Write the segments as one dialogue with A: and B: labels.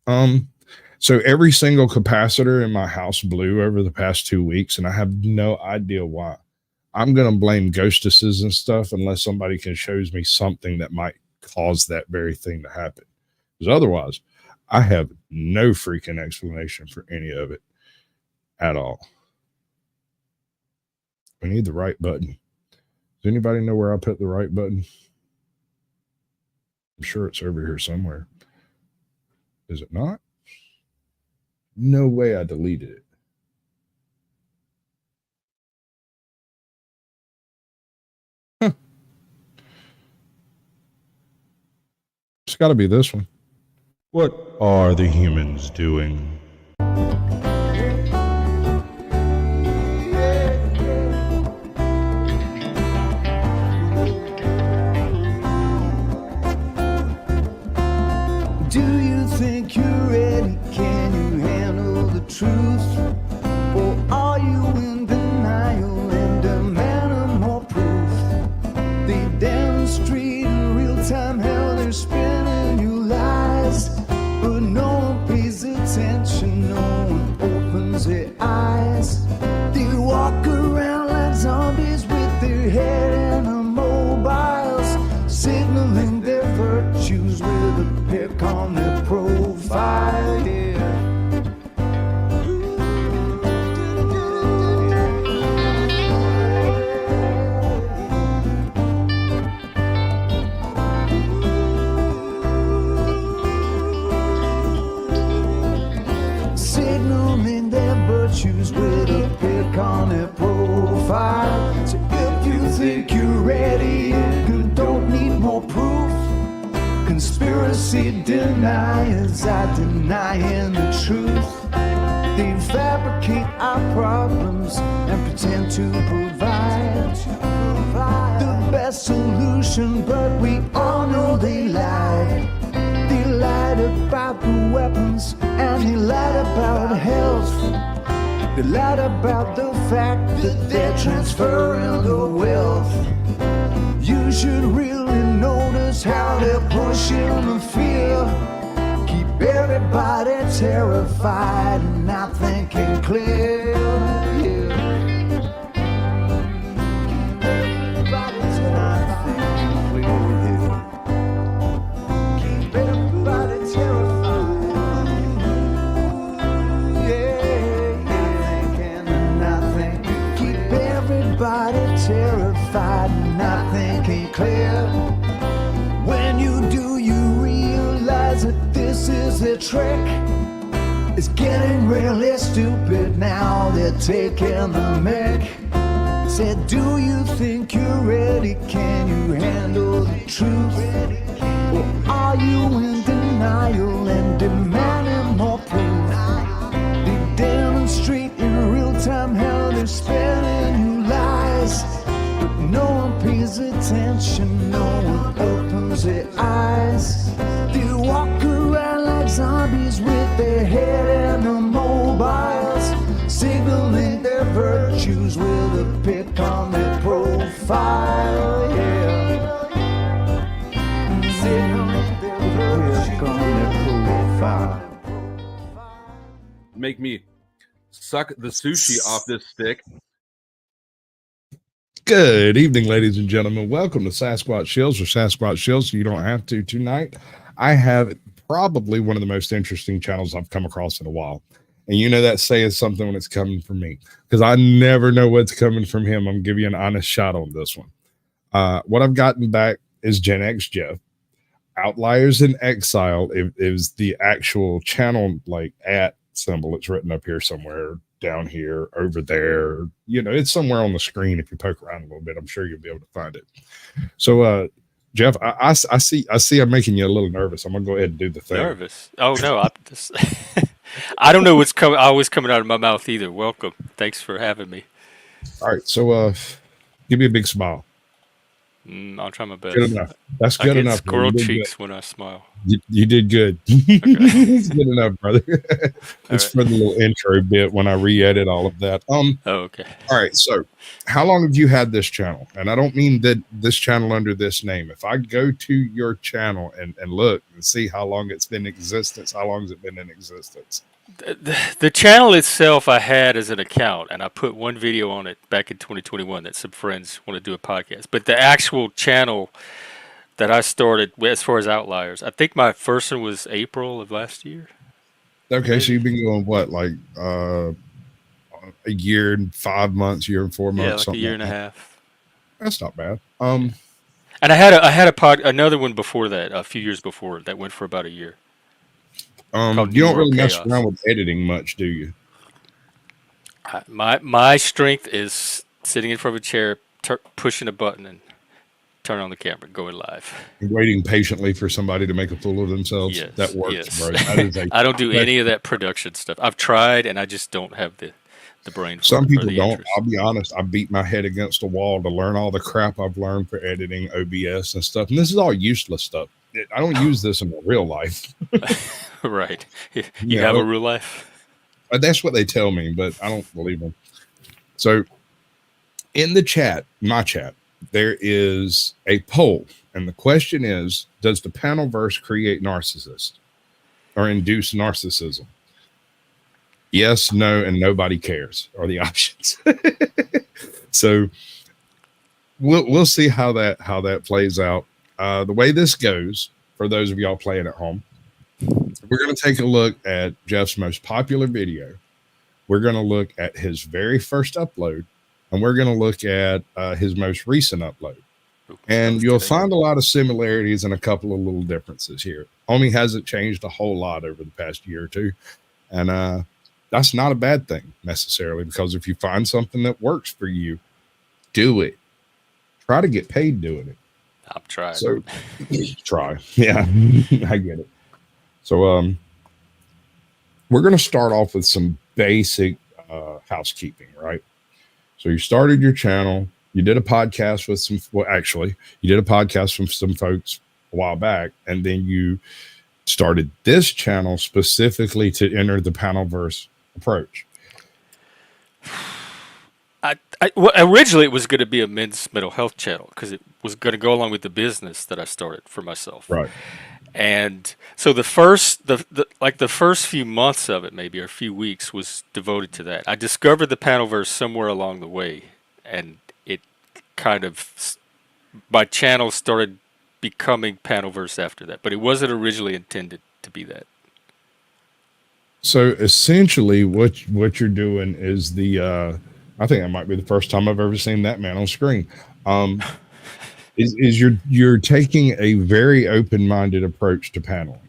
A: Um, so every single capacitor in my house blew over the past 2 weeks, and I have no idea why. I'm gonna blame ghostesses and stuff unless somebody can shows me something that might cause that very thing to happen. Because otherwise, I have no freaking explanation for any of it at all. We need the right button. Does anybody know where I put the right button? I'm sure it's over here somewhere. Is it not? No way I deleted it. Huh. It's got to be this one. What are the humans doing?
B: Do you think you're ready? Can you handle the truth? Or are you in denial and demanding more proof? They demonstrate in real time how they're spinning you lies, but no one pays attention, no one opens their eyes. They walk around like zombies with their head in the mobiles, signaling their virtues with a pick on their profile. Yeah. Signaling their virtues with a pick on their profile. So if you think you're ready and you don't need more proof, conspiracy deniers are denying the truth. They fabricate our problems and pretend to provide the best solution, but we all know they lie. They lied about the weapons and they lied about health. They lied about the fact that they're transferring the wealth. You should really notice how they're pushing the fear. Keep everybody terrified and not thinking clear. Yeah. Everybody's not thinking clear. Keep everybody terrified. Yeah, thinking and not thinking. Keep everybody terrified and not thinking clear. When you do, you realize that this is a trick. It's getting really stupid now, they're taking the mick. Said, do you think you're ready? Can you handle the truth? Or are you in denial and demanding more proof? They demonstrate in real time how they're spinning you lies, but no one pays attention, no one opens their eyes. They walk around like zombies with their head in the mobiles, signaling their virtues with a pick on their profile. Yeah, signaling their pick on their profile.
C: Make me suck the sushi off this stick.
A: Good evening, ladies and gentlemen. Welcome to Sasquatch Shills, or Sasquatch Shills. You don't have to tonight. I have probably one of the most interesting channels I've come across in a while. And you know that saying something when it's coming from me, because I never know what's coming from him. I'm giving you an honest shot on this one. What I've gotten back is Gen X Jeff. Outliers and Exile is the actual channel, like at symbol. It's written up here somewhere, down here, over there. You know, it's somewhere on the screen. If you poke around a little bit, I'm sure you'll be able to find it. So, Jeff, I see I'm making you a little nervous. I'm gonna go ahead and do the thing.
D: Nervous? Oh no, I just I don't know what's always coming out of my mouth either. Welcome. Thanks for having me.
A: All right, so give me a big smile.
D: I'll try my best.
A: Good enough. That's
D: I
A: good
D: get
A: enough.
D: squirrel
A: You did
D: cheeks when I smile.
A: good. You did good.
D: Okay.
A: It's good enough, brother. It's
D: right.
A: for the little intro bit when I re-edit all of that.
D: Oh, okay.
A: All right. So, how long have you had this channel? And I don't mean that this channel under this name. If I go to your channel and look and see how long it's been in existence, how long has it been in existence?
D: The channel itself I had as an account, and I put one video on it back in 2021 that some friends want to do a podcast. But the actual channel that I started, as far as Outliers, I think my first one was April of last year.
A: Okay,
D: Maybe.
A: so you've been going what, like a year and 5 months, year and 4 months,
D: Yeah, like a
A: something
D: year
A: like
D: and a
A: that.
D: half.
A: That's not bad.
D: And I had another one before that, a few years before, that went for about a year. Called
A: You don't
D: New
A: really
D: World
A: mess
D: Chaos.
A: around with editing much, do you?
D: My strength is sitting in front of a chair, pushing a button, and turn on the camera, going live.
A: Waiting patiently for somebody to make a fool of themselves.
D: Yes,
A: That works,
D: yes.
A: bro. That is
D: I don't do any of that production stuff. I've tried, and I just don't have the brain for
A: Some
D: it or
A: people
D: the
A: don't.
D: interest.
A: I'll be honest. I beat my head against a wall to learn all the crap I've learned for editing OBS and stuff. And this is all useless stuff. I don't use this in real life.
D: Right. You
A: Yeah,
D: have a real life?
A: That's what they tell me, but I don't believe them. So in the chat, my chat, there is a poll. And the question is, does the panelverse create narcissists or induce narcissism? Yes, no, and nobody cares are the options. So we'll see how that plays out. The way this goes, for those of y'all playing at home, we're going to take a look at Jeff's most popular video. We're going to look at his very first upload, and we're going to look at his most recent upload. And you'll find a lot of similarities and a couple of little differences here. Homie hasn't changed a whole lot over the past year or two. And that's not a bad thing necessarily, because if you find something that works for you, do it. Try to get paid doing it.
D: I'm trying.
A: So try. Yeah, I get it. So we're going to start off with some basic housekeeping, right? So you started your channel. You did a podcast with you did a podcast from some folks a while back, and then you started this channel specifically to enter the panelverse approach.
D: Originally, it was going to be a men's mental health channel because it was going to go along with the business that I started for myself.
A: Right.
D: And so the first few months of it, maybe, or a few weeks, was devoted to that. I discovered the panelverse somewhere along the way, and it kind of, my channel started becoming panelverse after that, but it wasn't originally intended to be that.
A: So essentially what you're doing is I think that might be the first time I've ever seen that man on screen. Is you're taking a very open-minded approach to paneling.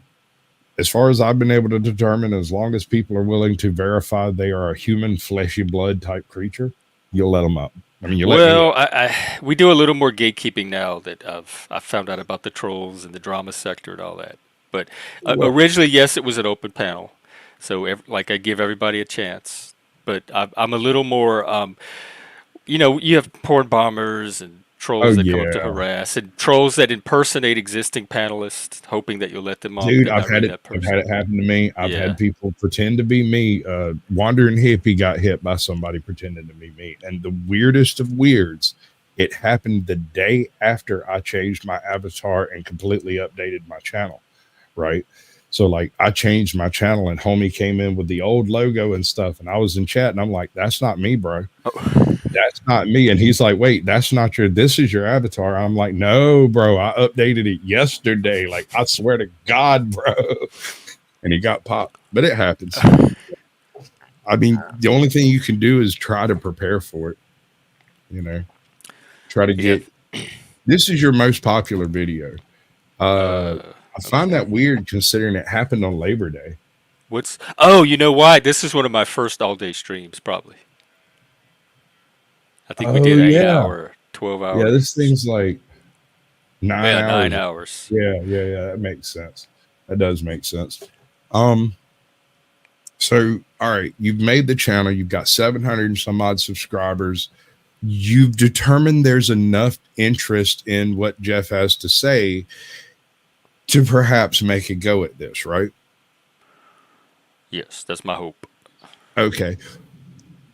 A: As far as I've been able to determine, as long as people are willing to verify they are a human fleshy blood type creature, you'll let them up. I mean,
D: we do a little more gatekeeping now that I found out about the trolls and the drama sector and all that. But originally, yes, it was an open panel. So I give everybody a chance. But I'm a little more, you have porn bombers and trolls that come up to harass, and trolls that impersonate existing panelists, hoping that you'll let them on.
A: Dude, I've had it happen to me. I've had people pretend to be me. Wandering hippie got hit by somebody pretending to be me. And the weirdest of weirds, it happened the day after I changed my avatar and completely updated my channel, right? So like I changed my channel and homie came in with the old logo and stuff. And I was in chat and I'm like, that's not me, bro. That's not me. And he's like, wait, this is your avatar. I'm like, no, bro, I updated it yesterday. Like, I swear to God, bro. And he got popped, but it happens. I mean, the only thing you can do is try to prepare for it. Try to get, this is your most popular video. I find that weird considering it happened on Labor Day.
D: You know why? This is one of my first all-day streams, probably. I think we did 8 hour, 12 hours.
A: Yeah, this thing's like 9 hours.
D: 9 hours.
A: Yeah. That makes sense. That does make sense. So, all right, you've made the channel. You've got 700 and some odd subscribers. you've determined there's enough interest in what Jeff has to say to perhaps make a go at this, right?
D: Yes, that's my hope.
A: Okay.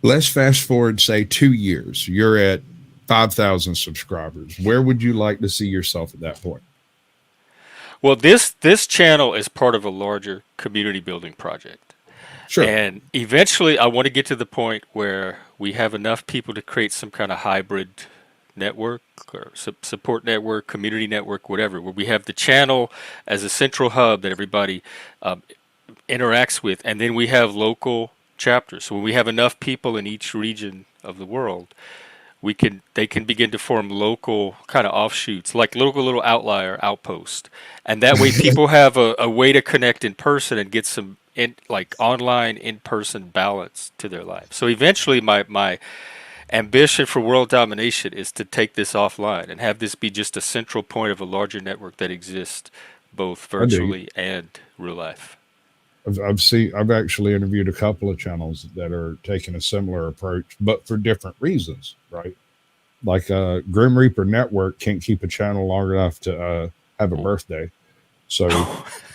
A: Let's fast forward, say 2 years. You're at 5,000 subscribers. Where would you like to see yourself at that point?
D: Well, this channel is part of a larger community building project.
A: Sure.
D: And eventually, I want to get to the point where we have enough people to create some kind of hybrid network or support network, community network, whatever, where we have the channel as a central hub that everybody interacts with, and then we have local chapters. So when we have enough people in each region of the world, they can begin to form local kind of offshoots, like local little outlier outpost, and that way people have a way to connect in person and get some like online in-person balance to their life. So eventually my ambition for world domination is to take this offline and have this be just a central point of a larger network that exists both virtually and real life.
A: I've actually interviewed a couple of channels that are taking a similar approach, but for different reasons, right? Like Grim Reaper Network can't keep a channel long enough to have a birthday, so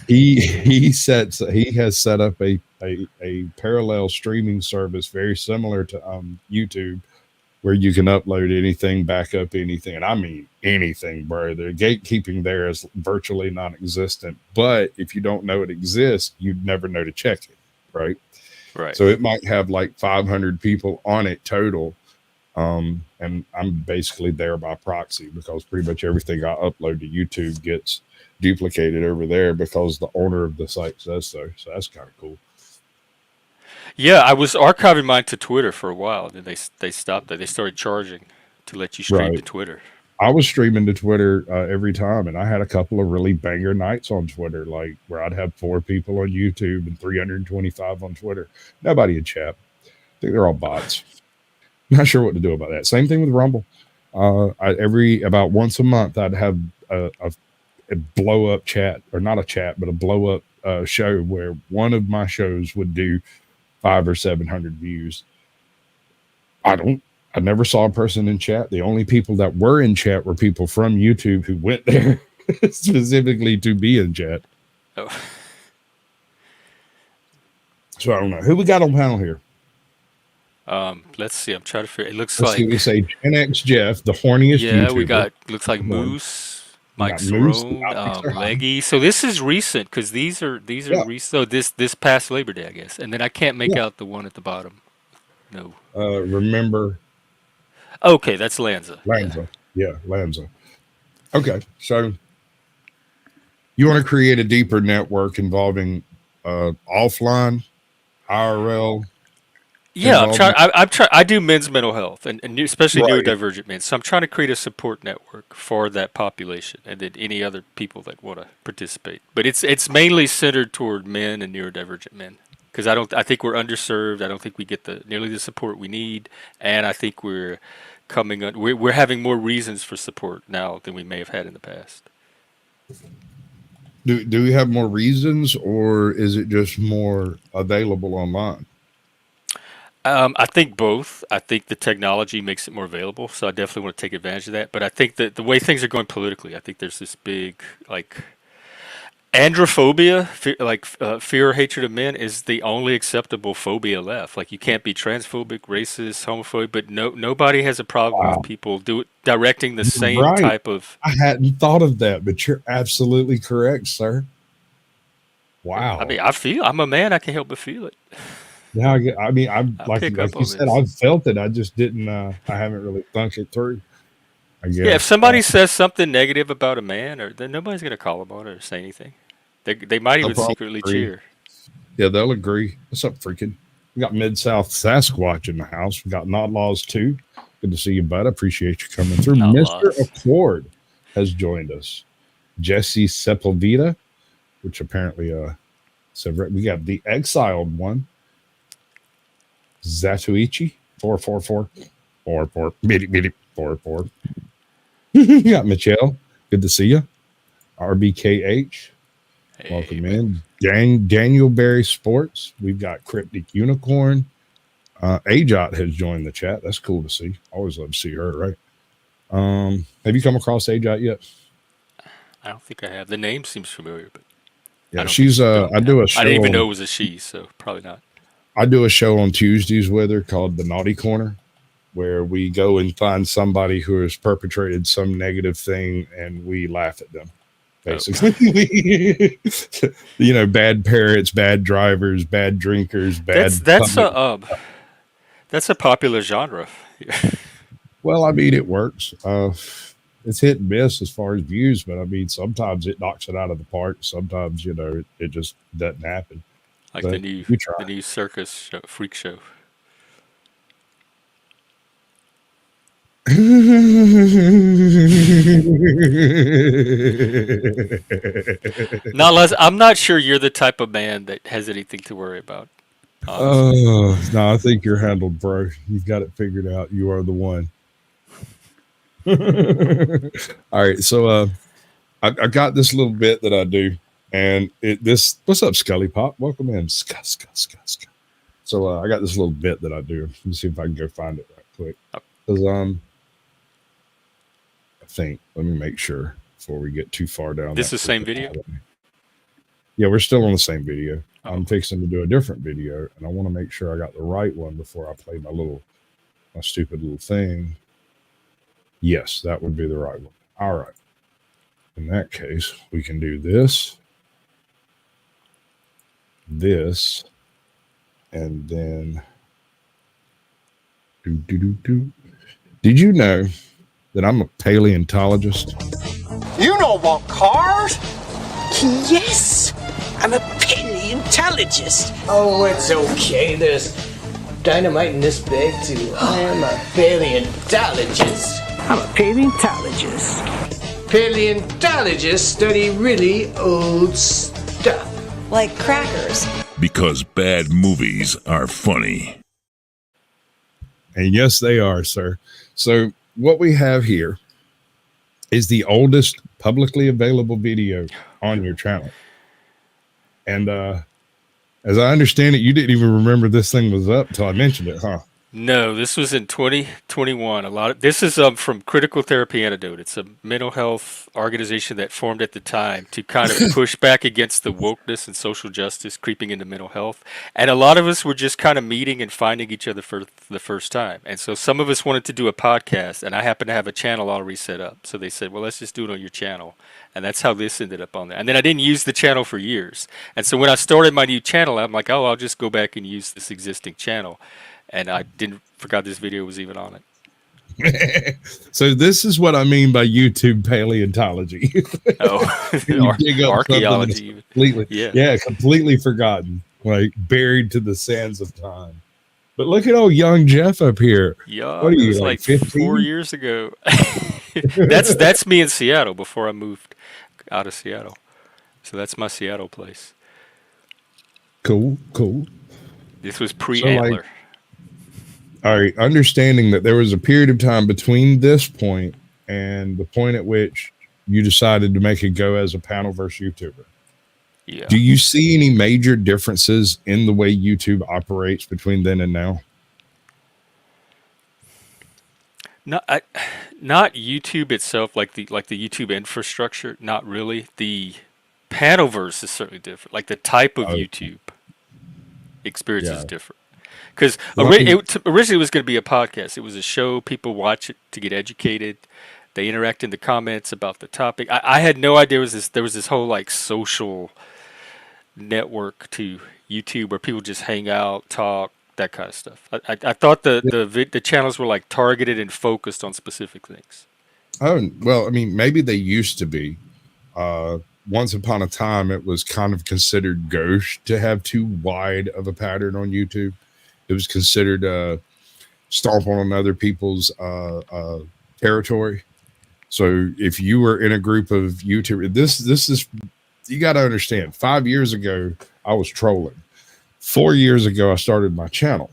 A: he has set up a parallel streaming service very similar to YouTube, where you can upload anything, back up anything, and I mean anything, bro. The gatekeeping there is virtually non-existent. But if you don't know it exists, you'd never know to check it, right?
D: Right.
A: So it might have like 500 people on it total, and I'm basically there by proxy because pretty much everything I upload to YouTube gets duplicated over there because the owner of the site says so. So that's kind of cool.
D: Yeah, I was archiving mine to Twitter for a while, and then they stopped that. They started charging to let you stream to Twitter.
A: I was streaming to Twitter every time, and I had a couple of really banger nights on Twitter, like where I'd have 4 people on YouTube and 325 on Twitter. Nobody in chat. I think they're all bots. Not sure what to do about that. Same thing with Rumble. About once a month, I'd have a blow up chat, or not a chat, but a blow up show where one of my shows would do 500 or 700 views. I never saw a person in chat. The only people that were in chat were people from YouTube who went there specifically to be in chat.
D: Oh.
A: So I don't know who we got on panel here.
D: Let's see. I'm trying to figure. It looks
A: Let's
D: like
A: see, we say Gen X Jeff, the horniest.
D: Yeah,
A: YouTuber.
D: we got looks like Moose, Mike Cerrone, Leggy. So this is recent because these are recent. So this past Labor Day, I guess. And then I can't make out the one at the bottom. No.
A: Remember.
D: Okay, that's Lanza.
A: Yeah, Lanza. Okay, so you want to create a deeper network involving offline, IRL.
D: Yeah, I'm trying. I do men's mental health and especially neurodivergent men. So I'm trying to create a support network for that population and then any other people that want to participate. But it's mainly centered toward men and neurodivergent men because I think we're underserved. I don't think we get nearly the support we need, and I think we're having more reasons for support now than we may have had in the past.
A: Do we have more reasons, or is it just more available online?
D: I think both. I think the technology makes it more available, so I definitely want to take advantage of that. But I think that the way things are going politically, I think there's this big androphobia, fear or hatred of men, is the only acceptable phobia left. Like you can't be transphobic, racist, homophobic, but nobody has a problem with people directing the same type of.
A: I hadn't thought of that, but you're absolutely correct, sir. Wow.
D: I mean, I'm a man. I can't help but feel it.
A: Yeah, I mean, I'm like you said, I've felt it. I just didn't. I haven't really thunk it through. I guess.
D: Yeah, if somebody says something negative about a man, then nobody's gonna call him on it or say anything. They might even secretly cheer.
A: Yeah, they'll agree. What's up, freaking? We got Mid-South Sasquatch in the house. We got Not Laws 2. Good to see you, bud. I appreciate you coming through. Mr. Accord has joined us. Jesse Sepulveda, which apparently we got the Exiled one. Zatuichi 444 44. You got Michelle. Good to see you. RBKH. Hey, welcome in. Daniel Berry Sports. We've got Cryptic Unicorn. Ajot has joined the chat. That's cool to see. Always love to see her, right? Have you come across Ajot yet?
D: I don't think I have. The name seems familiar, but I
A: Yeah,
D: don't
A: she's I do a show.
D: I didn't even know it was a she, so probably not.
A: I do a show on Tuesdays with her called The Naughty Corner, where we go and find somebody who has perpetrated some negative thing and we laugh at them. Basically, bad parents, bad drivers, bad drinkers, bad.
D: That's a popular genre.
A: Well, I mean, it works. It's hit and miss as far as views, but I mean, sometimes it knocks it out of the park. Sometimes, it just doesn't happen.
D: Like
A: but
D: the new circus freak show. I'm not sure you're the type of man that has anything to worry about.
A: Oh, no, I think you're handled, bro. You've got it figured out. You are the one. All right, so I got this little bit that I do, and what's up, Scully Pop? Welcome in. Ska. So I got this little bit that I do. Let me see if I can go find it right quick. Because I think, let me make sure before we get too far down.
D: This is the same video?
A: Yeah, we're still on the same video. I'm fixing to do a different video, and I want to make sure I got the right one before I play my stupid little thing. Yes, that would be the right one. All right. In that case, we can do this, and then Did you know that I'm a paleontologist?
E: You don't want cars? Yes, I'm a paleontologist.
F: Oh, it's okay. There's dynamite in this bag, too. I am a paleontologist.
E: I'm a paleontologist.
F: Paleontologists study really old stuff.
G: Like crackers.
H: Because bad movies are funny.
A: And yes, they are, sir. So what we have here is the oldest publicly available video on your channel. And as I understand it, you didn't even remember this thing was up until I mentioned it, huh?
D: No, this was in 2021. This is from Critical Therapy Antidote. It's a mental health organization that formed at the time to kind of push back against the wokeness and social justice creeping into mental health. And a lot of us were just kind of meeting and finding each other for the first time. And so some of us wanted to do a podcast, and I happened to have a channel already set up. So they said, well, let's just do it on your channel. And that's how this ended up on there. And then I didn't use the channel for years. And so when I started my new channel, I'm like, oh, I'll just go back and use this existing channel. And I forgot this video was even on
A: it. So this is what I mean by YouTube paleontology.
D: Archaeology.
A: Completely, completely forgotten, like buried to the sands of time. But look at old young Jeff up here.
D: Yeah, what are you, like 4 years ago? That's me in Seattle before I moved out of Seattle. So that's my Seattle place.
A: Cool.
D: This was pre-Antler.
A: All right, understanding that there was a period of time between this point and the point at which you decided to make a go as a panel versus YouTuber.
D: Yeah.
A: Do you see any major differences in the way YouTube operates between then and now?
D: Not YouTube itself, like the YouTube infrastructure. Not really. The panelverse is certainly different. Like the type of YouTube experience is different. Because originally it was going to be a podcast. It was a show. People watch it to get educated. They interact in the comments about the topic. I had no idea there was this whole like social network to YouTube where people just hang out, talk, that kind of stuff. I thought the channels were like targeted and focused on specific things.
A: Oh, well, I mean, maybe they used to be. Once upon a time, it was kind of considered gauche to have too wide of a pattern on YouTube. It was considered stomping on other people's territory. So if you were in a group of YouTubers, this is, you got to understand, 5 years ago, I was trolling. 4 years ago, I started my channel,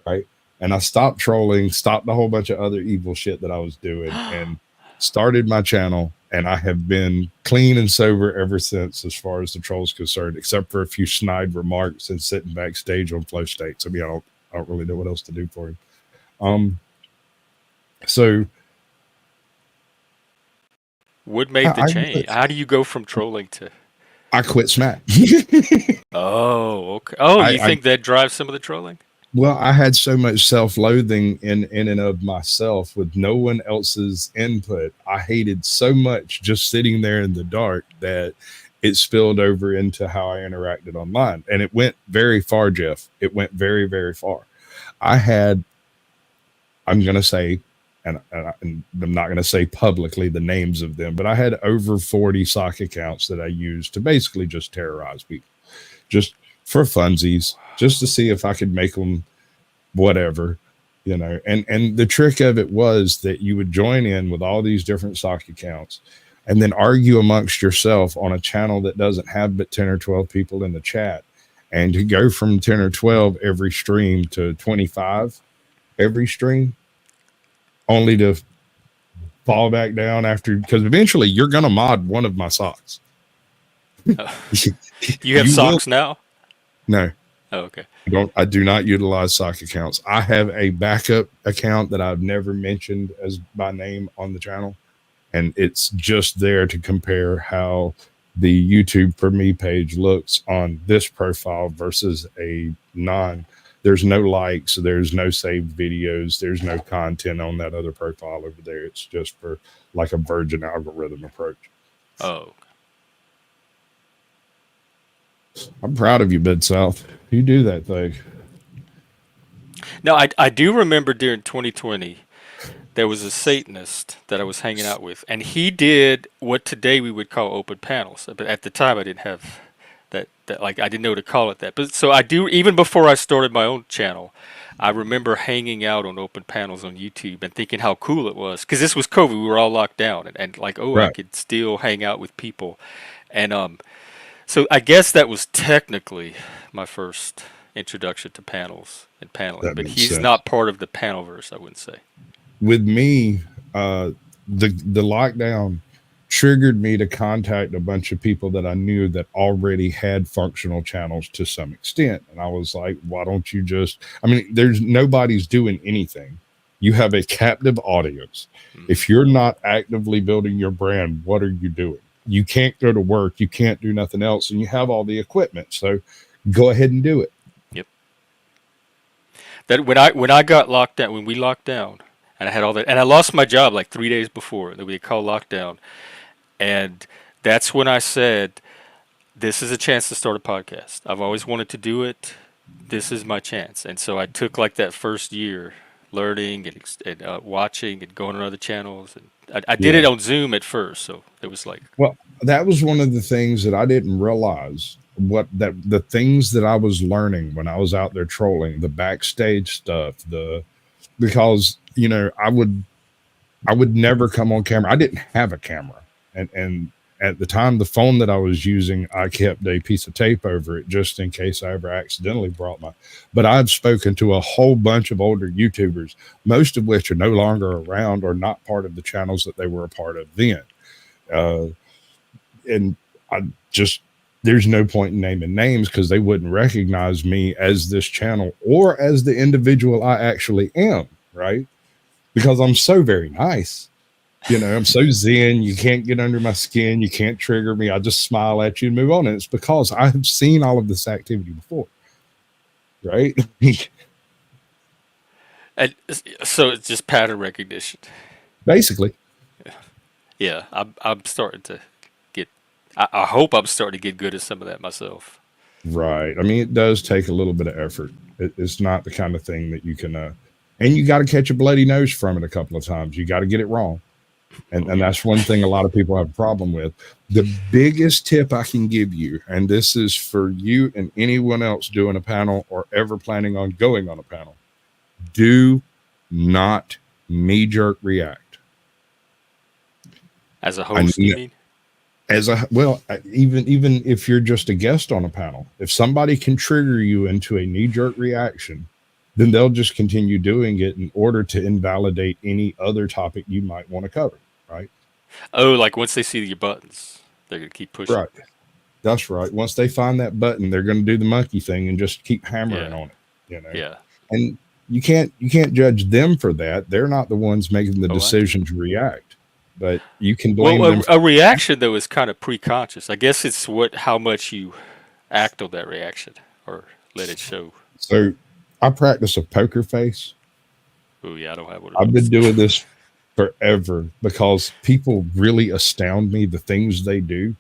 A: right? And I stopped trolling, stopped a whole bunch of other evil shit that I was doing, and started my channel. And I have been clean and sober ever since, as far as the troll's concerned, except for a few snide remarks and sitting backstage on flow states. I mean, I don't really know what else to do for him. So
D: What made the change? How do you go from trolling to?
A: I quit Smack.
D: Oh, okay. Oh, you think that drives some of the trolling?
A: Well, I had so much self-loathing in and of myself with no one else's input. I hated so much just sitting there in the dark that it spilled over into how I interacted online. And it went very far, Jeff. It went very, very far. I'm going to say, and I'm not going to say publicly the names of them, but I had over 40 sock accounts that I used to basically just terrorize people, just for funsies, just to see if I could make them whatever, you know. And the trick of it was that you would join in with all these different sock accounts and then argue amongst yourself on a channel that doesn't have but 10 or 12 people in the chat, and to go from 10 or 12 every stream to 25 every stream, only to fall back down after, because eventually you're going to mod one of my socks.
D: You have socks now?
A: No.
D: Oh, okay.
A: I do not utilize sock accounts. I have a backup account that I've never mentioned as by name on the channel, and it's just there to compare how the YouTube for me page looks on this profile versus a non. There's no likes, there's no saved videos, there's no content on that other profile over there. It's just for like a virgin algorithm approach.
D: Oh.
A: I'm proud of you, Bid South. You do that thing.
D: Now, I do remember during 2020, there was a Satanist that I was hanging out with, and he did what today we would call open panels. But at the time, I didn't have that like, I didn't know to call it that. But so I do, even before I started my own channel, I remember hanging out on open panels on YouTube and thinking how cool it was. Because this was COVID, we were all locked down, and like, oh, right. I could still hang out with people. And so I guess that was technically my first introduction to panels and paneling, but he's not part of the panelverse, I wouldn't say.
A: With me, the lockdown triggered me to contact a bunch of people that I knew that already had functional channels to some extent. And I was like, why don't you just, I mean, nobody's doing anything. You have a captive audience. If you're not actively building your brand, what are you doing? You can't go to work. You can't do nothing else. And you have all the equipment. So go ahead and do it.
D: Yep. That when I got locked down, when we locked down, and I had all that, and I lost my job like 3 days before that we called lockdown. And that's when I said, this is a chance to start a podcast. I've always wanted to do it. This is my chance. And so I took like that first year learning and watching and going on other channels. And I did it on Zoom at first. So it was like,
A: well, that was one of the things that I didn't realize, the things that I was learning when I was out there trolling, the backstage stuff, because, you know, I would never come on camera. I didn't have a camera. And at the time, the phone that I was using, I kept a piece of tape over it just in case I ever accidentally but I've spoken to a whole bunch of older YouTubers, most of which are no longer around or not part of the channels that they were a part of then. And there's no point in naming names because they wouldn't recognize me as this channel or as the individual I actually am, right? Because I'm so very nice. You know, I'm so zen. You can't get under my skin. You can't trigger me. I just smile at you and move on. And it's because I have seen all of this activity before, right?
D: and so it's just pattern recognition.
A: Basically.
D: Yeah, I'm starting to get. I hope I'm starting to get good at some of that myself.
A: Right. I mean, it does take a little bit of effort. It's not the kind of thing that you can. And you got to catch a bloody nose from it a couple of times. You got to get it wrong. And that's one thing a lot of people have a problem with. The biggest tip I can give you, and this is for you and anyone else doing a panel or ever planning on going on a panel, do not knee-jerk react.
D: As a host, you mean?
A: Even if you're just a guest on a panel, if somebody can trigger you into a knee-jerk reaction, then they'll just continue doing it in order to invalidate any other topic you might want to cover, right?
D: Oh, like once they see your buttons, they're going to keep pushing.
A: Right. That's right. Once they find that button, they're going to do the monkey thing and just keep hammering on it. You know?
D: Yeah.
A: And you can't judge them for that. They're not the ones making the
D: Oh, I
A: decision to react, but you can blame
D: Well,
A: them.
D: a reaction though is kind of pre-conscious. I guess it's how much you act on that reaction or let it show.
A: So I practice a poker face.
D: Oh yeah, I don't have one of
A: I've
D: those.
A: been doing this forever because people really astound me, the things they do.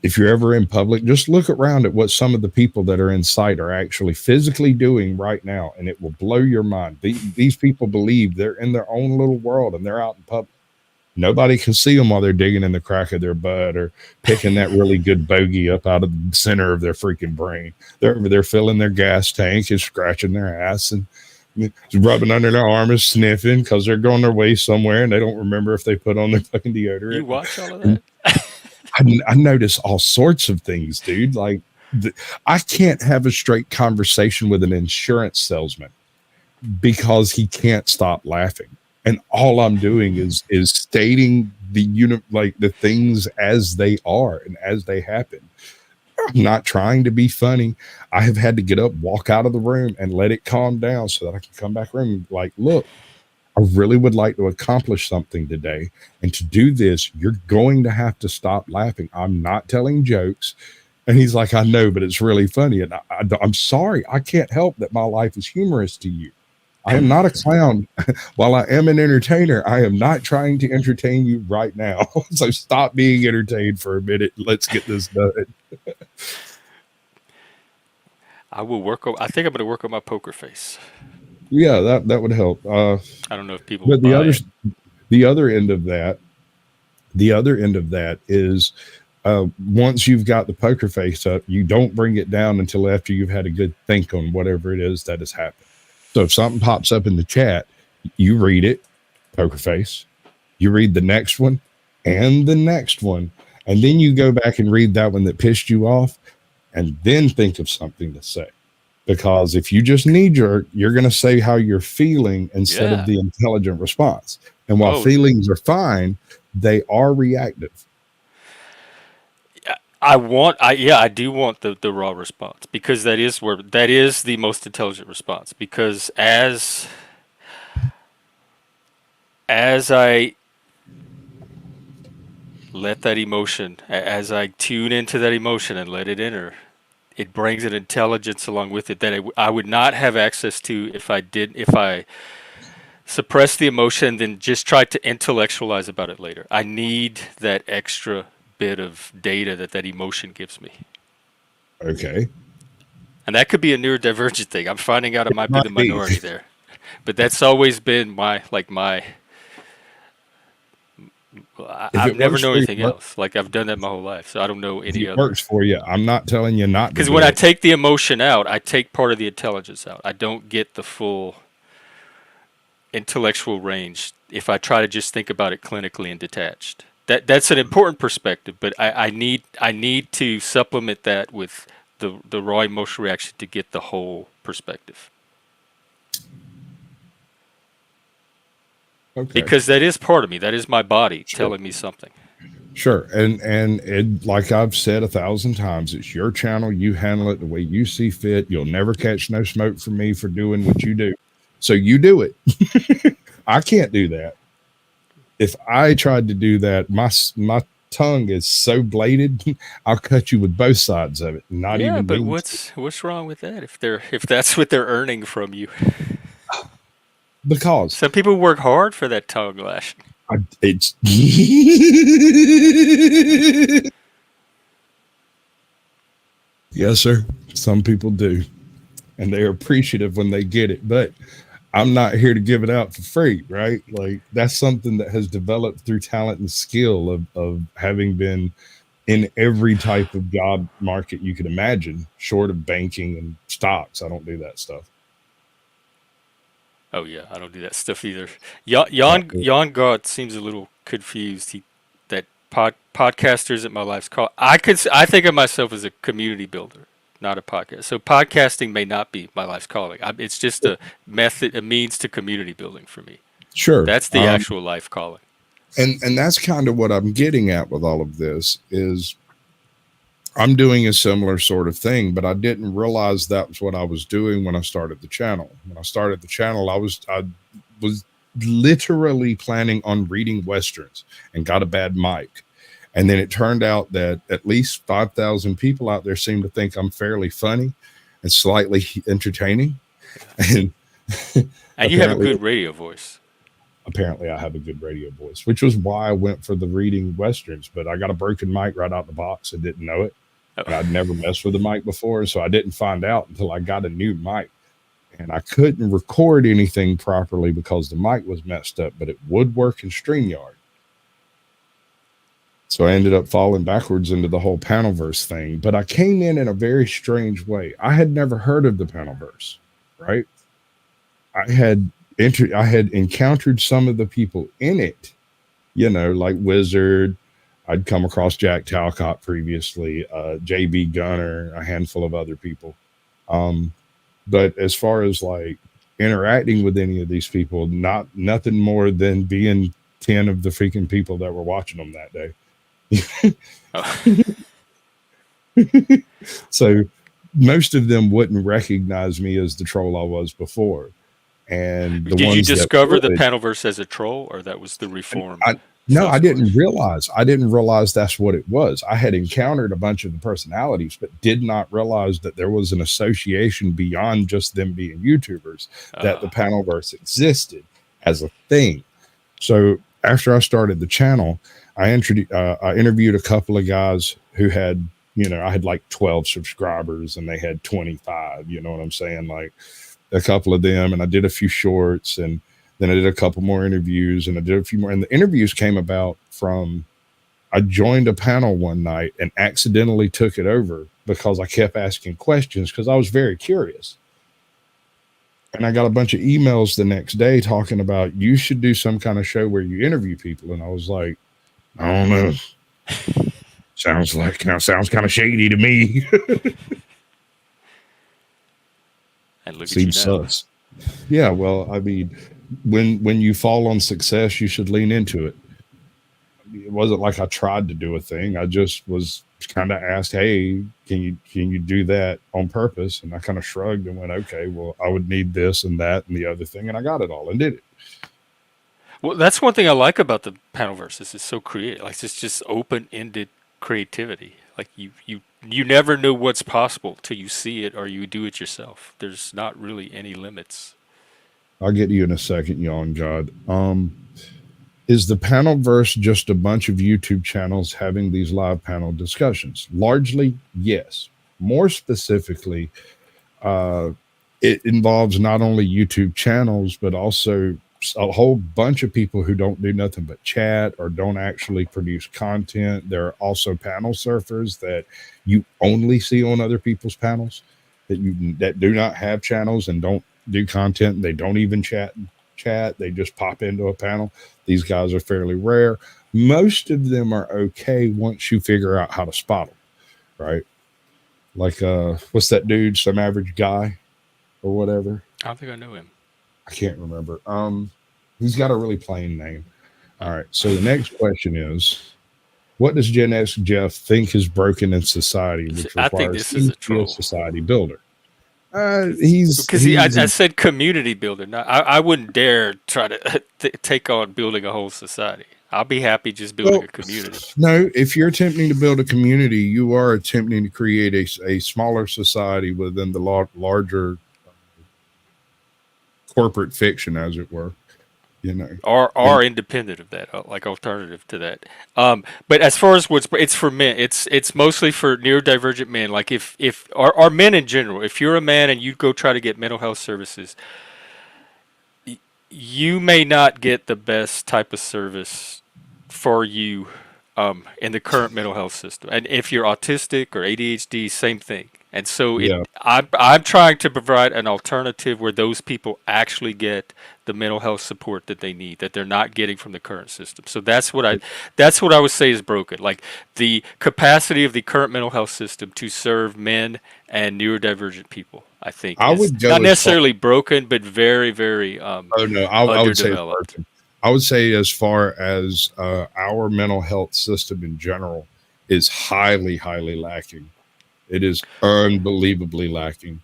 A: If you're ever in public, just look around at what some of the people that are in sight are actually physically doing right now, and it will blow your mind. These people believe they're in their own little world and they're out in public. Nobody can see them while they're digging in the crack of their butt or picking that really good bogey up out of the center of their freaking brain. They're over there filling their gas tank and scratching their ass and rubbing under their arm and sniffing because they're going their way somewhere and they don't remember if they put on their fucking deodorant.
D: You watch all of that?
A: I notice all sorts of things, dude. Like I can't have a straight conversation with an insurance salesman because he can't stop laughing. And all I'm doing is stating the things as they are and as they happen. I'm not trying to be funny. I have had to get up, walk out of the room, and let it calm down so that I can come back room and be like, look, I really would like to accomplish something today. And to do this, you're going to have to stop laughing. I'm not telling jokes. And he's like, I know, but it's really funny. And I'm sorry. I can't help that my life is humorous to you. I am not a clown. While I am an entertainer, I am not trying to entertain you right now. So stop being entertained for a minute. Let's get this done.
D: I think I'm going to work on my poker face.
A: Yeah, that would help.
D: I don't know if people.
A: But
D: buy it.
A: the other end of that is once you've got the poker face up, you don't bring it down until after you've had a good think on whatever it is that has happened. So if something pops up in the chat, you read it, poker face, you read the next one and the next one, and then you go back and read that one that pissed you off and then think of something to say. Because if you just knee-jerk, you're going to say how you're feeling instead of the intelligent response. And while feelings are fine, they are reactive.
D: I do want the raw response because that is the most intelligent response. Because as I let that emotion, as I tune into that emotion and let it enter, it brings an intelligence along with it that I would not have access to if I suppress the emotion, then just try to intellectualize about it later. I need that extra bit of data that emotion gives me.
A: Okay.
D: And that could be a neurodivergent thing. I'm finding out it might be the minority there. But that's always been I've never known anything else. Like I've done that my whole life, so I don't know any other. It
A: works for you. I'm not telling you not to.
D: Because when I take the emotion out, I take part of the intelligence out. I don't get the full intellectual range if I try to just think about it clinically and detached. That's an important perspective, but I need to supplement that with the raw emotional reaction to get the whole perspective.
A: Okay.
D: Because that is part of me. That is my body telling me something.
A: Sure. And it, like I've said 1,000 times, it's your channel. You handle it the way you see fit. You'll never catch no smoke from me for doing what you do. So you do it. I can't do that. If I tried to do that, my tongue is so bladed, I'll cut you with both sides of it. Not even.
D: But what's wrong with that? If that's what they're earning from you.
A: Because
D: some people work hard for that tongue lashing.
A: It's yes, sir. Some people do, and they're appreciative when they get it. But I'm not here to give it out for free, right? Like that's something that has developed through talent and skill of having been in every type of job market you could imagine, short of banking and stocks. I don't do that stuff.
D: Oh yeah, I don't do that stuff either. Jan God seems a little confused. Podcasters at my life's call. I think of myself as a community builder, not a podcast. So podcasting may not be my life's calling. It's just a method, a means to community building for me.
A: Sure,
D: that's the actual life calling.
A: And that's kind of what I'm getting at with all of this is I'm doing a similar sort of thing, but I didn't realize that was what I was doing when I started the channel. When I started the channel, I was literally planning on reading westerns and got a bad mic. And then it turned out that at least 5,000 people out there seem to think I'm fairly funny and slightly entertaining. And
D: And you have a
A: apparently,
D: good radio voice.
A: apparently I have a good radio voice, which was why I went for the reading westerns. But I got a broken mic right out the box and didn't know it. And I'd never messed with a mic before, so I didn't find out until I got a new mic. And I couldn't record anything properly because the mic was messed up, but it would work in StreamYard. So I ended up falling backwards into the whole Panelverse thing. But I came in a very strange way. I had never heard of the Panelverse, right? I had encountered some of the people in it, like Wizard. I'd come across Jack Talcott previously, JB Gunner, a handful of other people. But as far as like interacting with any of these people, nothing more than being 10 of the freaking people that were watching them that day. So most of them wouldn't recognize me as the troll I was before. And the
D: Did you
A: ones that
D: discover the
A: would-
D: Panelverse as a troll, or that was the reformed?
A: No, I
D: Sasquatch?
A: didn't realize. I didn't realize that's what it was. I had encountered a bunch of the personalities, but did not realize that there was an association beyond just them being YouTubers, that the Panelverse existed as a thing. So after I started the channel, I interviewed a couple of guys who had, I had like 12 subscribers and they had 25, you know what I'm saying? Like a couple of them, and I did a few shorts, and then I did a couple more interviews, and I did a few more. And the interviews came about from, I joined a panel one night and accidentally took it over because I kept asking questions because I was very curious. And I got a bunch of emails the next day talking about, you should do some kind of show where you interview people. And I was like, I don't know. Sounds kind of shady to me.
D: And look at
A: Seems
D: you now.
A: sus. Yeah, well, I mean, when you fall on success, you should lean into it. It wasn't like I tried to do a thing. I just was kind of asked, hey, can you do that on purpose? And I kind of shrugged and went, okay, well, I would need this and that and the other thing. And I got it all and did it.
D: Well, that's one thing I like about the Panelverse. Is it's so creative. Like it's just open-ended creativity. Like you never know what's possible till you see it or you do it yourself. There's not really any limits.
A: I'll get to you in a second, Yawn God. Is the Panelverse just a bunch of YouTube channels having these live panel discussions? Largely, yes. More specifically, it involves not only YouTube channels, but also a whole bunch of people who don't do nothing but chat or don't actually produce content. There are also panel surfers that you only see on other people's panels that do not have channels and don't do content. They don't even chat. They just pop into a panel. These guys are fairly rare. Most of them are okay once you figure out how to spot them, right? Like, what's that dude? Some average guy or whatever.
D: I don't think I know him.
A: I can't remember. He's got a really plain name. All right. So the next question is, what does Gen X Jeff think is broken in society, which
D: I think
A: requires
D: this is a
A: him to be
D: troll.
A: society builder? I
D: I said community builder. I wouldn't dare try to take on building a whole society. I'll be happy just building a community.
A: No, if you're attempting to build a community, you are attempting to create a smaller society within the larger corporate fiction, as it were.
D: Or independent of that, like alternative to that. But as far as it's for men, it's mostly for neurodivergent men. Like if or men in general, if you're a man and you go try to get mental health services, you may not get the best type of service for you in the current mental health system. And if you're autistic or ADHD, same thing. And so I'm trying to provide an alternative where those people actually get the mental health support that they need, that they're not getting from the current system. So that's what I would say is broken. Like the capacity of the current mental health system to serve men and neurodivergent people, I think,
A: I
D: is
A: would go
D: not
A: as
D: necessarily broken, but very, very
A: I would say it's
D: underdeveloped.
A: broken. I would say as far as our mental health system in general, is highly, highly lacking. It is unbelievably lacking,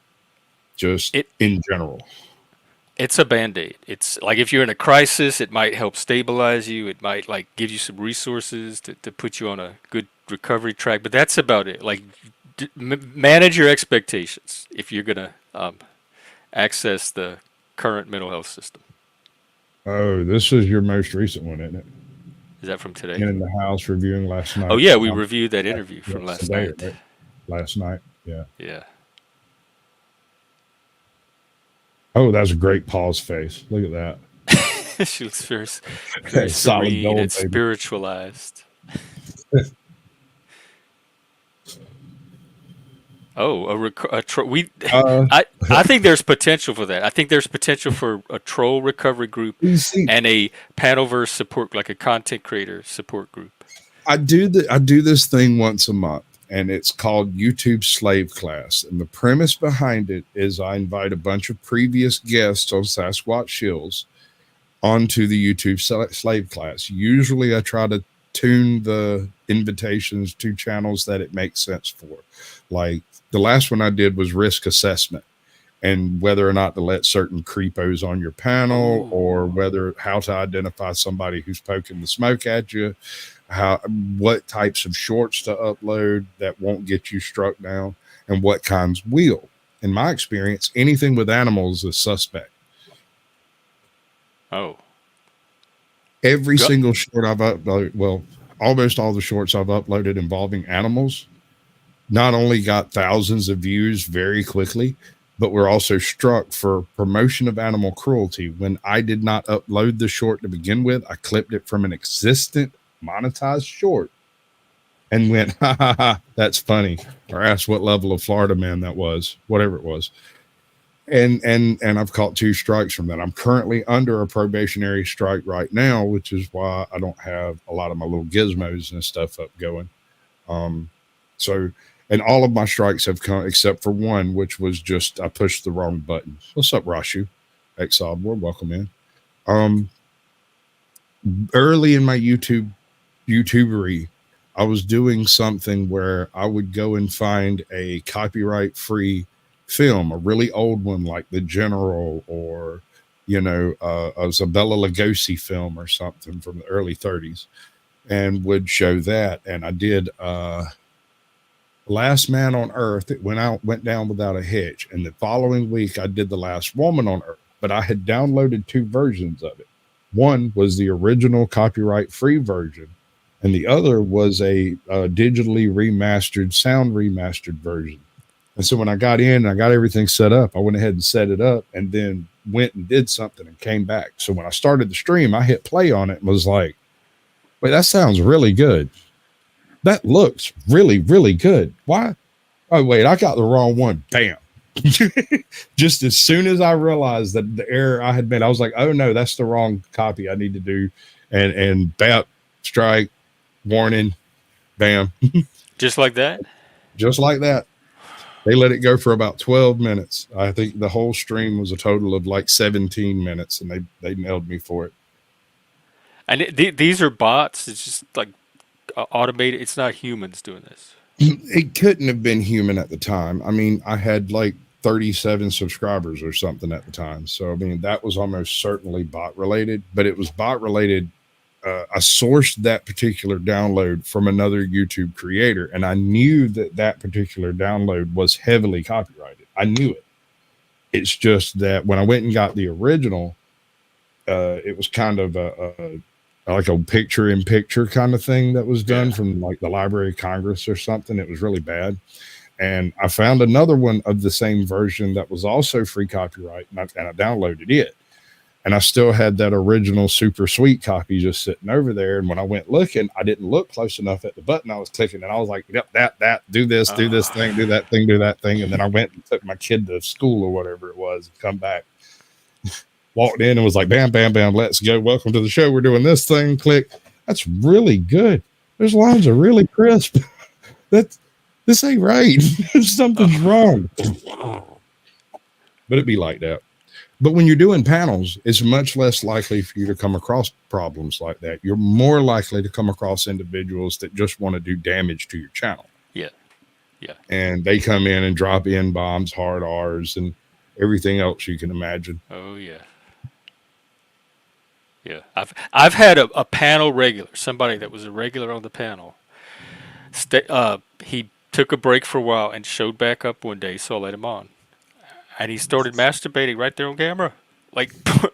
A: just in general.
D: It's a band-aid. It's like if you're in a crisis, it might help stabilize you. It might like give you some resources to put you on a good recovery track. But that's about it. Like manage your expectations if you're gonna access the current mental health system.
A: Oh, this is your most recent one, isn't it?
D: Is that from today?
A: In the house reviewing last night.
D: Oh yeah, we reviewed that interview from last
A: today,
D: night.
A: right? Last night, yeah.
D: Yeah.
A: Oh, that's a great pause face. Look at that.
D: She looks very
A: Solid
D: serene
A: gold,
D: and
A: baby.
D: spiritualized. Oh, I think there's potential for that. I think there's potential for a troll recovery group and a panelverse support, like a content creator support group.
A: I do this thing once a month, and it's called YouTube Slave Class. And the premise behind it is I invite a bunch of previous guests on Sasquatch Shills onto the YouTube Slave Class. Usually I try to tune the invitations to channels that it makes sense for. Like the last one I did was risk assessment and whether or not to let certain creepos on your panel, or how to identify somebody who's poking the smoke at you, what types of shorts to upload that won't get you struck down, and what kinds will. In my experience, anything with animals is suspect.
D: Oh.
A: Every single short I've uploaded, well, almost all the shorts I've uploaded involving animals, not only got thousands of views very quickly, but were also struck for promotion of animal cruelty. When I did not upload the short to begin with, I clipped it from an existent monetized short and went, ha ha ha, that's funny. Or asked what level of Florida man that was, whatever it was. And I've caught 2 strikes from that. I'm currently under a probationary strike right now, which is why I don't have a lot of my little gizmos and stuff up going. And all of my strikes have come except for one, which was just I pushed the wrong button. What's up, Rashu? Exile board, welcome in. Early in my YouTubery, I was doing something where I would go and find a copyright-free film, a really old one like The General, or a Isabella Lugosi film or something from the early 30s, and would show that. And I did Last Man on Earth. It went down without a hitch. And the following week I did The Last Woman on Earth, but I had downloaded 2 versions of it. One was the original copyright-free version, and the other was a digitally remastered, sound remastered version. And so when I got in and I got everything set up, I went ahead and set it up and then went and did something and came back. So when I started the stream, I hit play on it and was like, wait, that sounds really good. That looks really, really good. Why? Oh, wait, I got the wrong one. Bam. Just as soon as I realized that the error I had made, I was like, oh no, that's the wrong copy I need to do. And BAP, strike, warning, bam.
D: Just like that?
A: Just like that. They let it go for about 12 minutes. I think the whole stream was a total of like 17 minutes, and they nailed me for it.
D: And these are bots. It's just like automated. It's not humans doing this.
A: It couldn't have been human at the time. I mean, I had like 37 subscribers or something at the time. So, I mean, that was almost certainly bot related, but it was bot related. I sourced that particular download from another YouTube creator, and I knew that particular download was heavily copyrighted. I knew it. It's just that when I went and got the original, it was kind of like a picture-in-picture kind of thing that was done from like the Library of Congress or something. It was really bad. And I found another one of the same version that was also free copyright, and I downloaded it. And I still had that original super sweet copy just sitting over there. And when I went looking, I didn't look close enough at the button I was clicking. And I was like, yep, that, do this thing, do that thing, do that thing. And then I went and took my kid to school or whatever it was and come back. Walked in and was like, bam, bam, bam, let's go. Welcome to the show. We're doing this thing. Click. That's really good. Those lines are really crisp. This ain't right. Something's wrong. But it'd be like that. But when you're doing panels, it's much less likely for you to come across problems like that. You're more likely to come across individuals that just want to do damage to your channel.
D: Yeah. Yeah.
A: And they come in and drop in bombs, hard R's, and everything else you can imagine.
D: Oh yeah. Yeah. I've had a panel regular, somebody that was a regular on the panel. He took a break for a while and showed back up one day, so I let him on. And he started masturbating right there on camera. Like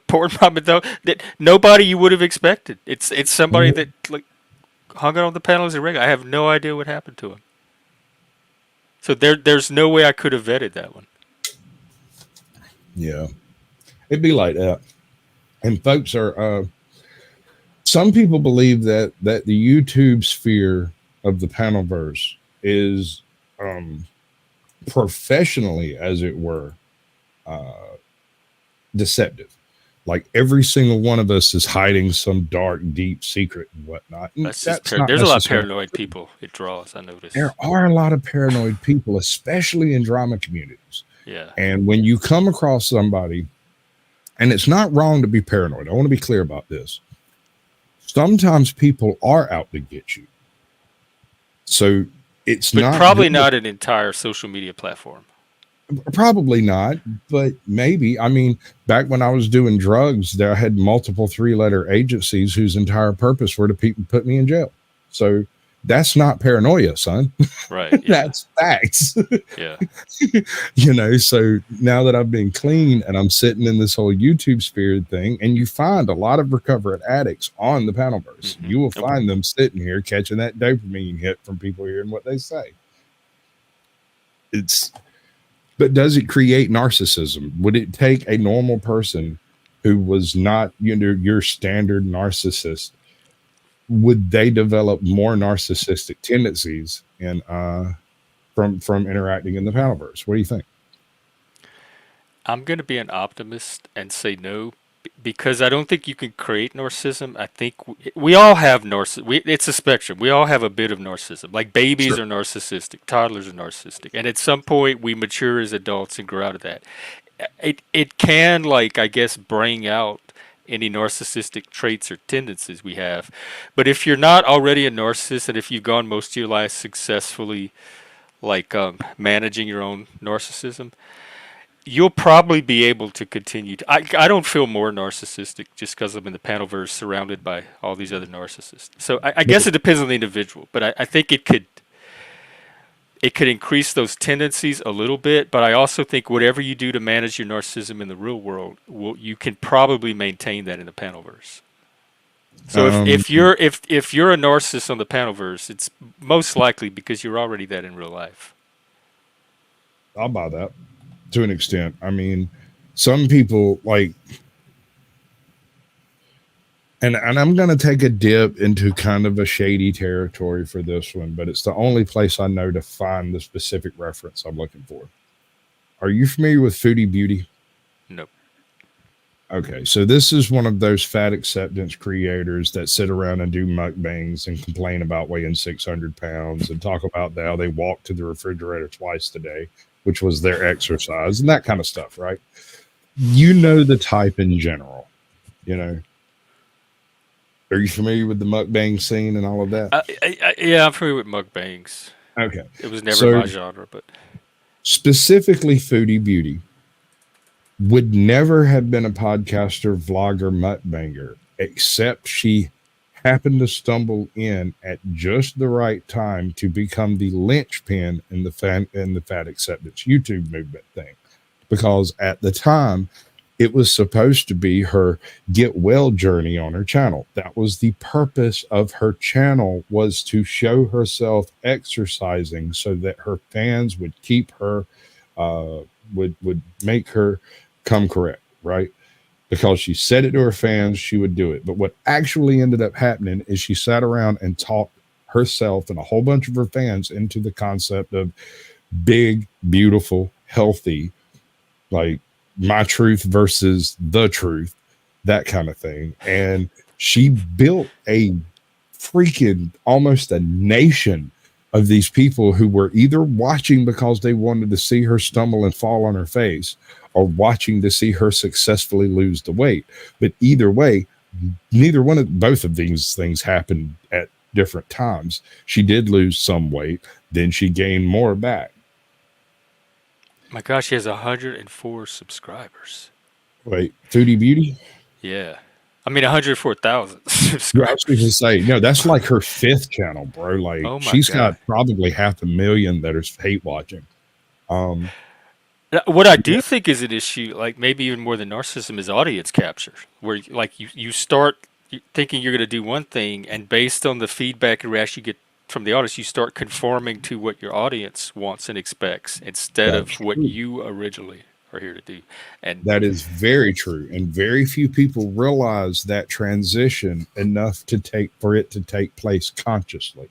D: porn vomit though that nobody you would have expected. It's somebody that like hung out on the panel as a regular. I have no idea what happened to him. So there's no way I could have vetted that one.
A: Yeah. It'd be like that. And folks are some people believe that the YouTube sphere of the panelverse is professionally, as it were, deceptive. Like every single one of us is hiding some dark, deep secret and whatnot. And
D: There's a lot of
A: necessarily-
D: paranoid people it draws, I noticed.
A: There are a lot of paranoid people, especially in drama communities.
D: Yeah.
A: And when you come across somebody, and it's not wrong to be paranoid. I want to be clear about this. Sometimes people are out to get you. So it's
D: But
A: not
D: probably
A: good.
D: not an entire social media platform.
A: Probably not, but maybe. I mean, back when I was doing drugs, I had multiple 3-letter agencies whose entire purpose were to put me in jail. So that's not paranoia, son.
D: Right. Yeah.
A: That's facts.
D: Yeah.
A: You know, so now that I've been clean and I'm sitting in this whole YouTube sphere thing, and you find a lot of recovered addicts on the panelverse,
D: Mhm.
A: you will find them sitting here catching that dopamine hit from people hearing what they say. But does it create narcissism? Would it take a normal person who was not, you know, your standard narcissist? Would they develop more narcissistic tendencies in from interacting in the panelverse? What do you think?
D: I'm going to be an optimist and say no, because I don't think you can create narcissism. I think we all have narcissism. It's a spectrum. We all have a bit of narcissism. Like babies
A: Sure.
D: are narcissistic, toddlers are narcissistic, and at some point we mature as adults and grow out of that. It can, like, I guess, bring out any narcissistic traits or tendencies we have. But if you're not already a narcissist, and if you've gone most of your life successfully, like managing your own narcissism, you'll probably be able to continue to. I don't feel more narcissistic just because I'm in the panelverse surrounded by all these other narcissists. So I guess it depends on the individual, but I think it could increase those tendencies a little bit. But I also think whatever you do to manage your narcissism in the real world, you can probably maintain that in the panelverse. So if you're a narcissist on the panelverse, it's most likely because you're already that in real life.
A: I'll buy that to an extent. I mean, some people like, and I'm going to take a dip into kind of a shady territory for this one, but it's the only place I know to find the specific reference I'm looking for. Are you familiar with Foodie Beauty?
D: Nope.
A: Okay, so this is one of those fat acceptance creators that sit around and do mukbangs and complain about weighing 600 pounds and talk about how they walk to the refrigerator twice a day, which was their exercise and that kind of stuff, right? You know the type in general, you know. Are you familiar with the mukbang scene and all of that?
D: Yeah, I'm familiar with mukbangs.
A: Okay.
D: It was never my genre, but
A: specifically Foodie Beauty would never have been a podcaster, vlogger, mukbanger, except she happened to stumble in at just the right time to become the linchpin in the fat acceptance YouTube movement thing. Because at the time, it was supposed to be her get well journey on her channel. That was the purpose of her channel, was to show herself exercising so that her fans would keep her, would make her come correct, right? Because she said it to her fans, she would do it. But what actually ended up happening is she sat around and talked herself and a whole bunch of her fans into the concept of big, beautiful, healthy, like my truth versus the truth, that kind of thing. And she built a freaking almost a nation of these people who were either watching because they wanted to see her stumble and fall on her face, or watching to see her successfully lose the weight. But either way, both of these things happened at different times. She did lose some weight, then she gained more back.
D: My gosh, she has 104 subscribers.
A: Wait, Foodie Beauty?
D: Yeah. I mean, 104,000
A: Yeah, I was
D: subscribers.
A: going to say, no, that's like her 5th channel, bro. Like,
D: Oh my
A: she's
D: God.
A: got probably 500,000 that are hate watching.
D: What I do think is an issue, like maybe even more than narcissism, is audience capture, where like you start thinking you're going to do one thing, and based on the feedback and reaction you get from the audience, you start conforming to what your audience wants and expects instead
A: That's
D: of what
A: true.
D: you originally are here to do. And
A: That is very true, and very few people realize that transition enough for it to take place consciously.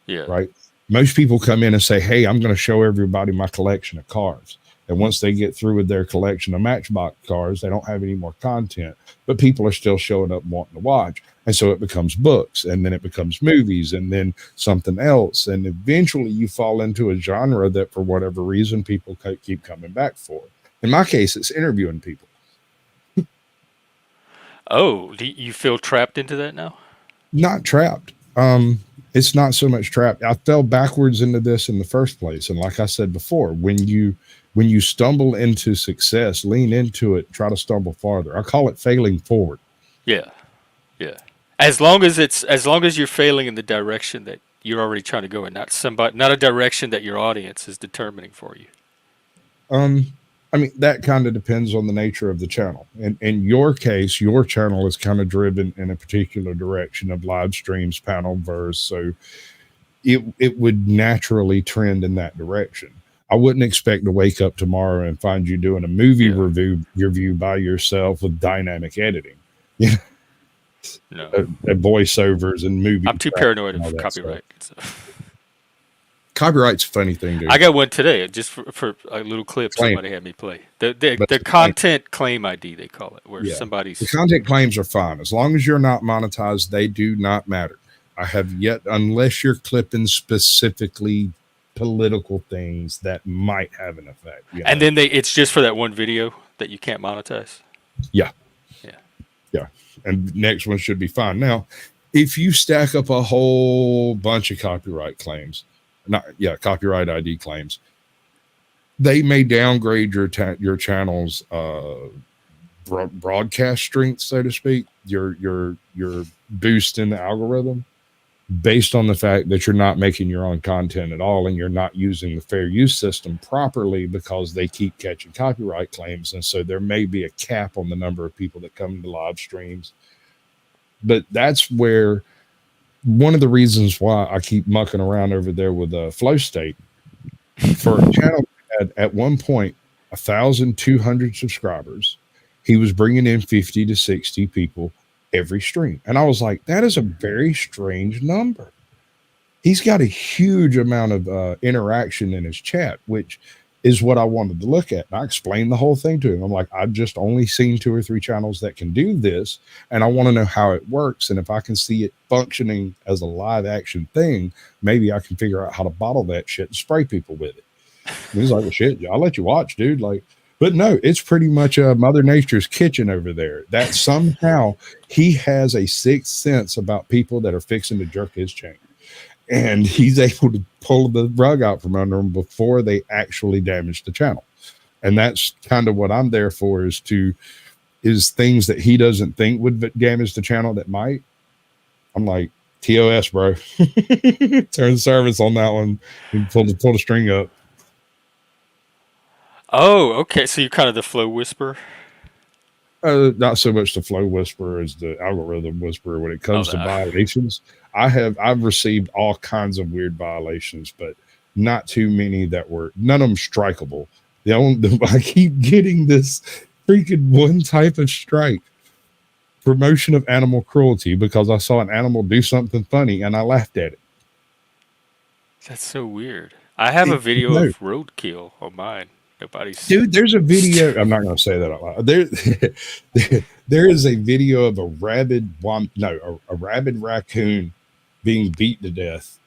D: yeah,
A: Right? Most people come in and say, "Hey, I'm going to show everybody my collection of cars." And once they get through with their collection of Matchbox cars, they don't have any more content, but people are still showing up wanting to watch. And so it becomes books, and then it becomes movies, and then something else. And eventually you fall into a genre that for whatever reason people keep coming back for. In my case, it's interviewing people.
D: oh, do you feel trapped into that now?
A: Not trapped. It's not so much trapped. I fell backwards into this in the first place. And like I said before, when you stumble into success, lean into it, try to stumble farther. I call it failing forward.
D: Yeah, yeah. As long as you're failing in the direction that you're already trying to go in, not a direction that your audience is determining for you.
A: I mean, that kind of depends on the nature of the channel. And in your case, your channel is kind of driven in a particular direction of live streams, panel verse. So it would naturally trend in that direction. I wouldn't expect to wake up tomorrow and find you doing a movie review by yourself with dynamic editing, you know,
D: No,
A: voiceovers and movie.
D: I'm too paranoid of copyright. So.
A: Copyright's a funny thing, dude.
D: I got one today just for a little clip
A: Claim.
D: somebody had me play. The content claim ID, they call it, where somebody's...
A: The content claims are fine. As long as you're not monetized, they do not matter. I have yet, unless you're clipping specifically political things that might have an effect. You know?
D: And then it's just for that one video that you can't monetize?
A: Yeah.
D: Yeah.
A: Yeah. And next one should be fine. Now, if you stack up a whole bunch of copyright claims, copyright ID claims, they may downgrade your channel's broadcast strength, so to speak, your boost in the algorithm, based on the fact that you're not making your own content at all and you're not using the fair use system properly, because they keep catching copyright claims. And so there may be a cap on the number of people that come to live streams. But that's where one of the reasons why I keep mucking around over there with Flow State. For a channel that had at one point 1,200 subscribers, he was bringing in 50 to 60 people every stream. And I was like, that is a very strange number. He's got a huge amount of interaction in his chat, which is what I wanted to look at. And I explained the whole thing to him. I'm like, I've just only seen 2 or 3 channels that can do this, and I want to know how it works. And if I can see it functioning as a live action thing, maybe I can figure out how to bottle that shit and spray people with it. And he's like, well, shit, I'll let you watch, dude. Like, but no, it's pretty much Mother Nature's kitchen over there. That somehow he has a sixth sense about people that are fixing to jerk his chain. And he's able to pull the rug out from under them before they actually damage the channel. And that's kind of what I'm there for, is things that he doesn't think would damage the channel that might. I'm like, TOS, bro. Turn the service on that one and pull the string up.
D: Oh, okay. So you're kind of the flow whisperer?
A: Not so much the flow whisperer as the algorithm whisperer when it comes to violations. I've received all kinds of weird violations, but not too many none of them strikeable. I keep getting this freaking one type of strike: promotion of animal cruelty, because I saw an animal do something funny and I laughed at it.
D: That's so weird. I have a video of roadkill on mine.
A: Dude, there's a video. I'm not going to say that out loud. There is a video of a rabid raccoon being beat to death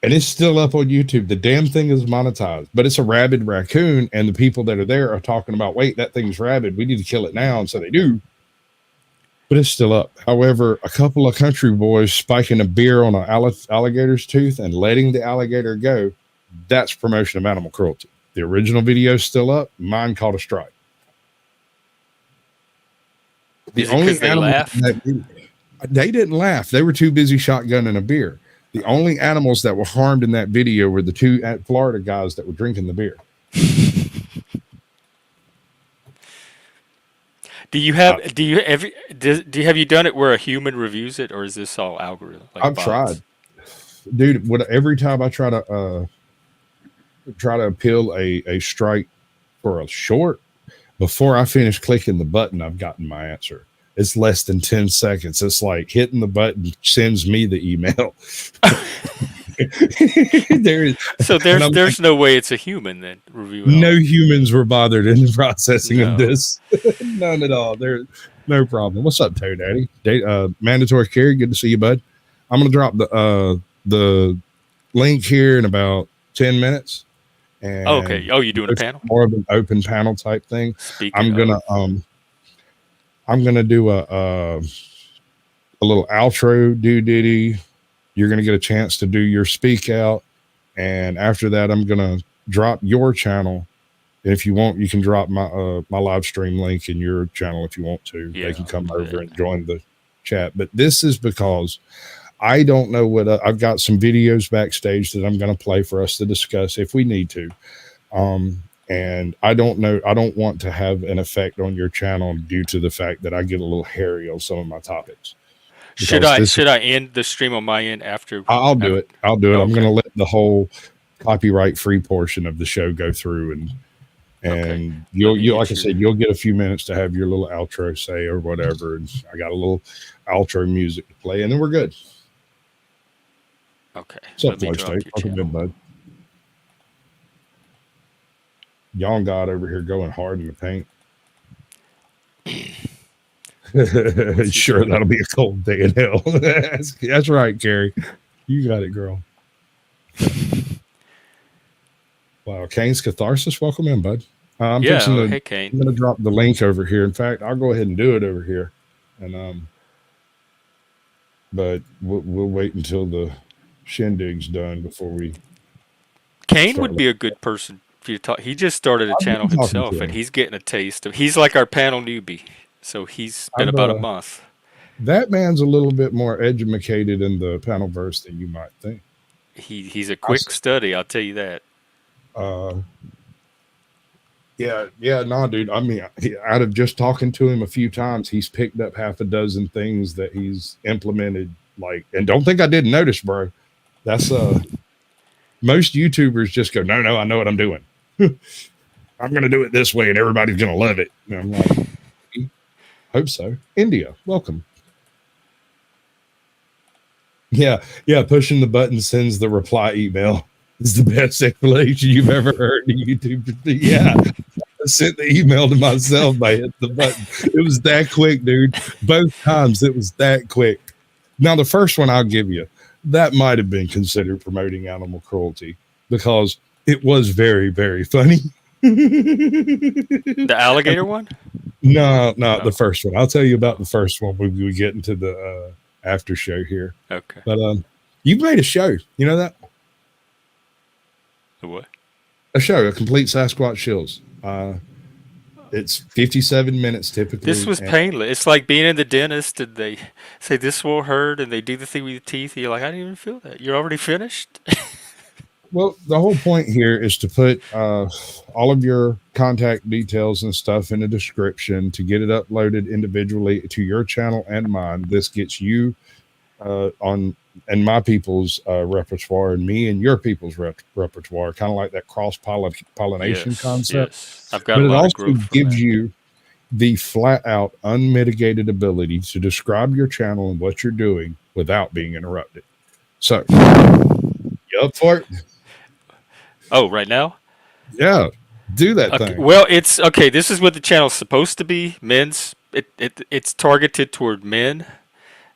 A: And it's still up on YouTube. The damn thing is monetized, but it's a rabid raccoon, and the people that are there are talking about, wait, that thing's rabid. We need to kill it now. And so they do, but it's still up. However, a couple of country boys spiking a beer on an alligator's tooth and letting the alligator go, that's promotion of animal cruelty. The original video is still up. Mine caught a strike. The only
D: they
A: animal
D: laughed?
A: they didn't laugh. They were too busy shotgunning a beer. The only animals that were harmed in that video were the two Florida guys that were drinking the beer.
D: Have you done it where a human reviews it, or is this all algorithm? Like
A: I've
D: bots?
A: tried, dude. Every time I try to appeal a strike for a short, before I finish clicking the button, I've gotten my answer. It's less than 10 seconds. It's like hitting the button sends me the email.
D: There's no way it's a human then reviewing.
A: No humans were bothered in the processing of this. None at all. There's no problem. What's up, Toe Daddy? Mandatory carry. Good to see you, bud. I'm gonna drop the link here in about 10 minutes. And
D: okay. Oh, you doing a panel?
A: More of an open panel type thing. I'm gonna do a little outro diddy. You're gonna get a chance to do your speak out, and after that, I'm gonna drop your channel. If you want, you can drop my live stream link in your channel if you want to.
D: Yeah,
A: they can come over and join the chat. But this is because I don't know what I've got some videos backstage that I'm going to play for us to discuss if we need to. And I don't know. I don't want to have an effect on your channel due to the fact that I get a little hairy on some of my topics.
D: Should I end the stream on my end after?
A: I'll do it. I'll do it.
D: Okay.
A: I'm going to let the whole copyright free portion of the show go through, and you'll like I said, you'll get a few minutes to have your little outro say or whatever. And I got a little outro music to play, and then we're good.
D: Okay.
A: What's up, Flow State? Welcome good, bud. Young God over here going hard in the paint. Sure, that'll be a cold day in hell. That's right, Carrie. You got it, girl. Wow, Kane's Catharsis. Welcome in, bud.
D: Hey, Kane.
A: I'm going to drop the link over here. In fact, I'll go ahead and do it over here. And but we'll wait until the shindig's done before we.
D: Kane would be a good person for you to talk. He just started a channel himself, and he's getting a taste of. He's like our panel newbie, so he's been about a month.
A: That man's a little bit more educated in the panel verse than you might think.
D: He's a quick study, I'll tell you that.
A: No, dude. I mean, out of just talking to him a few times, he's picked up half a dozen things that he's implemented. Like, and don't think I didn't notice, bro. That's most YouTubers just go, no, I know what I'm doing. I'm gonna do it this way, and everybody's gonna love it. And I'm like, hope so. India, welcome. Yeah. Pushing the button sends the reply email. Is the best explanation you've ever heard in YouTube. Yeah. I sent the email to myself by hitting the button. It was that quick, dude. Both times it was that quick. Now, the first one I'll give you, that might have been considered promoting animal cruelty because it was very, very funny.
D: The alligator one?
A: No, the first one. I'll tell you about the first one when we get into the after show here.
D: Okay.
A: But you've made a show. You know that?
D: What?
A: A show, a complete Sasquatch Shills. It's 57 minutes typically.
D: This was painless. It's like being in the dentist and they say this will hurt and they do the thing with your teeth. And you're like, I didn't even feel that. You're already finished.
A: Well, the whole point here is to put all of your contact details and stuff in the description to get it uploaded individually to your channel and mine. This gets you on and my people's repertoire and me and your people's repertoire, kind of like that cross pollination concept.
D: Yes. I've got
A: but
D: a
A: it
D: lot
A: also
D: of growth
A: gives you the flat out unmitigated ability to describe your channel and what you're doing without being interrupted. So you up for it?
D: Oh, right now?
A: Yeah. Do that thing.
D: Well, it's okay. This is what the channel's supposed to be. It's targeted toward men,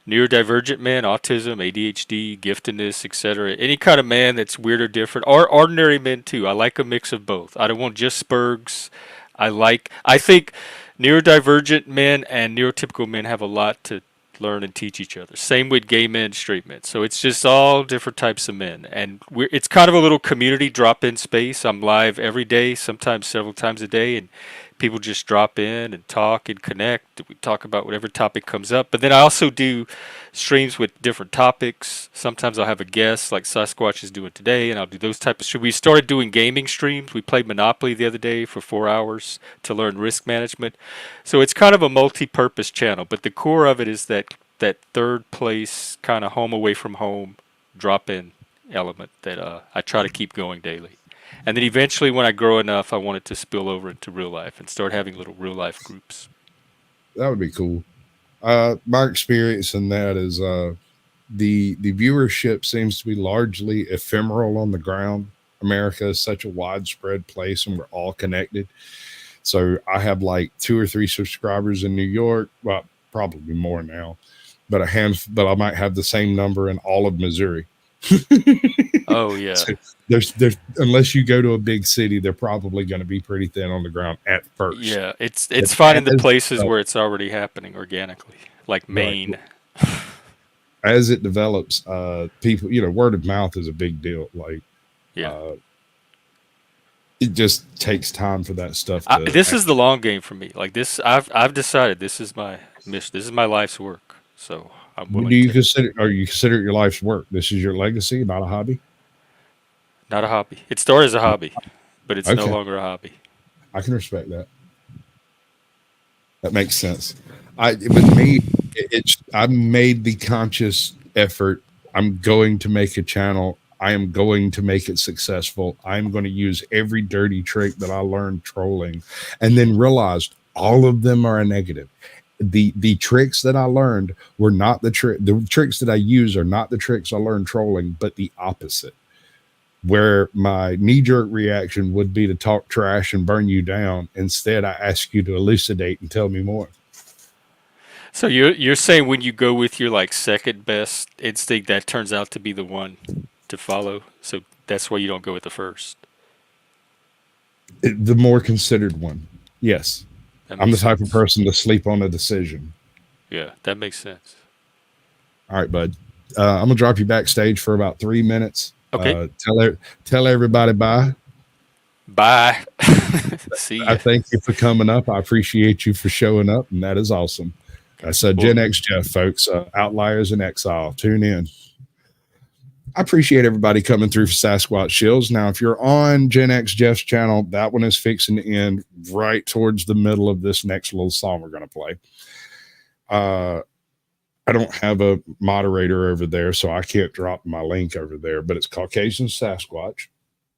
D: neurodivergent men, autism, ADHD, giftedness, etc. Any kind of man that's weird or different, or ordinary men too. I like a mix of both. I don't want just spurgs. I think neurodivergent men and neurotypical men have a lot to learn and teach each other. Same with gay men, straight men. So it's just all different types of men, and it's kind of a little community drop-in space. I'm live every day, sometimes several times a day, and people just drop in and talk and connect. We talk about whatever topic comes up, but then I also do streams with different topics. Sometimes I'll have a guest like Sasquatch is doing today, and I'll do those type of streams. We started doing gaming streams. We played Monopoly the other day for 4 hours to learn risk management. So it's kind of a multi-purpose channel, but the core of it is that third place kind of home away from home drop-in element that I try to keep going daily. And then eventually, when I grow enough, I want it to spill over into real life and start having little real life groups.
A: That would be cool. My experience in that is the viewership seems to be largely ephemeral on the ground. America is such a widespread place, and we're all connected. So I have like 2 or 3 subscribers in New York. Well, probably more now, but I might have the same number in all of Missouri.
D: Oh yeah.
A: So there's unless you go to a big city, they're probably going to be pretty thin on the ground at first.
D: Yeah, it's finding the places where it's already happening organically, like Maine.
A: Right. As it develops, people, word of mouth is a big deal. Like,
D: yeah,
A: it just takes time for that stuff.
D: This is the long game for me. Like this, I've decided this is my mission. This is my life's work. So I'm willing.
A: Do you consider it your life's work? This is your legacy, not a hobby.
D: Not a hobby. It started as a hobby, but it's no longer a hobby.
A: I can respect that. That makes sense. With me, I made the conscious effort. I'm going to make a channel. I am going to make it successful. I'm going to use every dirty trick that I learned trolling, and then realized all of them are a negative. The tricks that I learned were not the tricks that I use are not the tricks I learned trolling, but the opposite. Where my knee-jerk reaction would be to talk trash and burn you down. Instead, I ask you to elucidate and tell me more.
D: So you're saying when you go with your like second best instinct, that turns out to be the one to follow. So that's why you don't go with the first.
A: The more considered one. Yes. I'm the type of person to sleep on a decision.
D: Yeah, that makes sense.
A: All right, bud. I'm gonna drop you backstage for about 3 minutes.
D: Okay.
A: Tell everybody bye.
D: Bye. See ya.
A: I thank you for coming up. I appreciate you for showing up, and that is awesome. That's Gen X Jeff, folks. Outliers and Exile. Tune in. I appreciate everybody coming through for Sasquatch Shills. Now, if you're on Gen X Jeff's channel, that one is fixing to end right towards the middle of this next little song we're going to play. I don't have a moderator over there, so I can't drop my link over there, but it's Caucasian Sasquatch.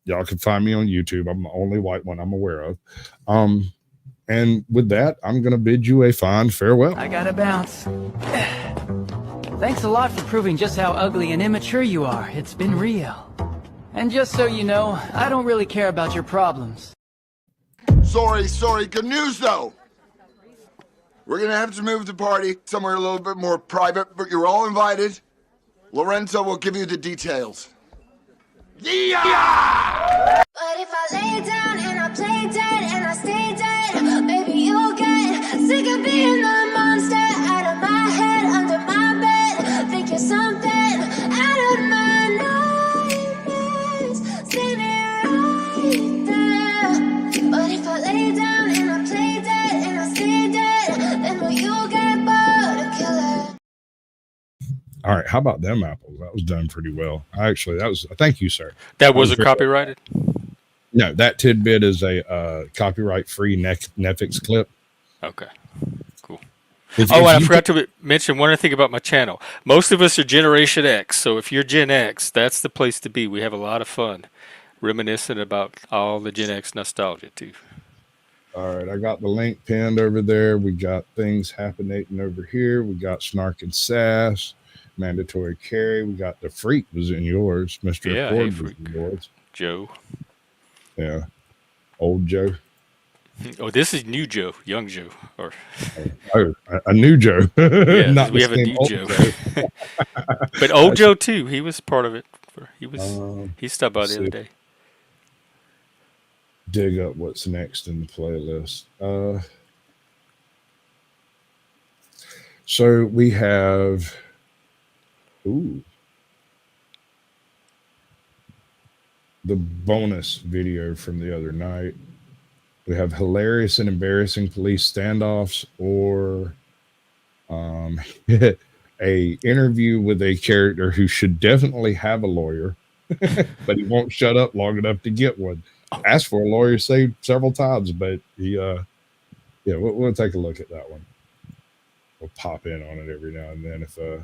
A: Y'all can find me on YouTube. I'm the only white one I'm aware of. And with that, I'm going to bid you a fond farewell.
G: I gotta bounce. Thanks a lot for proving just how ugly and immature you are. It's been real. And just so you know, I don't really care about your problems.
I: Sorry. Good news, though. We're gonna have to move the party somewhere a little bit more private, but you're all invited. Lorenzo will give you the details. Yeah!
J: But if I lay down and I play dead and I stay dead, maybe you'll get sick of being the monster out of my head, under my bed. Think you're something out of my nightmares, standing right there. But if I lay down and I play dead and I stay dead, then will you get bored of killer?
A: All right, how about them apples? That was done pretty well. Actually, thank you, sir.
D: That was a copyrighted?
A: No, that tidbit is a copyright-free Netflix clip.
D: Okay, cool. And I forgot to mention one other thing about my channel. Most of us are Generation X, so if you're Gen X, that's the place to be. We have a lot of fun reminiscing about all the Gen X nostalgia, too.
A: All right, I got the link pinned over there. We got things happening over here. We got Snark and Sass. Mandatory carry. We got the Freak was in yours. Mr.
D: Yeah,
A: Accord
D: hey,
A: was in yours.
D: Joe.
A: Yeah. Old Joe.
D: Oh, this is new Joe, young Joe, or
A: Oh, a new Joe,
D: yeah,
A: not
D: we
A: the
D: have a
A: same
D: new
A: old
D: Joe.
A: Joe.
D: But old Joe too. He was part of it. He stopped by
A: Let's
D: the other
A: see.
D: day.
A: Dig up what's next in the playlist. So we have, the bonus video from the other night. We have hilarious and embarrassing police standoffs, or a interview with a character who should definitely have a lawyer, but he won't shut up long enough to get one. Asked for a lawyer saved several times, but he, we'll take a look at that one. We'll pop in on it every now and then if it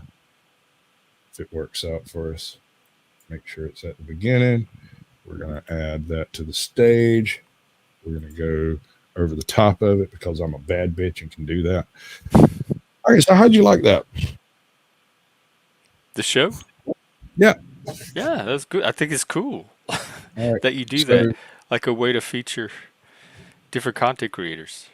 A: works out for us. Make sure it's at the beginning. We're going to add that to the stage. We're going to go over the top of it because I'm a bad bitch and can do that. All right, so how'd you like that?
D: The show?
A: Yeah.
D: Yeah, that's good. I think it's cool
A: Right.
D: that you do that, like a way to feature different content creators.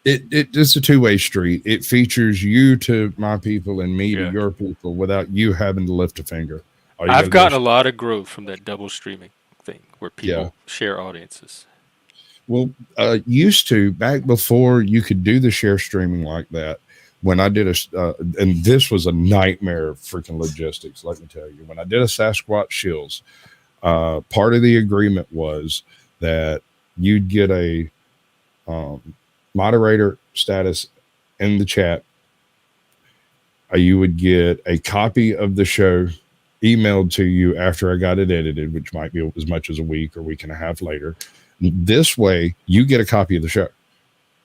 A: It's a two-way street. It features you to my people and me to your people without you having to lift a finger.
D: I've gotten a lot of growth from that double streaming thing where people share audiences.
A: Well, used to, back before you could do the share streaming like that, when I did and this was a nightmare of freaking logistics, let me tell you. When I did a Sasquatch Shills, part of the agreement was that you'd get a moderator status in the chat. You would get a copy of the show emailed to you after I got it edited, which might be as much as a week or week and a half later. This way, you get a copy of the show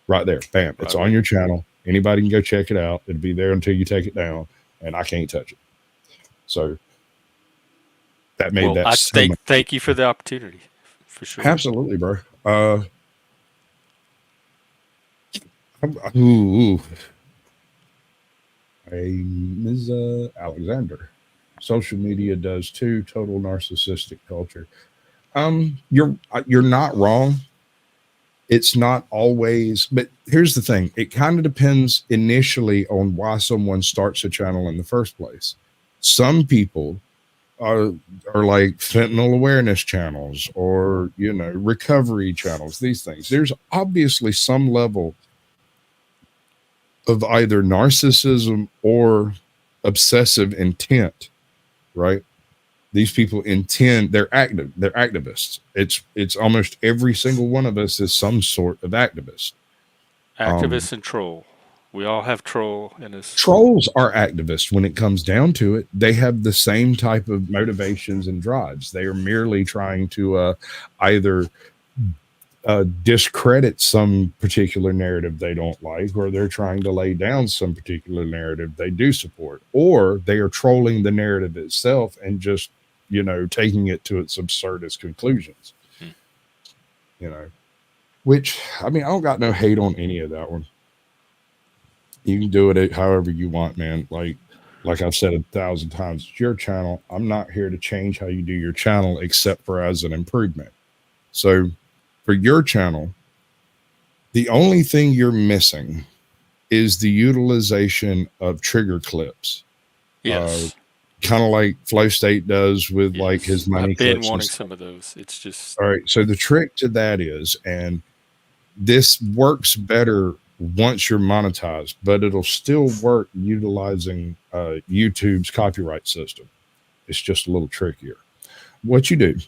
A: right there. Bam. It's on your channel. Anybody can go check it out. It'll be there until you take it down, and I can't touch it. So that made that.
D: Thank you for the opportunity, for sure.
A: Absolutely, bro. Ms. Alexander. Social media does too. Total narcissistic culture. You're not wrong. It's not always, but here's the thing. It kind of depends initially on why someone starts a channel in the first place. Some people are like fentanyl awareness channels or, recovery channels, these things. There's obviously some level of either narcissism or obsessive intent, right? These people intend, they're activists. It's almost every single one of us is some sort of activist.
D: Activist and troll. We all have troll in us.
A: Trolls are activists when it comes down to it. They have the same type of motivations and drives. They are merely trying to either discredit some particular narrative they don't like, or they're trying to lay down some particular narrative they do support, or they are trolling the narrative itself and just taking it to its absurdist conclusions. Which, I mean, I don't got no hate on any of that one. You can do it however you want, man. Like I've said 1,000 times, it's your channel. I'm not here to change how you do your channel except for as an improvement. So for your channel, the only thing you're missing is the utilization of trigger clips.
D: Yes.
A: Kind of like Flow State does with like his money.
D: I've been wanting some of those. It's just
A: all right. So the trick to that is, and this works better once you're monetized, but it'll still work utilizing YouTube's copyright system. It's just a little trickier. What you do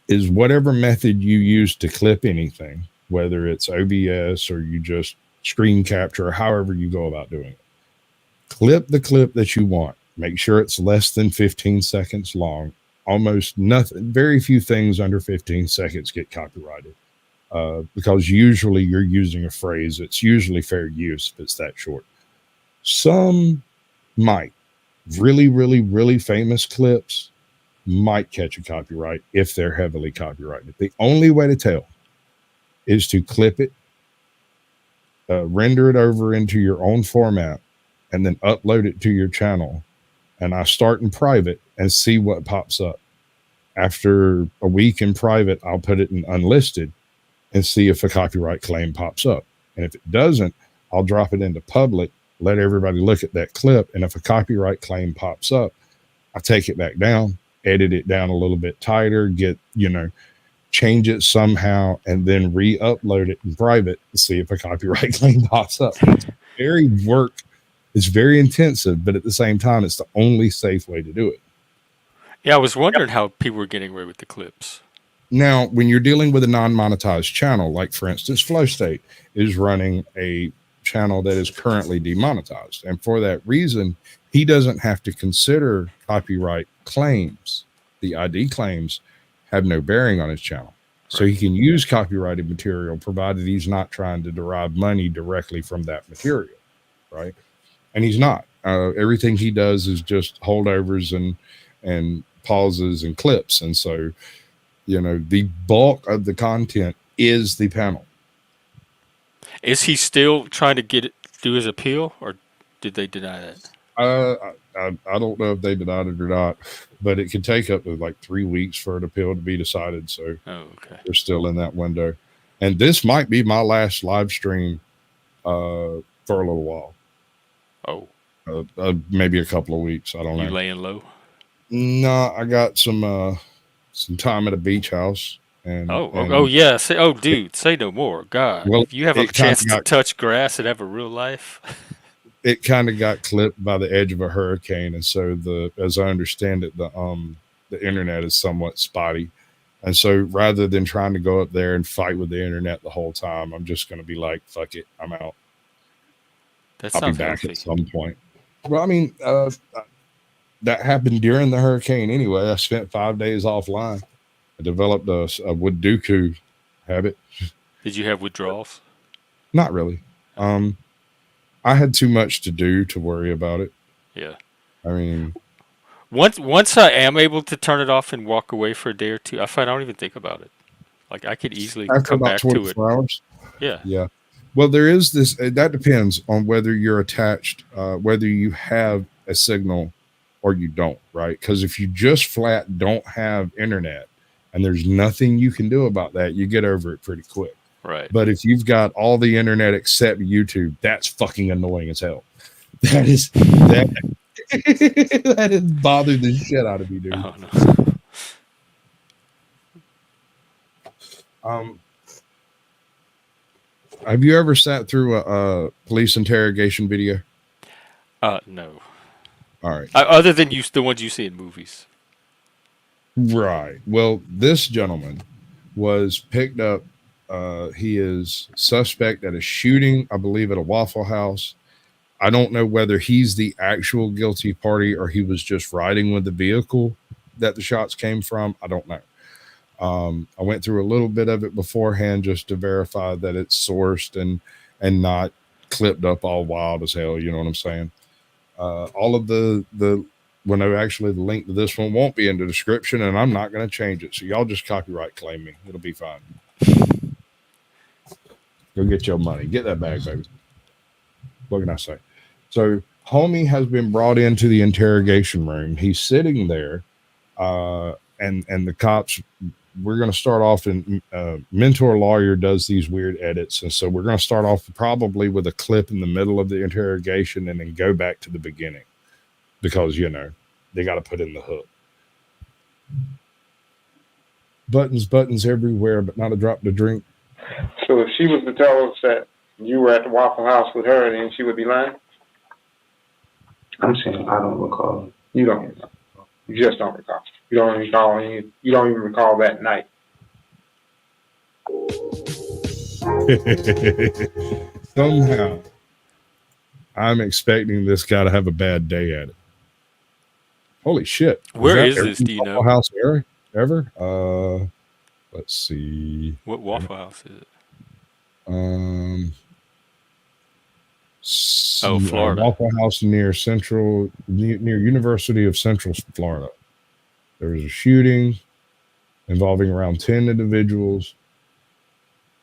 A: is whatever method you use to clip anything, whether it's OBS or you just screen capture or however you go about doing it, clip the clip that you want. Make sure it's less than 15 seconds long. Almost nothing, very few things under 15 seconds get copyrighted because usually you're using a phrase. It's usually fair use if it's that short. Some might. Really, really, really famous clips might catch a copyright if they're heavily copyrighted. The only way to tell is to clip it, render it over into your own format, and then upload it to your channel. And I start in private and see what pops up. After a week in private, I'll put it in unlisted and see if a copyright claim pops up. And if it doesn't, I'll drop it into public, let everybody look at that clip. And if a copyright claim pops up, I take it back down, edit it down a little bit tighter, change it somehow, and then re-upload it in private to see if a copyright claim pops up. It's very intensive, but at the same time, it's the only safe way to do it.
D: Yeah, I was wondering how people were getting away with the clips.
A: Now, when you're dealing with a non-monetized channel, like for instance, Flow State is running a channel that is currently demonetized. And for that reason, he doesn't have to consider copyright claims. The ID claims have no bearing on his channel. So he can use copyrighted material provided he's not trying to derive money directly from that material, right? And he's not. Everything he does is just holdovers and pauses and clips. And so, the bulk of the content is the panel.
D: Is he still trying to do his appeal, or did they deny that?
A: I don't know if they denied it or not, but it can take up to like 3 weeks for an appeal to be decided. So we're still in that window. And this might be my last live stream for a little while.
D: Oh,
A: maybe a couple of weeks. I don't know.
D: You laying low?
A: No, I got some time at a beach house. And
D: yeah. Dude, say no more. God,
A: well,
D: if you have a chance to touch grass and have a real life.
A: It kind of got clipped by the edge of a hurricane, and so as I understand it, the internet is somewhat spotty, and so rather than trying to go up there and fight with the internet the whole time, I'm just going to be like, "Fuck it, I'm out." I'll be back at some point. Well, I mean, that happened during the hurricane anyway. I spent 5 days offline. I developed a Wooduku habit.
D: Did you have withdrawals?
A: Not really. I had too much to do to worry about it.
D: Yeah.
A: I mean,
D: once I am able to turn it off and walk away for a day or two, I find I don't even think about it. Like I could easily come back to it.
A: Hours.
D: Yeah.
A: Yeah. Well, there is this, that depends on whether you're attached, whether you have a signal or you don't, right? Because if you just flat don't have internet and there's nothing you can do about that, you get over it pretty quick.
D: Right.
A: But if you've got all the internet except YouTube, that's fucking annoying as hell. That has bothered the shit out of me, dude.
D: Oh, no.
A: Have you ever sat through a police interrogation video?
D: No.
A: All right.
D: Other than the ones you see in movies.
A: Right. Well, this gentleman was picked up. He is suspect at a shooting, I believe, at a Waffle House. I don't know whether he's the actual guilty party or he was just riding with the vehicle that the shots came from. I don't know. I went through a little bit of it beforehand just to verify that it's sourced and not clipped up all wild as hell. You know what I'm saying? All of the actually the link to this one won't be in the description, and I'm not going to change it. So y'all just copyright claim me. It'll be fine. Go get your money. Get that bag, baby. What can I say? So homie has been brought into the interrogation room. He's sitting there, and the cops, we're going to start off in Mentor Lawyer does these weird edits. And so we're going to start off probably with a clip in the middle of the interrogation and then go back to the beginning because, they got to put in the hook. Buttons everywhere, but not a drop to drink.
K: So if she was to tell us that you were at the Waffle House with her, then she would be lying?
L: I'm saying I don't recall.
K: You don't recall. You just don't recall. You don't recall any. You don't even recall that night.
A: Somehow, I'm expecting this guy to have a bad day at it. Holy shit!
D: Where is this? Do you know?
A: Waffle House ever? Let's see.
D: What Waffle House is it? Florida.
A: Waffle House near University of Central Florida. There was a shooting involving around 10 individuals.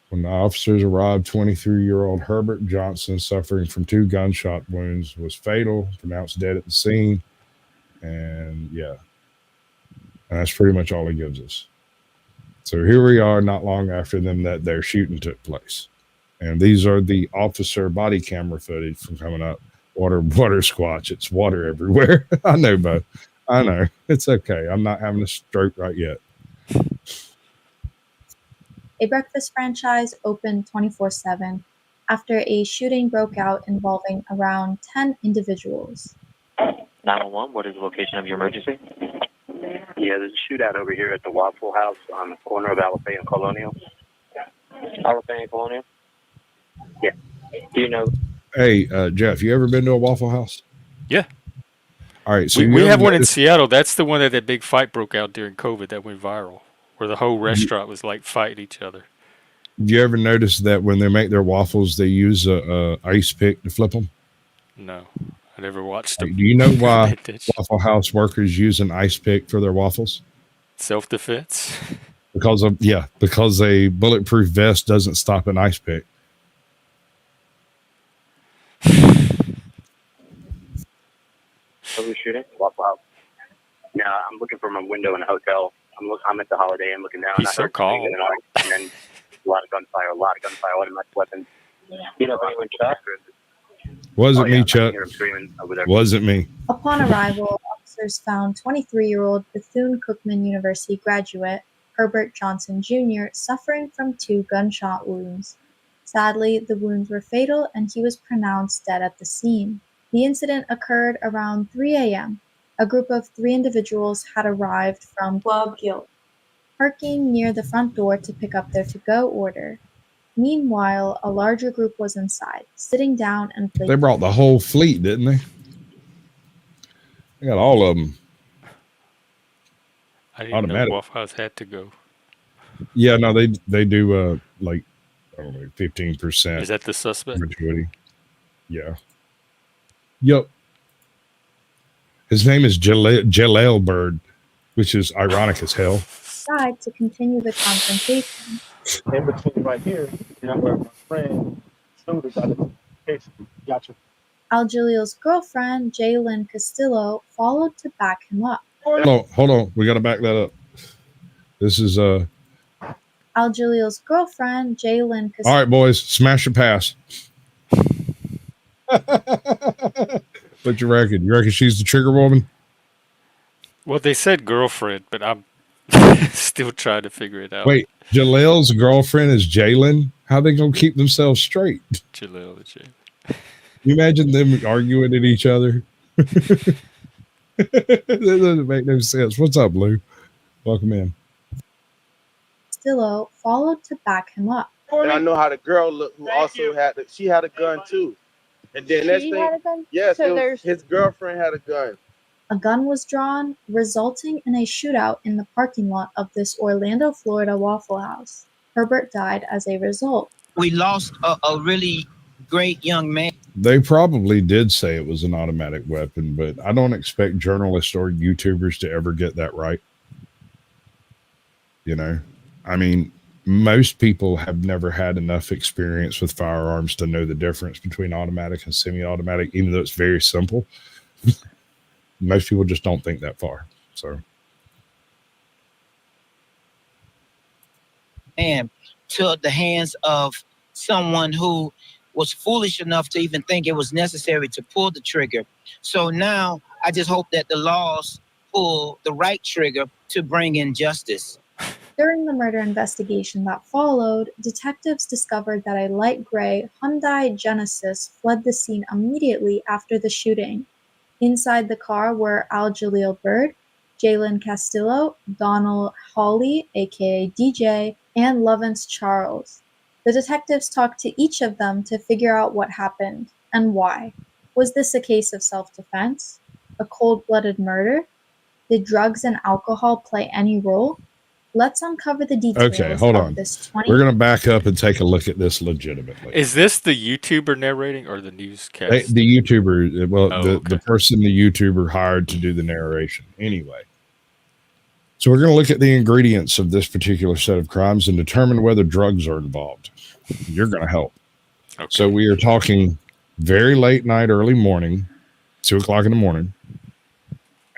A: When the officers arrived, 23-year-old Herbert Johnson, suffering from 2 gunshot wounds, was fatal, pronounced dead at the scene. And yeah, and that's pretty much all he gives us. So here we are, not long after them, that their shooting took place, and these are the officer body camera footage from coming up. Water squatch. It's water everywhere. I know, Bo. I know. It's okay. I'm not having a stroke right yet.
M: A breakfast franchise opened 24/7 after a shooting broke out involving around 10 individuals.
N: 911, what is the location of your emergency? Yeah, there's a shootout over here at the Waffle House on the corner of Alafay and Colonial. Alafay and Colonial? Yeah. Do you know?
A: Hey, Jeff, you ever been to a Waffle House?
D: Yeah.
A: All right. So
D: we have one in Seattle. That's the one that big fight broke out during COVID that went viral, where the whole restaurant was like fighting each other.
A: Do you ever notice that when they make their waffles, they use a ice pick to flip them?
D: No, I never watched them.
A: Do you know why Waffle House workers use an ice pick for their waffles?
D: Self-defense.
A: Because a bulletproof vest doesn't stop an ice pick.
N: Who's shooting? Waffle House. Yeah, I'm looking for my window in a hotel. I'm at the Holiday Inn looking down.
D: He's so calm.
N: And then a lot of gunfire, automatic weapons. You know if anyone shot?
A: Wasn't me, Chuck. Wasn't me.
M: Upon arrival, officers found 23-year-old Bethune-Cookman University graduate Herbert Johnson Jr. suffering from 2 gunshot wounds. Sadly, the wounds were fatal and he was pronounced dead at the scene. The incident occurred around 3 a.m. A group of 3 individuals had arrived from Club Guild, parking near the front door to pick up their to-go order. Meanwhile, a larger group was inside, sitting down and playing.
A: They brought the whole fleet, didn't they? They got all of them.
D: I didn't know Waffle House had to go.
A: Yeah, no, they do like, I don't know, 15%.
D: Is that the suspect?
A: Gratuity. Yeah. Yep. His name is Jaleel Bird, which is ironic as hell.
M: Side to continue the confrontation.
O: In between right here, where my friend Suda got the case. Gotcha.
M: Al-Jalil's girlfriend, Jalen Castillo, followed to back him up.
A: Hold on. We got to back that up. This is
M: Al-Jalil's girlfriend, Jalen Castillo.
A: All right, boys, smash your pass. What you reckon? You reckon she's the trigger woman?
D: Well, they said girlfriend, but I'm still trying to figure it out.
A: Wait, Jaleel's girlfriend is Jalen? How they gonna keep themselves straight?
D: Jaleel and Jalen.
A: You imagine them arguing at each other? That doesn't make no sense. What's up, Lou? Welcome in.
M: Castillo followed to back him up.
O: And I know how the girl looked who also had she had a gun too. And then next thing,
M: had a gun?
O: yes,
M: So
O: his girlfriend had a gun.
M: A gun was drawn, resulting in a shootout in the parking lot of this Orlando, Florida Waffle House. Herbert died as a result.
E: We lost a really great young man.
A: They probably did say it was an automatic weapon, but I don't expect journalists or YouTubers to ever get that right. You know, I mean, most people have never had enough experience with firearms to know the difference between automatic and semi-automatic, even though it's very simple. Most people just don't think that far. So,
E: And to the hands of someone who was foolish enough to even think it was necessary to pull the trigger. So now I just hope that the laws pull the right trigger to bring in justice.
M: During the murder investigation that followed, detectives discovered that a light gray Hyundai Genesis fled the scene immediately after the shooting. Inside the car were Al-Jalil Bird, Jalen Castillo, Donald Hawley, aka DJ, and Lovance Charles. The detectives talked to each of them to figure out what happened and why. Was this a case of self-defense? A cold-blooded murder? Did drugs and alcohol play any role? Let's uncover the details.
A: Okay, hold
M: of
A: on.
M: This
A: We're going to back up and take a look at this legitimately.
D: Is this the YouTuber narrating or the newscast?
A: The YouTuber, well, the
D: okay.
A: person the YouTuber hired to do the narration. Anyway. So we're going to look at the ingredients of this particular set of crimes and determine whether drugs are involved. You're going to help.
D: Okay.
A: So we are talking very late night, early morning, 2 o'clock in the morning,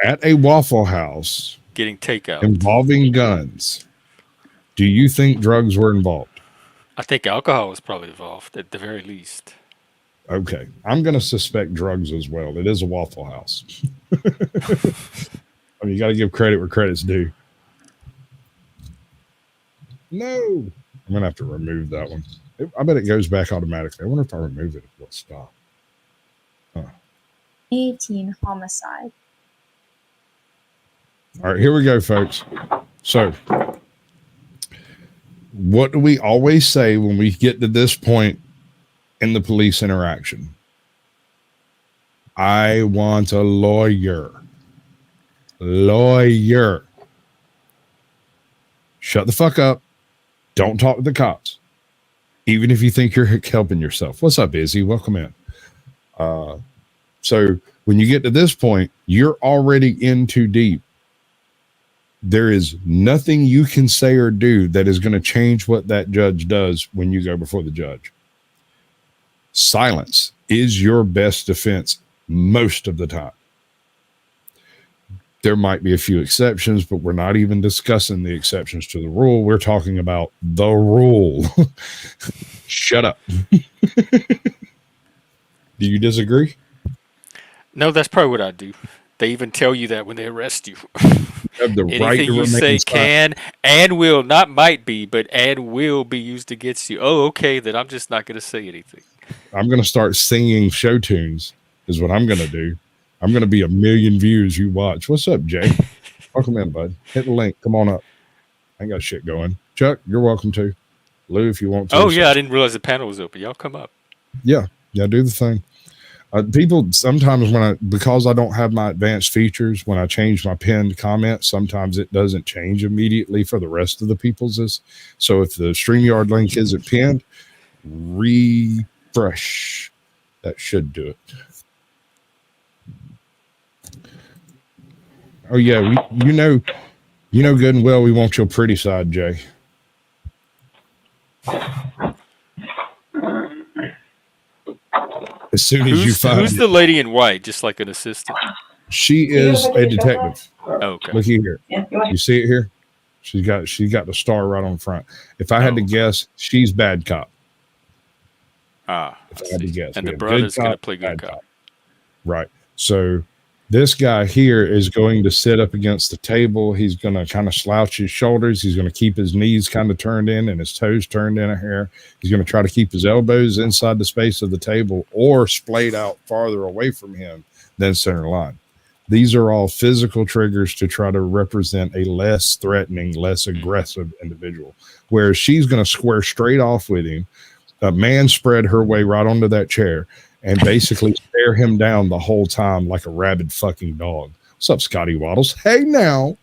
A: at a Waffle House.
D: Getting takeout.
A: Involving guns. Do you think drugs were involved?
D: I think alcohol was probably involved at the very least.
A: Okay. I'm going to suspect drugs as well. It is a Waffle House. I mean, you got to give credit where credit's due. No. I'm going to have to remove that one. I bet it goes back automatically. I wonder if I remove it, it will stop.
M: 18 homicide.
A: All right, here we go, folks. So, what do we always say when we get to this point in the police interaction? I want a lawyer. Lawyer. Shut the fuck up. Don't talk to the cops. Even if you think you're helping yourself. What's up, Izzy? Welcome in. So when you get to this point, you're already in too deep. There is nothing you can say or do that is going to change what that judge does when you go before the judge. Silence is your best defense most of the time. There might be a few exceptions, but we're not even discussing the exceptions to the rule. We're talking about the rule. Shut up. Do you disagree?
D: No, that's probably what I do. They even tell you that when they arrest you.
A: You have the
D: Anything
A: right to
D: you
A: remain
D: say
A: silent.
D: can and will, not might be, but and will be used against you. Oh, okay, then I'm just not going to say anything.
A: I'm going to start singing show tunes is what I'm going to do. I'm going to be 1 million views you watch. What's up, Jay? Welcome in, bud. Hit the link. Come on up. I ain't got shit going. Chuck, you're welcome to. Lou, if you want to.
D: Oh, yeah, I didn't realize the panel was open. Y'all come up.
A: Yeah, do the thing. People sometimes because I don't have my advanced features, when I change my pinned comment, sometimes it doesn't change immediately for the rest of the people's. So if the StreamYard link isn't pinned, refresh. That should do it. Oh yeah, you know good and well we want your pretty side, Jay. As soon as you find
D: who's the lady in white, just like an assistant?
A: She is a detective.
D: Oh, okay.
A: Look here. You see it here? She's got the star right on front. If I had to guess, she's bad cop.
D: If
A: I had to guess.
D: And
A: We
D: the
A: have
D: brother's
A: good
D: going to
A: cop,
D: play good cop.
A: Right. So this guy here is going to sit up against the table. He's going to kind of slouch his shoulders. He's going to keep his knees kind of turned in and his toes turned in a hair. He's going to try to keep his elbows inside the space of the table or splayed out farther away from him than center line. These are all physical triggers to try to represent a less threatening, less aggressive individual. Whereas she's going to square straight off with him, a man spread her way right onto that chair, and basically stare him down the whole time like a rabid fucking dog. What's up, Scotty Waddles? Hey, now.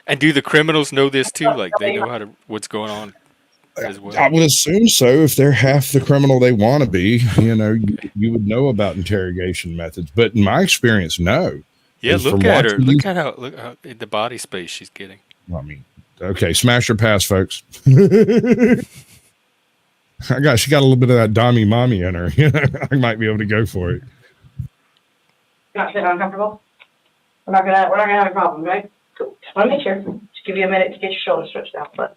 D: And do the criminals know this too? Like they know what's going on as well?
A: I would assume so. If they're half the criminal they want to be, you would know about interrogation methods. But in my experience, no.
D: Yeah, look at her. Look at the body space she's getting.
A: I mean, okay, smash or pass, folks. She got a little bit of that Dommy mommy in her. I might be able to go for it.
P: Not feeling uncomfortable? We're not gonna have a problem, right? Cool. Just wanna make sure. Just give you a minute to get your shoulders stretched out. But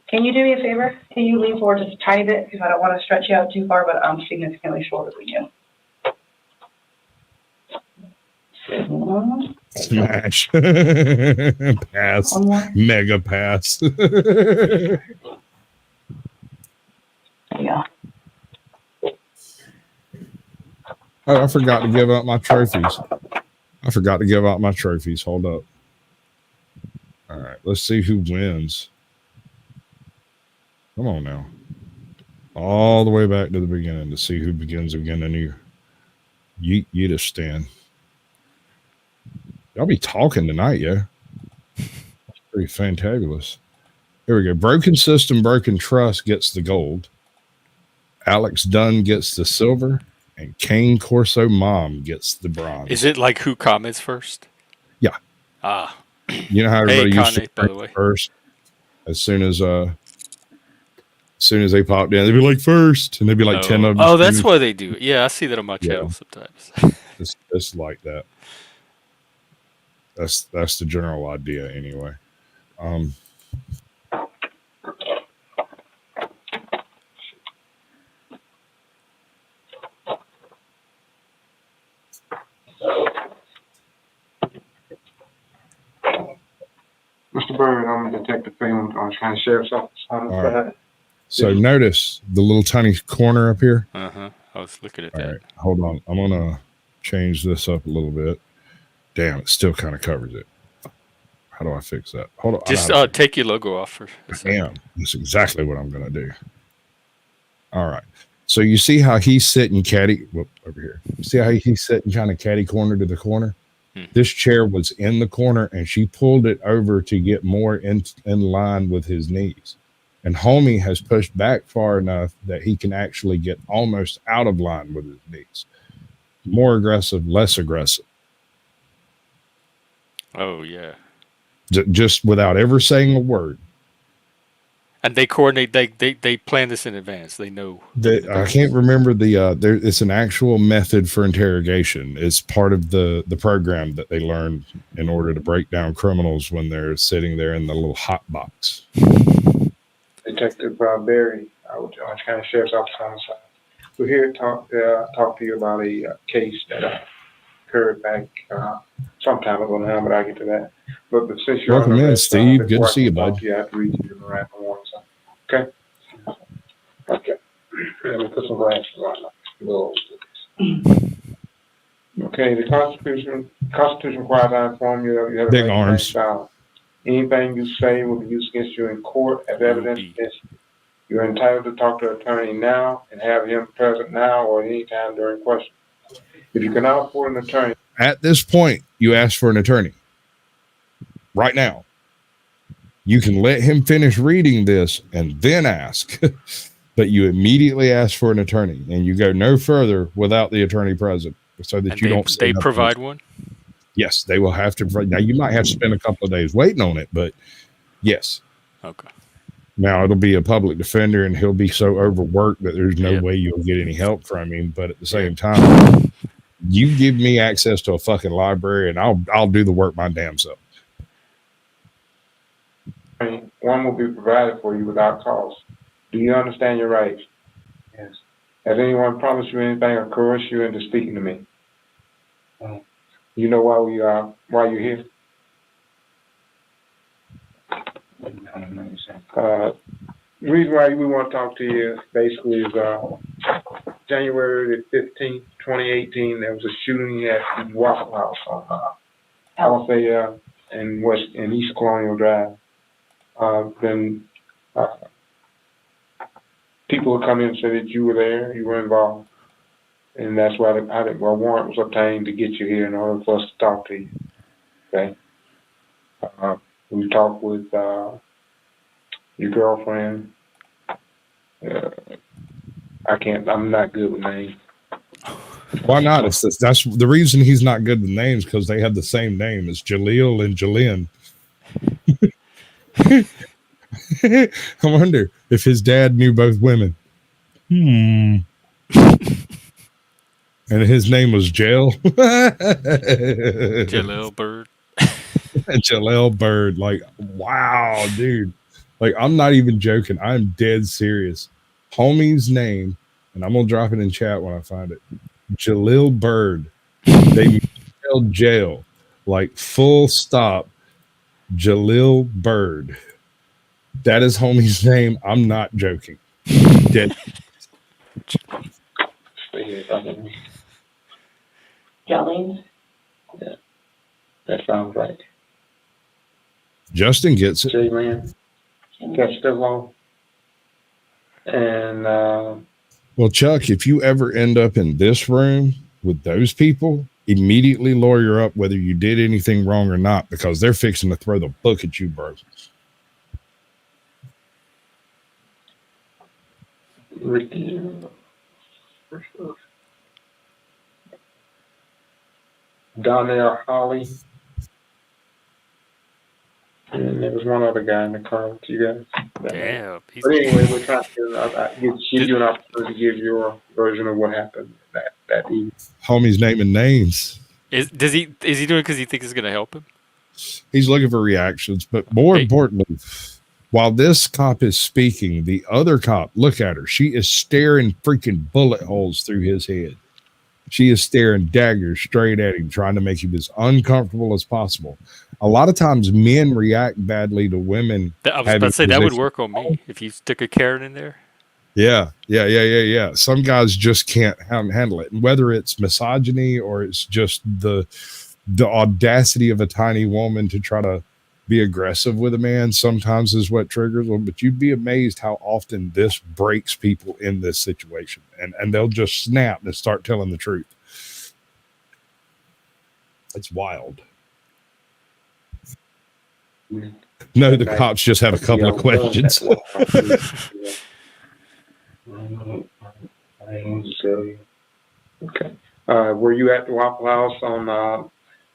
P: can you do me a favor? Can you lean forward just a tiny bit? Because I don't want to stretch you out too far, but I'm significantly shorter than you.
A: Smash. Pass. Mega pass.
P: Yeah.
A: Oh, I forgot to give out my trophies. Hold up. All right, let's see who wins. Come on now. All the way back to the beginning to see who begins again and you. Yeet stand. Y'all be talking tonight, yeah? Pretty fantabulous. Here we go. Broken System, Broken Trust gets the gold. Alex Dunn gets the silver, and Kane Corso Mom gets the bronze.
D: Is it like who comments first?
A: Yeah. You know how everybody used to
D: by the way.
A: first? As soon as they popped in, they'd be like first, and they'd be like 10 of them.
D: Oh, that's why they do it. Yeah, I see that on my channel sometimes.
A: It's like that. That's the general idea anyway.
K: Mr. Bird, I'm Detective Phelan, Orange County Sheriff's Office.
A: All right. So notice the little tiny corner up here.
D: I was looking at
A: All
D: that.
A: right, hold on. I'm gonna change this up a little bit. Damn, it still kind of covers it. How do I fix that? Hold on.
D: Just take your logo off for a second.
A: Damn, that's exactly what I'm gonna do. All right. So you see how he's sitting over here. See how he's sitting kind of catty corner to the corner? This chair was in the corner and she pulled it over to get more in line with his knees. And homie has pushed back far enough that he can actually get almost out of line with his knees. More aggressive, less aggressive.
D: Oh, yeah.
A: Just without ever saying a word.
D: And they coordinate. They plan this in advance. They know.
A: I can't remember it's an actual method for interrogation. It's part of the program that they learn in order to break down criminals when they're sitting there in the little hot box.
K: Detective Barry, with the Orange County Sheriff's Office homicide. We're here to talk to you about a case that occurred back some time ago now, but I'll get to that. But since you're
A: Welcome in, Steve. Good to see you, bud.
K: You have to read your Miranda warnings. Okay. Okay. Let me put some glasses on. Okay. The Constitution requires I inform you that you have
A: Big
K: a
A: arms.
K: style. Anything you say will be used against you in court as evidence against you. You're entitled to talk to an attorney now and have him present now or any time during questions. If you cannot afford an attorney.
A: At this point, you ask for an attorney. Right now. You can let him finish reading this and then ask. But you immediately ask for an attorney and you go no further without the attorney present so that you don't.
D: They provide one?
A: Yes, they will have to. Now, you might have to spend a couple of days waiting on it, but yes.
D: Okay.
A: Now, it'll be a public defender and he'll be so overworked that there's no way you'll get any help from him. But at the same time, you give me access to a fucking library and I'll do the work my damn self.
K: One will be provided for you without cost. Do you understand your rights? Yes. Has anyone promised you anything or coerced you into speaking to me? You know why you're here? The reason why we want to talk to you basically is January the 15th, 2018, there was a shooting at the Waffle House on Alafaya in East Colonial Drive. People have come in and said that you were there, you were involved, and that's why a warrant was obtained to get you here in order for us to talk to you. Okay. We talked with your girlfriend. I'm not good with names.
A: Why not? That's the reason he's not good with names, because they have the same name as Jaleel and Jalyn. I wonder if his dad knew both women. And his name was Jail.
D: Jaleel Bird.
A: Jaleel Bird. Like, wow, dude. Like, I'm not even joking. I'm dead serious. Homie's name, and I'm going to drop it in chat when I find it. Jaleel Bird. They spelled jail. Like, full stop. Jaleel Bird. That is homie's name. I'm not joking. Dead.
P: Jolene?
K: Yeah, that sounds right.
A: Justin gets it.
K: J-Man. That's still long. And
A: well, Chuck, if you ever end up in this room with those people, immediately lawyer up whether you did anything wrong or not, because they're fixing to throw the book at you, bro.
K: Ricky. Donnell Holly. And there was one other guy in the car with you guys.
D: Damn.
K: But anyway, we're trying to give you an opportunity to give your version of what happened that evening.
A: Homie's naming names.
D: Is he doing it because he thinks it's going to help him?
A: He's looking for reactions, but more importantly, While this cop is speaking, the other cop, look at her. She is staring freaking bullet holes through his head. She is staring daggers straight at him, trying to make him as uncomfortable as possible. A lot of times men react badly to women.
D: I was about to say that would work on me if you stick a Karen in there.
A: Yeah. Some guys just can't handle it. And whether it's misogyny or it's just the audacity of a tiny woman to try to be aggressive with a man sometimes is what triggers them. But you'd be amazed how often this breaks people in this situation. And they'll just snap and start telling the truth. It's wild. No, the cops just have a couple of questions.
K: Okay. Were you at the Waffle House on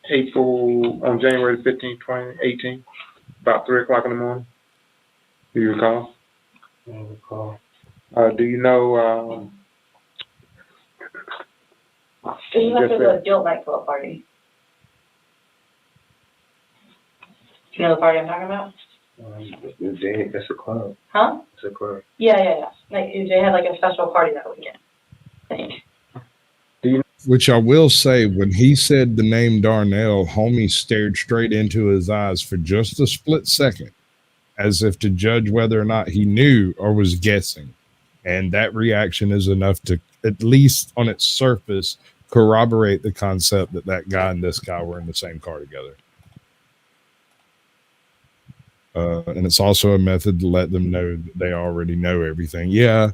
K: January 15th, 2018, about 3 o'clock in the morning? Do you recall?
L: I don't recall.
K: Do you know?
P: You went to the Guilt nightclub party. You know the party I'm talking about?
L: That's a club.
P: Huh?
L: It's a club.
P: Yeah. Like they had like a special party that weekend, I think.
A: Which I will say, when he said the name Darnell, homie stared straight into his eyes for just a split second, as if to judge whether or not he knew or was guessing. And that reaction is enough to, at least on its surface, corroborate the concept that that guy and this guy were in the same car together. And it's also a method to let them know that they already know everything. Yeah.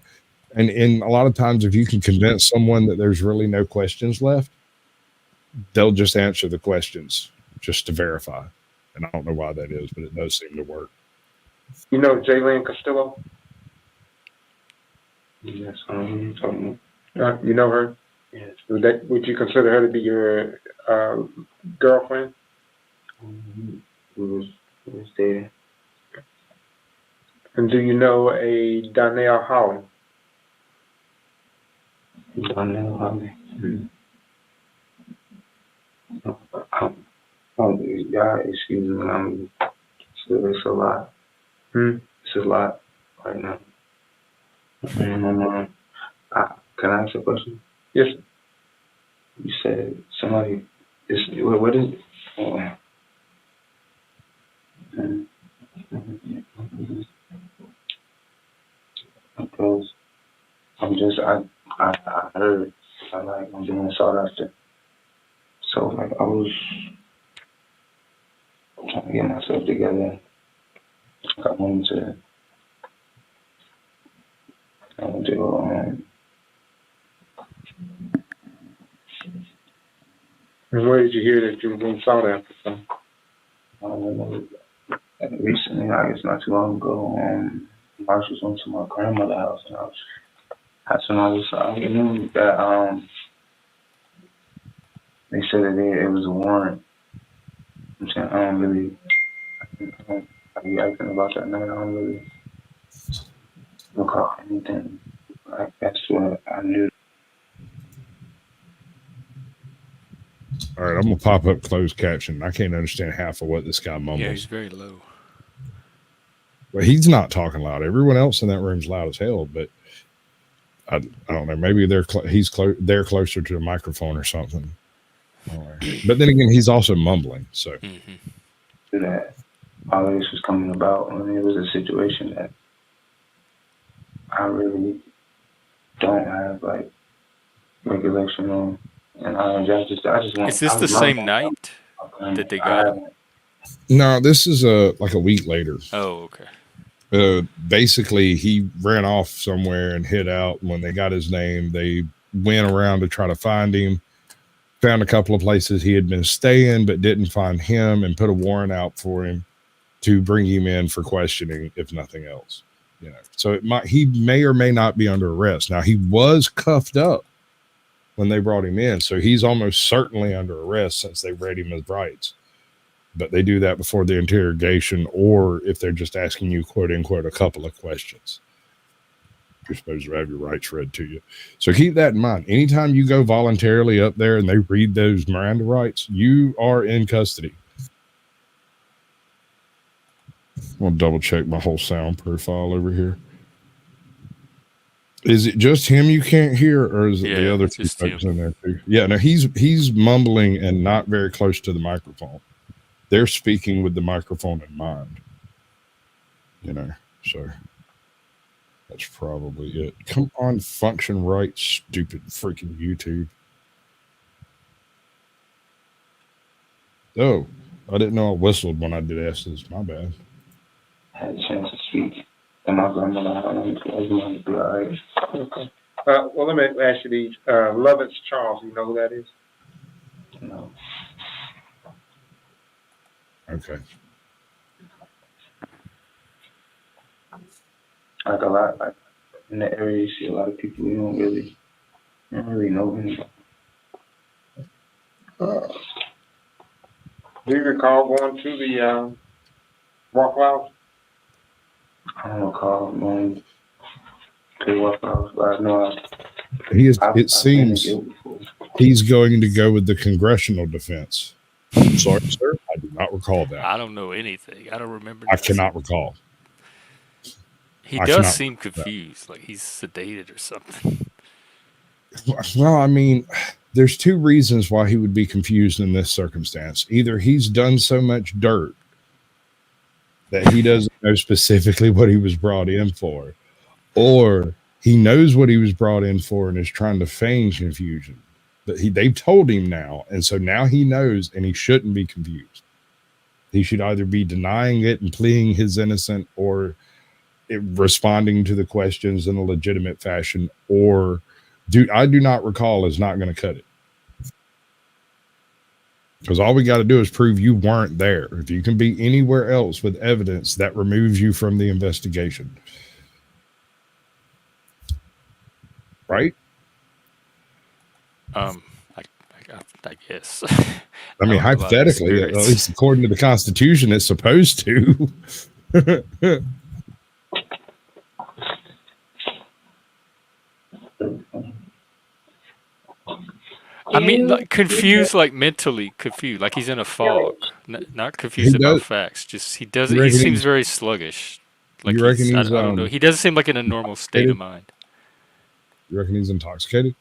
A: And a lot of times, if you can convince someone that there's really no questions left, they'll just answer the questions just to verify. And I don't know why that is, but it does seem to work.
K: You know Jaylene Castillo?
L: Yes, you
K: know her?
L: Yes.
K: Would you consider her to be your girlfriend?
L: We was dating.
K: And do you know a Donnell Holland?
L: Donnell Holland. Yeah, excuse me. It's a lot. It's a lot right now. Can I ask a question?
K: Yes.
L: You said somebody. What is it? Because I heard I'm being sought after. So I was trying to get myself together. I wanted to
K: And where did you hear that you were being sought after from?
L: Recently, I guess not too long ago, I was went to my grandmother's house and I knew that they said that it was a warrant. I'm saying I don't really be acting about that now. I don't really recall anything. That's what I knew.
A: All right, I'm gonna pop up closed caption. I can't understand half of what this guy mumbles.
D: Yeah, he's very low.
A: Well, he's not talking loud. Everyone else in that room's loud as hell, but I don't know. Maybe they're closer to the microphone or something. But then again, he's also mumbling. So
L: that all of this was coming about, and it was a situation that I really don't have regulation on, and I just want.
D: Is this the same night that they got him?
A: No, this is a week later.
D: Oh, okay.
A: Basically, he ran off somewhere and hid out. When they got his name, they went around to try to find him. Found a couple of places he had been staying, but didn't find him, and put a warrant out for him to bring him in for questioning, if nothing else. So he may or may not be under arrest. Now, he was cuffed up when they brought him in, so he's almost certainly under arrest since they read him his rights. But they do that before the interrogation, or if they're just asking you, quote unquote, a couple of questions. You're supposed to have your rights read to you. So keep that in mind. Anytime you go voluntarily up there and they read those Miranda rights, you are in custody. I'll double check my whole sound profile over here. Is it just him you can't hear, or is it the other two folks in there too? Yeah, no, he's mumbling and not very close to the microphone. They're speaking with the microphone in mind. You know, so that's probably it. Come on, function right, stupid freaking YouTube. Oh, I didn't know I whistled when I did ask this. My bad.
L: I had a chance to speak, and my grandmother, I was going to be all right.
K: Okay. Well, let me ask you these. Lovitz Charles, you know who that is?
L: No.
A: Okay.
L: Like a lot, like in the area, you see a lot of people you don't really know anybody.
K: Do you recall going to the Waffle House?
L: I don't recall going to the Waffle House, but I know
A: It seems he's going to go with the congressional defense. I'm sorry, sir. I do not recall that.
D: I don't know anything. I don't remember.
A: I cannot recall.
D: He does seem confused, like he's sedated or something.
A: Well, I mean, there's two reasons why he would be confused in this circumstance. Either he's done so much dirt that he doesn't know specifically what he was brought in for, or he knows what he was brought in for and is trying to feign confusion. But they've told him now, and so now he knows, and he shouldn't be confused. He should either be denying it and pleading his innocence, or responding to the questions in a legitimate fashion, or I do not recall is not going to cut it. Because all we got to do is prove you weren't there. If you can be anywhere else with evidence, that removes you from the investigation. Right?
D: I guess.
A: I mean, hypothetically, at least according to the Constitution, it's supposed to.
D: I mean, like, confused, like mentally confused, like he's in a fog, not confused about facts. Just he seems very sluggish. Like I don't know. He doesn't seem like in a normal state of mind.
A: You reckon he's intoxicated?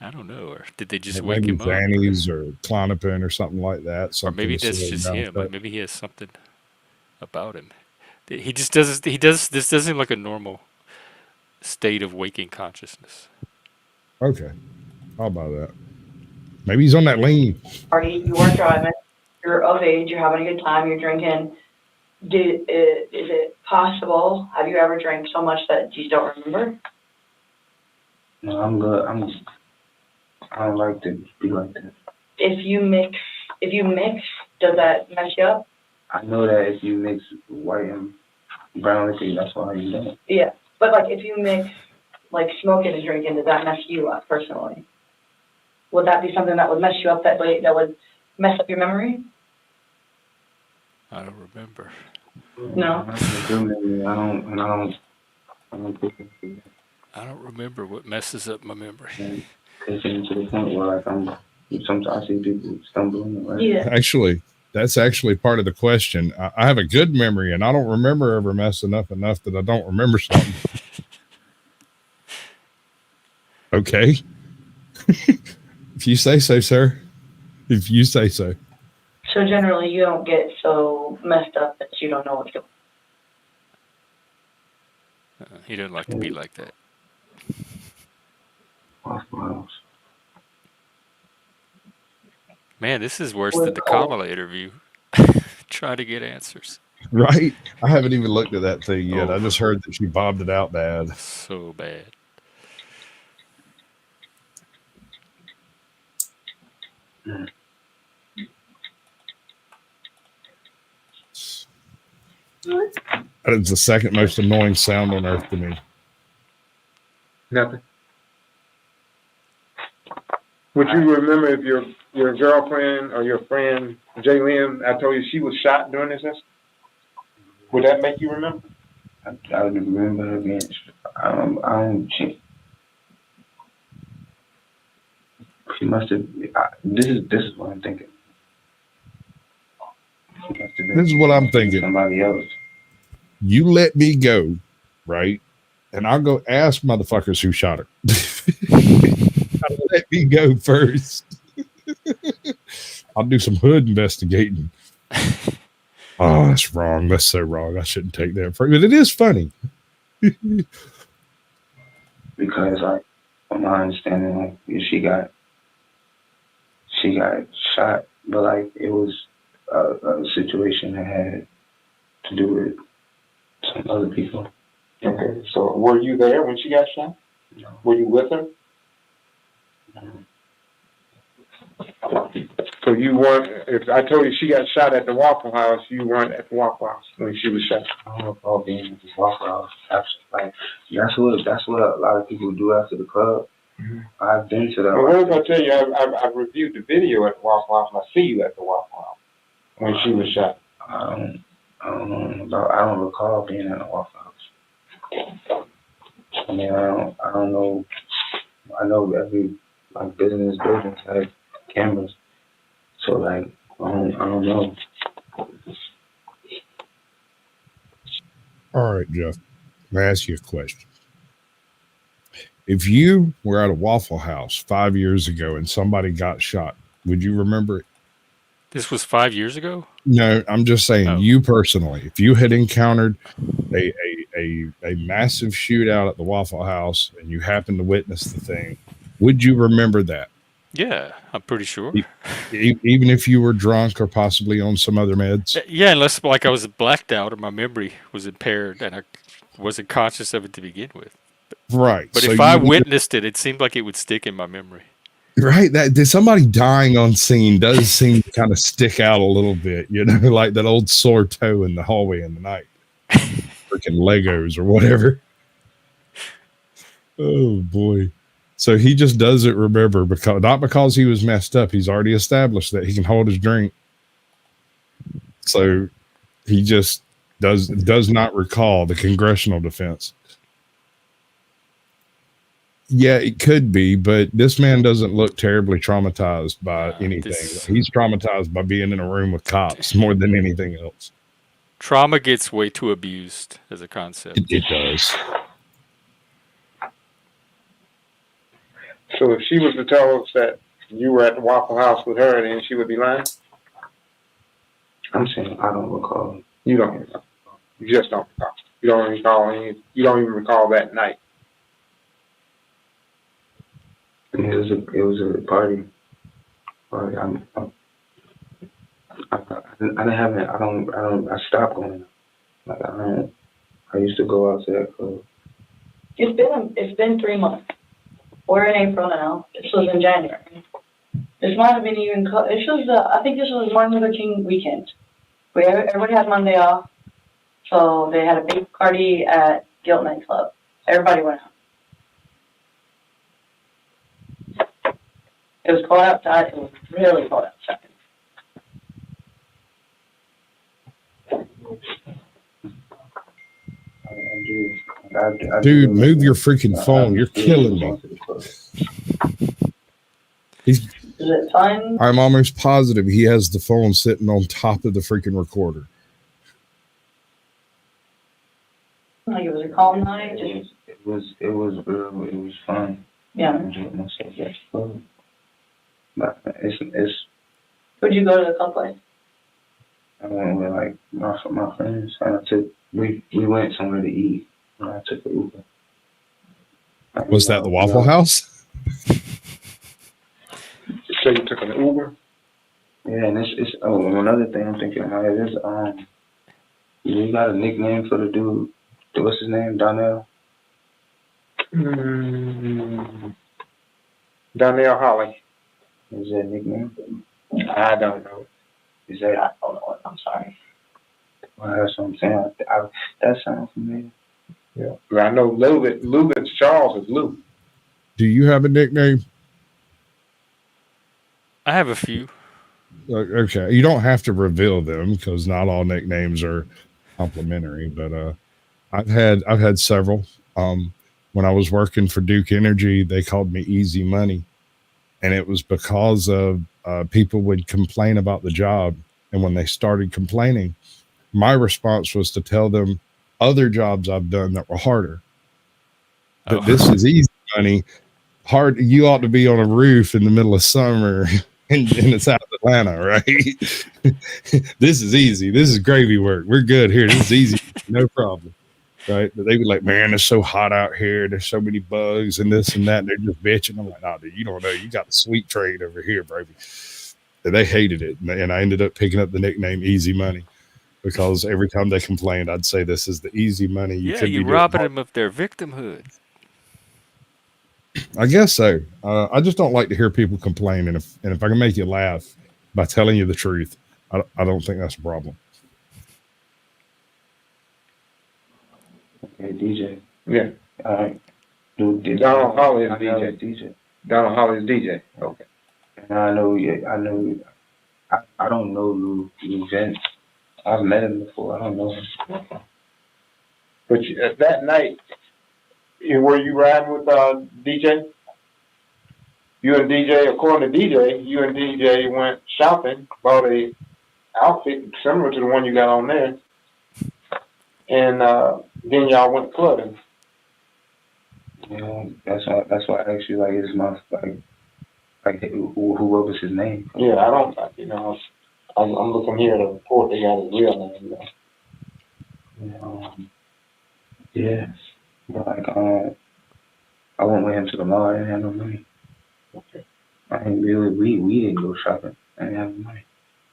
D: I don't know. Or did they just wake him up?
A: Xannies or Klonopin or something like that.
D: Or maybe that's just him. Like maybe he has something about him. He just doesn't. This doesn't seem like a normal state of waking consciousness.
A: Okay, how about that? Maybe he's on that lean.
P: Party, you weren't driving. You're of age. You're having a good time. You're drinking. Is it possible? Have you ever drank so much that you don't remember?
L: No, I'm good. I don't like to be like that.
P: If you mix, does that mess you up?
L: I know that if you mix white and brown liquor, that's why you don't.
P: Yeah, but like if you mix like smoking and drinking, does that mess you up personally? Would that be something that would mess you up that way? That would mess up your memory?
D: I don't remember.
P: No.
D: I don't remember what messes up my memory.
L: It's to the point where sometimes I see people stumbling. Right?
P: Yeah.
A: Actually, that's actually part of the question. I have a good memory, and I don't remember ever messing up enough that I don't remember something. Okay. If you say so, sir. If you say so.
P: So generally, you don't get so messed up that you don't know what's going on.
D: He doesn't like to be like that. Man, this is worse than the Kamala interview. Try to get answers.
A: Right? I haven't even looked at that thing yet. I just heard that she bobbed it out bad.
D: So bad.
A: That is the second most annoying sound on earth to me.
K: Nothing. Would you remember if your girlfriend or your friend, Jaylynn, I told you she was shot during this incident? Would that make you remember?
L: I would remember again. She must have. This is what I'm thinking.
A: This is what I'm thinking.
L: Somebody else.
A: You let me go, right? And I'll go ask motherfuckers who shot her. Let me go first. I'll do some hood investigating. Oh, that's wrong. That's so wrong. I shouldn't take that for, but it is funny.
L: Because like from my understanding, like she got shot, but like it was a situation that had to do with some other people.
K: Okay, so were you there when she got shot?
L: No.
K: Were you with her?
L: No.
K: So you weren't, if I told you she got shot at the Waffle House, you weren't at the Waffle House when she was shot?
L: I don't recall being at the Waffle House. Like that's what a lot of people do after the club.
K: Mm-hmm.
L: I've been to that.
K: Well, what if I tell you I've reviewed the video at the Waffle House and I see you at the Waffle House when she was shot?
L: I don't recall being at the Waffle House. I mean, I don't know. I know every like business buildings have cameras, so like I don't know.
A: All right, Jeff. Let me ask you a question. If you were at a Waffle House 5 years ago and somebody got shot, would you remember it?
D: This was 5 years ago?
A: No, I'm just saying, you personally, if you had encountered a massive shootout at the Waffle House and you happened to witness the thing, would you remember that?
D: Yeah, I'm pretty sure.
A: Even if you were drunk or possibly on some other meds?
D: Yeah, unless like I was blacked out or my memory was impaired and I wasn't conscious of it to begin with.
A: Right.
D: But
A: so
D: if I witnessed it, it seemed like it would stick in my memory.
A: Right. That somebody dying on scene does seem to kind of stick out a little bit, you know, like that old sore toe in the hallway in the night. Freaking Legos or whatever. Oh boy. So he just doesn't remember not because he was messed up. He's already established that he can hold his drink. So he just does not recall the congressional defense. Yeah, it could be, but this man doesn't look terribly traumatized by anything. He's traumatized by being in a room with cops more than anything else.
D: Trauma gets way too abused as a concept.
A: It does.
K: So if she was to tell us that you were at the Waffle House with her, then she would be lying?
L: I'm saying I don't recall.
K: You don't recall. You just don't recall. You don't recall any. You don't even recall that night.
L: It was a party. I stopped going. Like I used to go out to that club.
P: It's been 3 months. We're in April now. This was in January. This might have been even. I think this was Martin Luther King weekend. Everybody had Monday off, so they had a big party at Guilt Night Club. Everybody went out. It was cold outside. It was really cold outside.
A: Dude, move your freaking phone. You're killing me.
P: Is it fun?
A: I'm almost positive he has the phone sitting on top of the freaking recorder.
P: Like it was a calm night.
L: It was real. It was fun.
P: Yeah.
L: I enjoyed myself. Yes. But it's.
P: Would you go to the club place?
L: I went with like my friends, and we went somewhere to eat. And I took an Uber.
A: Was that the Waffle House?
K: So you took an Uber?
L: Yeah, and it's another thing I'm thinking about is you got a nickname for the dude. What's his name? Donnell?
K: Donnell Holly.
L: Is that a nickname?
K: I don't know.
L: Is that?
P: I don't know. I'm sorry.
L: Well, that's what I'm saying. That sounds familiar.
K: Yeah. But I know Lubitz Charles is Lou.
A: Do you have a nickname?
D: I have a few.
A: Okay. You don't have to reveal them because not all nicknames are complimentary, but I've had several. When I was working for Duke Energy, they called me Easy Money. And it was because of people would complain about the job. And when they started complaining, my response was to tell them, other jobs I've done that were harder. But
D: Oh.
A: this is easy money. Hard. You ought to be on a roof in the middle of summer in South Atlanta, right? This is easy. This is gravy work. We're good here. This is easy. No problem. Right. But they be like, man, it's so hot out here. There's so many bugs and this and that. And they're just bitching. I'm like, nah, dude, you don't know. You got the sweet trade over here, baby. And they hated it. And I ended up picking up the nickname Easy Money because every time they complained, I'd say this is the easy money.
D: Yeah, you're robbing them of their victimhood.
A: I guess so. I just don't like to hear people complain. And if I can make you laugh by telling you the truth, I don't think that's a problem.
L: Okay, DJ.
K: Yeah.
L: All right. Dude,
K: Donald Holly is
L: DJ.
K: Donald Holly is DJ. Okay.
L: And I know. I don't know Lou Vince. I've met him before. I don't know him.
K: But that night, were you riding with DJ? You and DJ, according to DJ, you and DJ went shopping, bought a outfit similar to the one you got on there, and then y'all went clubbing.
L: Yeah, that's why I asked you, like, is my like who was his name?
K: Yeah, I don't, I'm looking here at a report. They got his real name.
L: Yeah, but like I went with him to the mall. I didn't have no money.
K: Okay.
L: I didn't really. We didn't go shopping. I didn't have no money.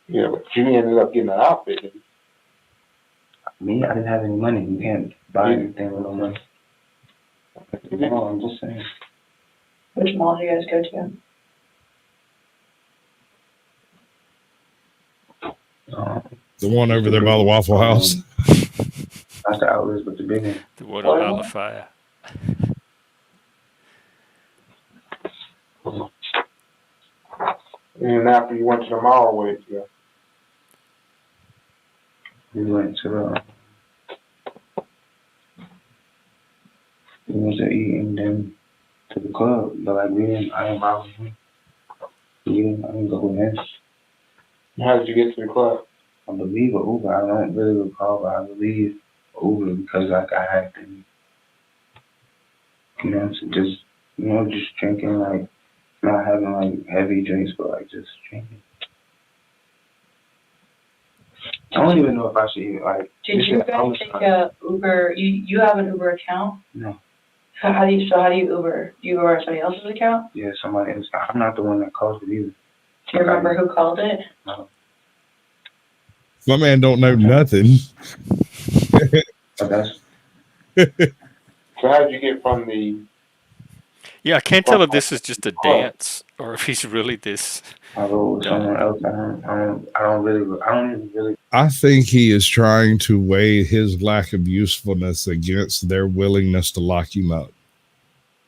K: Yeah, but you ended up getting an outfit. Didn't you?
L: Me, I didn't have any money. You can't buy anything with no money. No, I'm just saying.
P: Which mall do you guys go to?
A: The one over there by the Waffle House.
L: Not the Outliers, but the big one.
D: The one on Outliers.
K: And after you went to the mall, where did you go?
L: We went to eat and then to the club, but like I didn't buy with him. I didn't go with him.
K: How did you get to the club?
L: I believe an Uber. I don't really recall, but I believe Uber because like I had to, just drinking, like not having like heavy drinks, but like just drinking. I don't even know if I should even like.
P: Did you guys take a Uber? You have an Uber account?
L: No.
P: How do you Uber? Do you Uber somebody else's account?
L: Yeah, somebody else. I'm not the one that calls it either.
P: Do you remember who called it?
L: No.
A: My man don't know nothing.
L: But that's.
K: So how did you get from the?
D: Yeah, I can't tell if this is just a dance or if he's really this.
L: I go with someone else. I don't even really.
A: I think he is trying to weigh his lack of usefulness against their willingness to lock him up.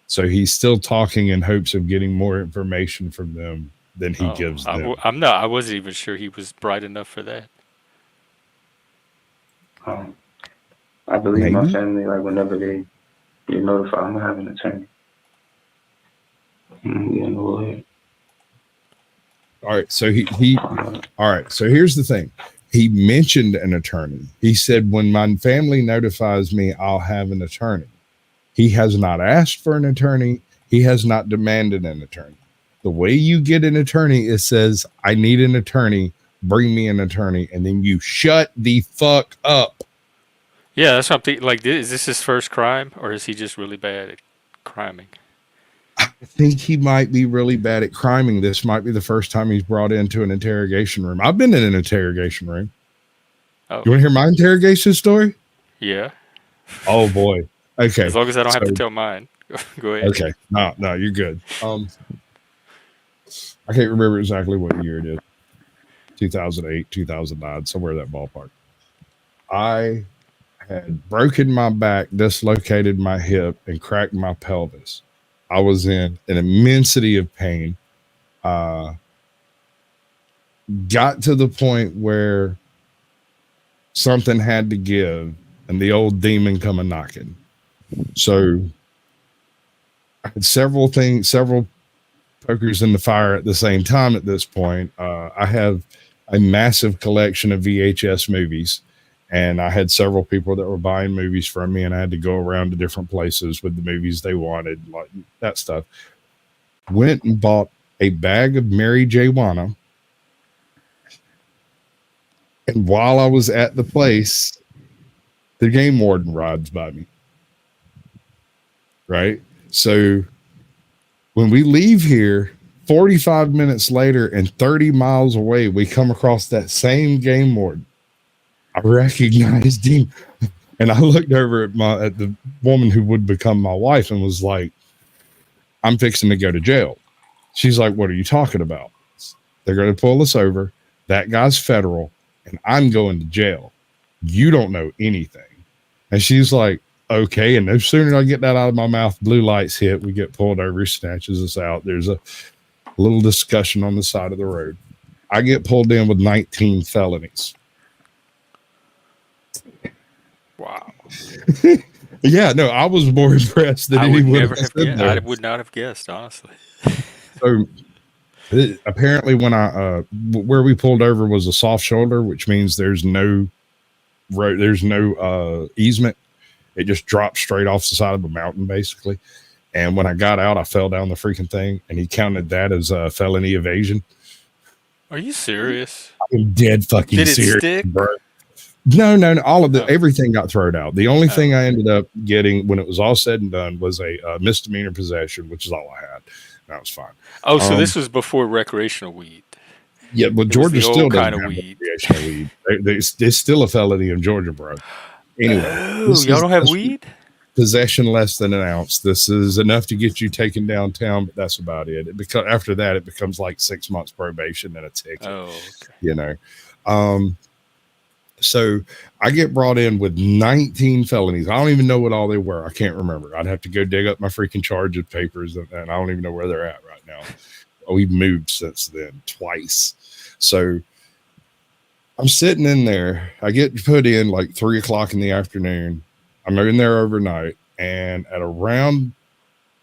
A: So he's still talking in hopes of getting more information from them than he gives them.
D: I wasn't even sure he was bright enough for that.
L: I believe my family, like whenever they get notified, I'm gonna have an attorney.
A: All right, so all right, so here's the thing. He mentioned an attorney. He said, when my family notifies me, I'll have an attorney. He has not asked for an attorney. He has not demanded an attorney. The way you get an attorney, it says, I need an attorney, bring me an attorney, and then you shut the fuck up.
D: Yeah, that's what I'm thinking. Like, is this his first crime, or is he just really bad at criming?
A: I think he might be really bad at criming. This might be the first time he's brought into an interrogation room. I've been in an interrogation room.
D: Oh.
A: You want to hear my interrogation story?
D: Yeah.
A: Oh boy. Okay.
D: As long as I don't have to tell mine. Go ahead.
A: Okay. No, you're good. I can't remember exactly what year it is. 2008, 2009, somewhere in that ballpark. I had broken my back, dislocated my hip, and cracked my pelvis. I was in an immensity of pain. Got to the point where something had to give, and the old demon come a knocking. So I had several pokers in the fire at the same time at this point. I have a massive collection of VHS movies, And I had several people that were buying movies from me, and I had to go around to different places with the movies they wanted, like that stuff. Went and bought a bag of Mary J. Wana. And while I was at the place, the game warden rides by me. Right? So when we leave here, 45 minutes later and 30 miles away, we come across that same game warden. I recognized him. And I looked over at the woman who would become my wife and was like, I'm fixing to go to jail. She's like, what are you talking about? They're going to pull us over. That guy's federal, and I'm going to jail. You don't know anything. And she's like, okay. And no sooner than I get that out of my mouth, blue lights hit. We get pulled over. He snatches us out. There's a little discussion on the side of the road. I get pulled in with 19 felonies.
D: Wow.
A: Yeah, no, I was more impressed than anyone else.
D: I would not have guessed, honestly.
A: So apparently when where we pulled over was a soft shoulder, which means there's no road, there's no easement. It just dropped straight off the side of a mountain, basically. And when I got out, I fell down the freaking thing, and he counted that as a felony evasion.
D: Are you serious?
A: I'm dead fucking serious.
D: Did it stick?
A: Bro. No. All of everything got thrown out. The only thing I ended up getting when it was all said and done was a misdemeanor possession, which is all I had. That was fine.
D: Oh, so this was before recreational weed.
A: Yeah, but Georgia still doesn't have
D: weed.
A: recreational weed. It's still a felony in Georgia, bro. Anyway,
D: y'all don't have weed?
A: Possession less than an ounce. This is enough to get you taken downtown, but that's about it. After that, it becomes like 6 months probation and a ticket.
D: Oh, okay.
A: You know. So I get brought in with 19 felonies. I don't even know what all they were. I can't remember. I'd have to go dig up my freaking charges papers, and I don't even know where they're at right now. We've moved since then twice. So I'm sitting in there. I get put in like 3:00 in the afternoon. I'm in there overnight, and at around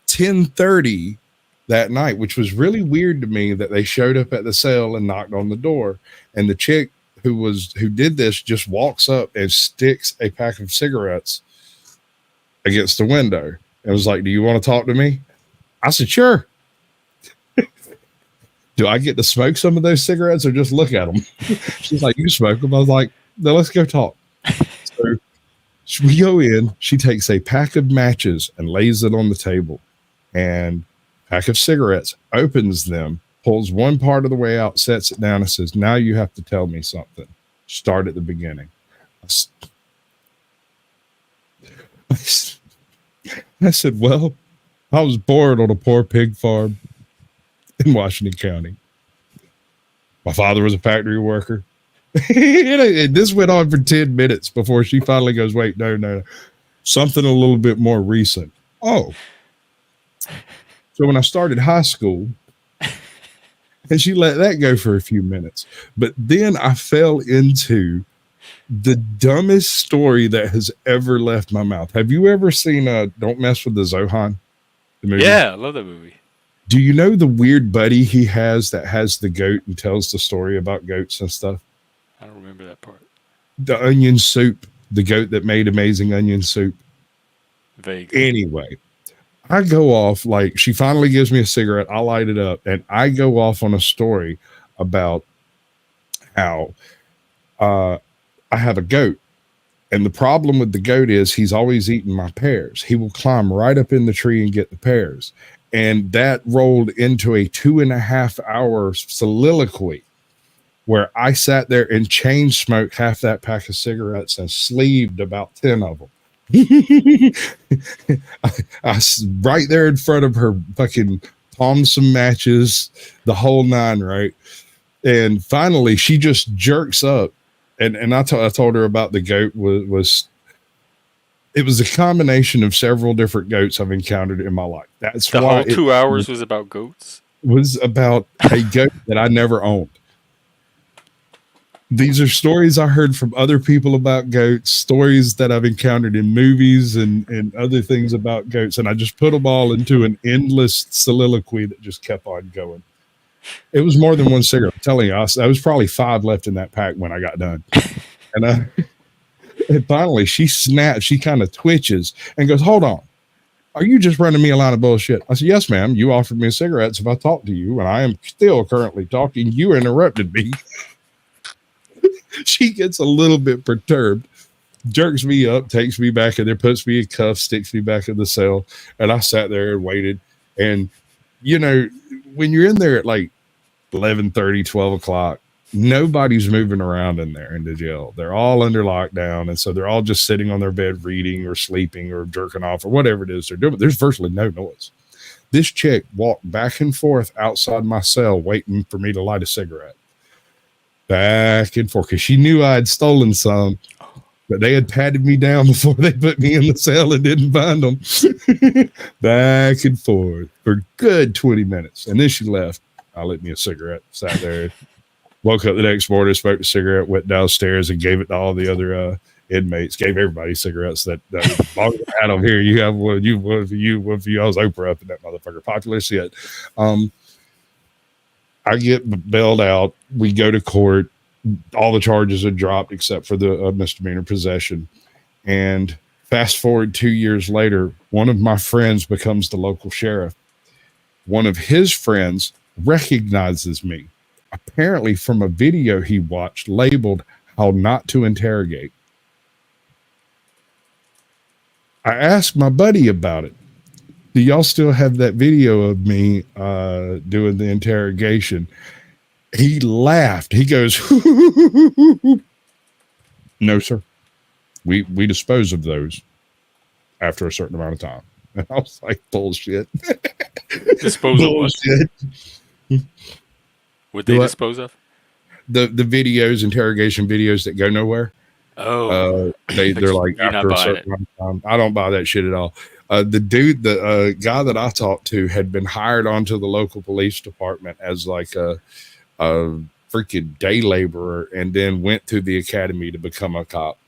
A: 10:30 that night, which was really weird to me, that they showed up at the cell and knocked on the door, and the chick who did this just walks up and sticks a pack of cigarettes against the window and was like, do you want to talk to me? I said, sure. Do I get to smoke some of those cigarettes or just look at them? She's like, you smoke them. I was like, no, let's go talk. So we go in, she takes a pack of matches and lays it on the table, and pack of cigarettes, opens them, pulls one part of the way out, sets it down, and says, now you have to tell me something. Start at the beginning. I said, well, I was born on a poor pig farm in Washington County. My father was a factory worker. And this went on for 10 minutes before she finally goes, wait, no. Something a little bit more recent. Oh. So when I started high school, and she let that go for a few minutes. But then I fell into the dumbest story that has ever left my mouth. Have you ever seen Don't Mess with the Zohan? The movie?
D: Yeah, I love that movie.
A: Do you know the weird buddy he has that has the goat and tells the story about goats and stuff?
D: I don't remember that part.
A: The onion soup, the goat that made amazing onion soup.
D: Vague.
A: Anyway, I go off, like, she finally gives me a cigarette. I light it up, and I go off on a story about how I have a goat. And the problem with the goat is he's always eating my pears. He will climb right up in the tree and get the pears. And that rolled into a 2.5 hour soliloquy where I sat there and chain smoked half that pack of cigarettes and sleeved about 10 of them. I right there in front of her, fucking palmed some matches, the whole nine, right? And finally she just jerks up, and I told her about the goat was it was a combination of several different goats I've encountered in my life. That's
D: the
A: why
D: whole 2 hours was about goats.
A: Was about a goat that I never owned. These are stories I heard from other people about goats, stories that I've encountered in movies and other things about goats. And I just put them all into an endless soliloquy that just kept on going. It was more than one cigarette. I'm telling you, I was probably 5 left in that pack when I got done. And And finally, she snaps. She kind of twitches and goes, "Hold on. Are you just running me a line of bullshit?" I said, "Yes, ma'am. You offered me cigarettes if I talked to you, and I am still currently talking. You interrupted me." She gets a little bit perturbed, jerks me up, takes me back in there, puts me in cuffs, sticks me back in the cell. And I sat there and waited. And, you know, when you're in there at like 11:30, 12 o'clock, nobody's moving around in there in the jail. They're all under lockdown. And so they're all just sitting on their bed reading or sleeping or jerking off or whatever it is they're doing. There's virtually no noise. This chick walked back and forth outside my cell waiting for me to light a cigarette. Back and forth, because she knew I had stolen some, but they had patted me down before they put me in the cell and didn't find them. Back and forth for good 20 minutes. And then she left. I lit me a cigarette, sat there, woke up the next morning, smoked a cigarette, went downstairs and gave it to all the other inmates, gave everybody cigarettes that I had over here. You have one, one for you. I was Oprah up in that motherfucker. Popular shit. I get bailed out. We go to court. All the charges are dropped except for the misdemeanor possession. And fast forward 2 years later, one of my friends becomes the local sheriff. One of his friends recognizes me, apparently from a video he watched labeled "How Not to Interrogate." I asked my buddy about it. Do y'all still have that video of me doing the interrogation? He laughed. He goes, "No, sir. We dispose of those after a certain amount of time." And I was like, "Bullshit."
D: Dispose of what? Would they dispose of?
A: The videos, interrogation videos that go nowhere.
D: Oh,
A: they're like after a certain amount of time. I don't buy that shit at all. The guy that I talked to had been hired onto the local police department as like a freaking day laborer, and then went to the academy to become a cop.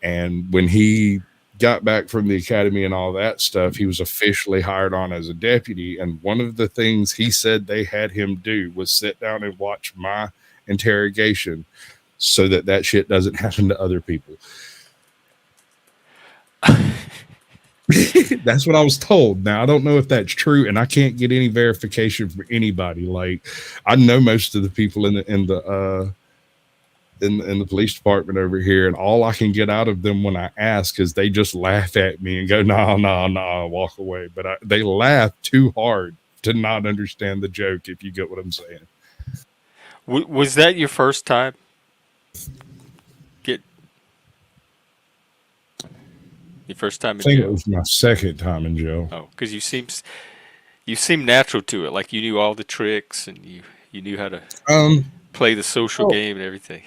A: And when he got back from the academy and all that stuff, he was officially hired on as a deputy. And one of the things he said they had him do was sit down and watch my interrogation so that shit doesn't happen to other people. That's what I was told. Now I don't know if that's true, and I can't get any verification from anybody. Like, I know most of the people in the police department over here, and all I can get out of them when I ask is they just laugh at me and go, "Nah," walk away. But they laugh too hard to not understand the joke, if you get what I'm saying.
D: Was that your first time? Your first time in jail?
A: I think it was my second time in jail.
D: Oh, because you seem natural to it. Like you knew all the tricks and you knew how to play the social game and everything.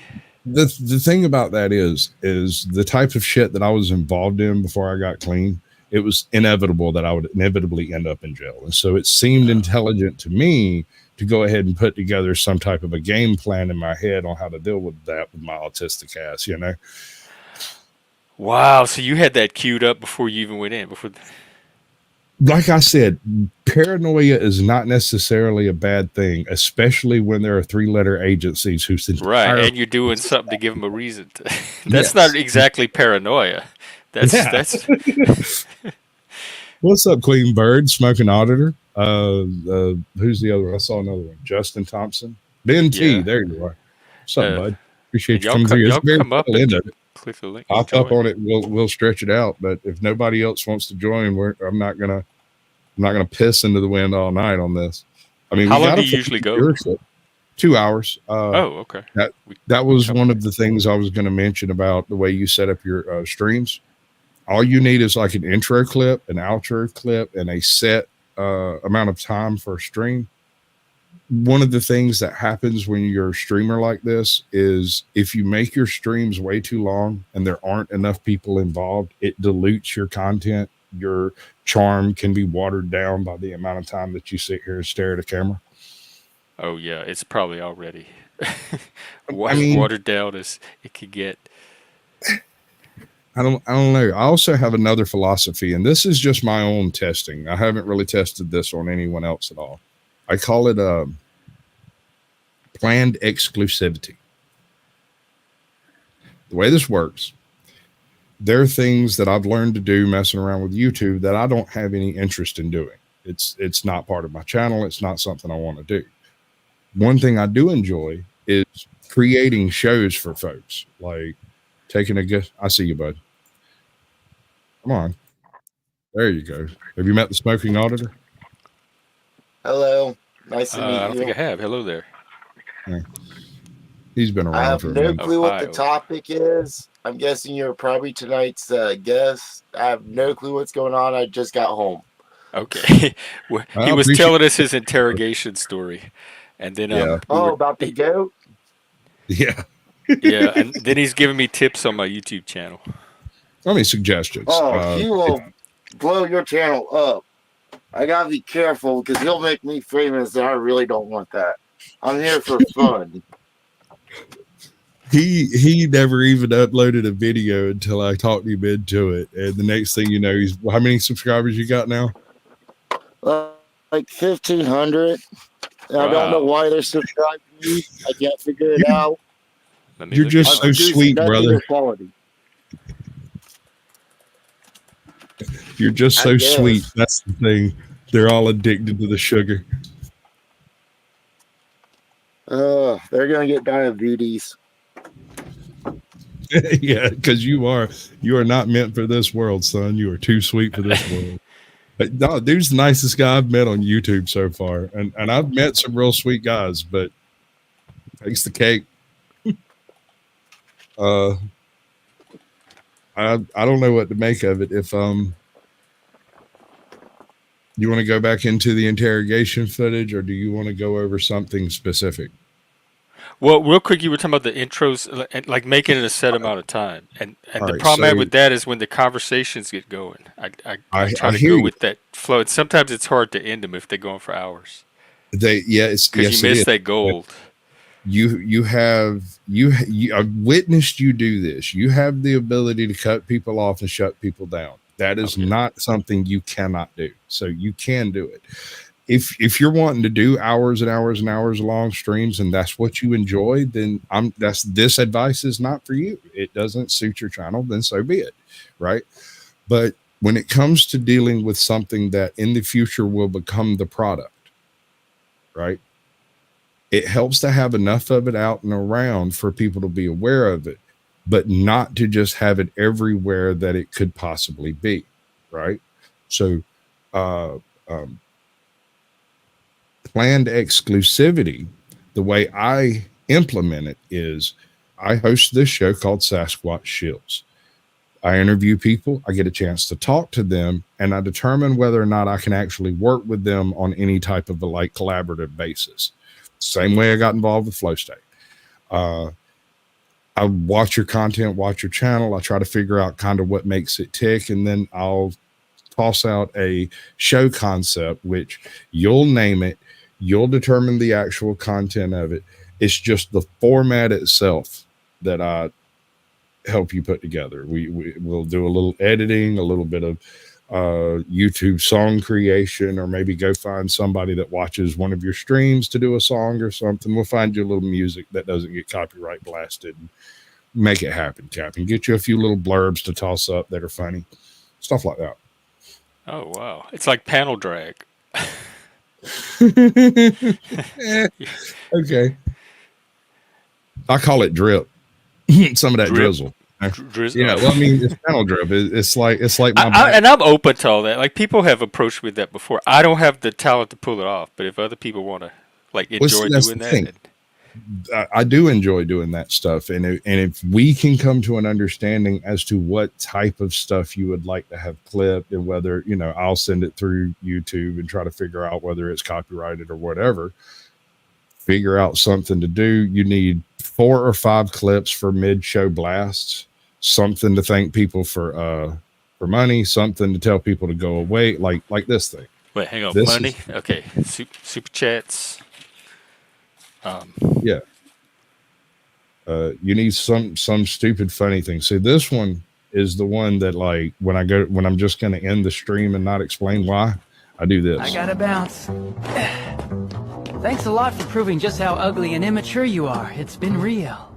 A: The thing about that is the type of shit that I was involved in before I got clean. It was inevitable that I would inevitably end up in jail. And so it seemed intelligent to me to go ahead and put together some type of a game plan in my head on how to deal with that with my autistic ass, you know?
D: Wow. So you had that queued up before you even went in.
A: Like I said, paranoia is not necessarily a bad thing, especially when there are 3-letter agencies whose entire
D: and you're doing something to give them a reason to. That's not exactly paranoia. That's
A: What's up, Queen Bird, Smoking Auditor? Who's the other one? I saw another one. Justin Thompson. Ben T. There you are. What's up, bud? Appreciate you coming through.
D: Y'all come up and click the link.
A: I'll up on it. We'll stretch it out. But if nobody else wants to join, I'm not gonna piss into the wind all night on this. I mean,
D: how long do you usually go?
A: 2 hours.
D: Okay.
A: That was one of the things I was going to mention about the way you set up your streams. All you need is like an intro clip, an outro clip, and a set amount of time for a stream. One of the things that happens when you're a streamer like this is if you make your streams way too long and there aren't enough people involved, it dilutes your content. Your charm can be watered down by the amount of time that you sit here and stare at a camera.
D: Oh yeah, it's probably already watered down as it could get.
A: I don't know. I also have another philosophy, and this is just my own testing. I haven't really tested this on anyone else at all. I call it planned exclusivity. The way this works there are things that I've learned to do messing around with YouTube that I don't have any interest in doing. It's not part of my channel. It's not something I want to do. One thing I do enjoy is creating shows for folks, like taking a guess. I see you, bud. Come on. There you go. Have you met the smoking auditor?
Q: Hello. Nice to meet you.
D: I don't think I have. Hello there.
A: Yeah. He's been around
Q: I have
A: for a
Q: no
A: minute.
Q: clue what the topic is. I'm guessing you're probably tonight's guest. I have no clue what's going on. I just got home.
D: Okay. He was telling us his interrogation story. And then
Q: about the goat?
A: Yeah.
D: Yeah, and then he's giving me tips on my YouTube channel.
A: Let me suggestions.
Q: Oh, he will blow your channel up. I gotta be careful because he'll make me famous, and I really don't want that. I'm here for fun.
A: He never even uploaded a video until I talked him into it, and the next thing you know, he's how many subscribers you got now?
Q: Like 1,500. I don't know why they're subscribing to me. I can't figure it out.
A: You're just so sweet, brother. You're just so sweet. That's the thing. They're all addicted to the sugar.
Q: They're gonna get diabetes.
A: Yeah, because you are not meant for this world, son. You are too sweet for this world. But no, dude's the nicest guy I've met on YouTube so far, and I've met some real sweet guys, but takes the cake. I don't know what to make of it. If you want to go back into the interrogation footage, or do you want to go over something specific?
D: Well, real quick, you were talking about the intros, like making it a set amount of time, and the
A: right,
D: problem I have
A: so-
D: with that is when the conversations get going. I try
A: I
D: to
A: hear
D: go
A: you.
D: with that flow. And sometimes it's hard to end them if they're going for hours
A: It's
D: because you miss that gold.
A: I've witnessed you do this. You have the ability to cut people off and shut people down. That is not something you cannot do. So you can do it. If you're wanting to do hours and hours and hours long streams and that's what you enjoy, then this advice is not for you. It doesn't suit your channel, then so be it. Right. But when it comes to dealing with something that in the future will become the product, right? It helps to have enough of it out and around for people to be aware of it, but not to just have it everywhere that it could possibly be. Right. So, planned exclusivity, the way I implement it is I host this show called Sasquatch Shills. I interview people, I get a chance to talk to them, and I determine whether or not I can actually work with them on any type of a collaborative basis. Same way I got involved with Flow State. I watch your content, watch your channel. I try to figure out kind of what makes it tick, and then I'll toss out a show concept, which you'll name it. You'll determine the actual content of it. It's just the format itself that I help you put together. We'll do a little editing, a little bit of YouTube song creation, or maybe go find somebody that watches one of your streams to do a song or something. We'll find you a little music that doesn't get copyright blasted and make it happen, Captain. Get you a few little blurbs to toss up that are funny. Stuff like that.
D: Oh, wow. It's like panel drag.
A: Okay. I call it drip. Some of that drizzle.
D: Drizzle.
A: Yeah, well, I mean, it's panel drip. It's like
D: and I'm open to all that. Like, people have approached me with that before. I don't have the talent to pull it off, but if other people want to enjoy doing that,
A: I do enjoy doing that stuff. And if we can come to an understanding as to what type of stuff you would like to have clipped, and whether, I'll send it through YouTube and try to figure out whether it's copyrighted or whatever, figure out something to do. You need 4 or 5 clips for mid-show blasts, something to thank people for money, something to tell people to go away, like this thing.
D: Wait, hang on.
A: This
D: Money? Okay. Super chats.
A: Yeah. You need some stupid funny thing. See, this one is the one that, like, when I'm just going to end the stream and not explain why, I do this.
G: I gotta bounce. Thanks a lot for proving just how ugly and immature you are. It's been real.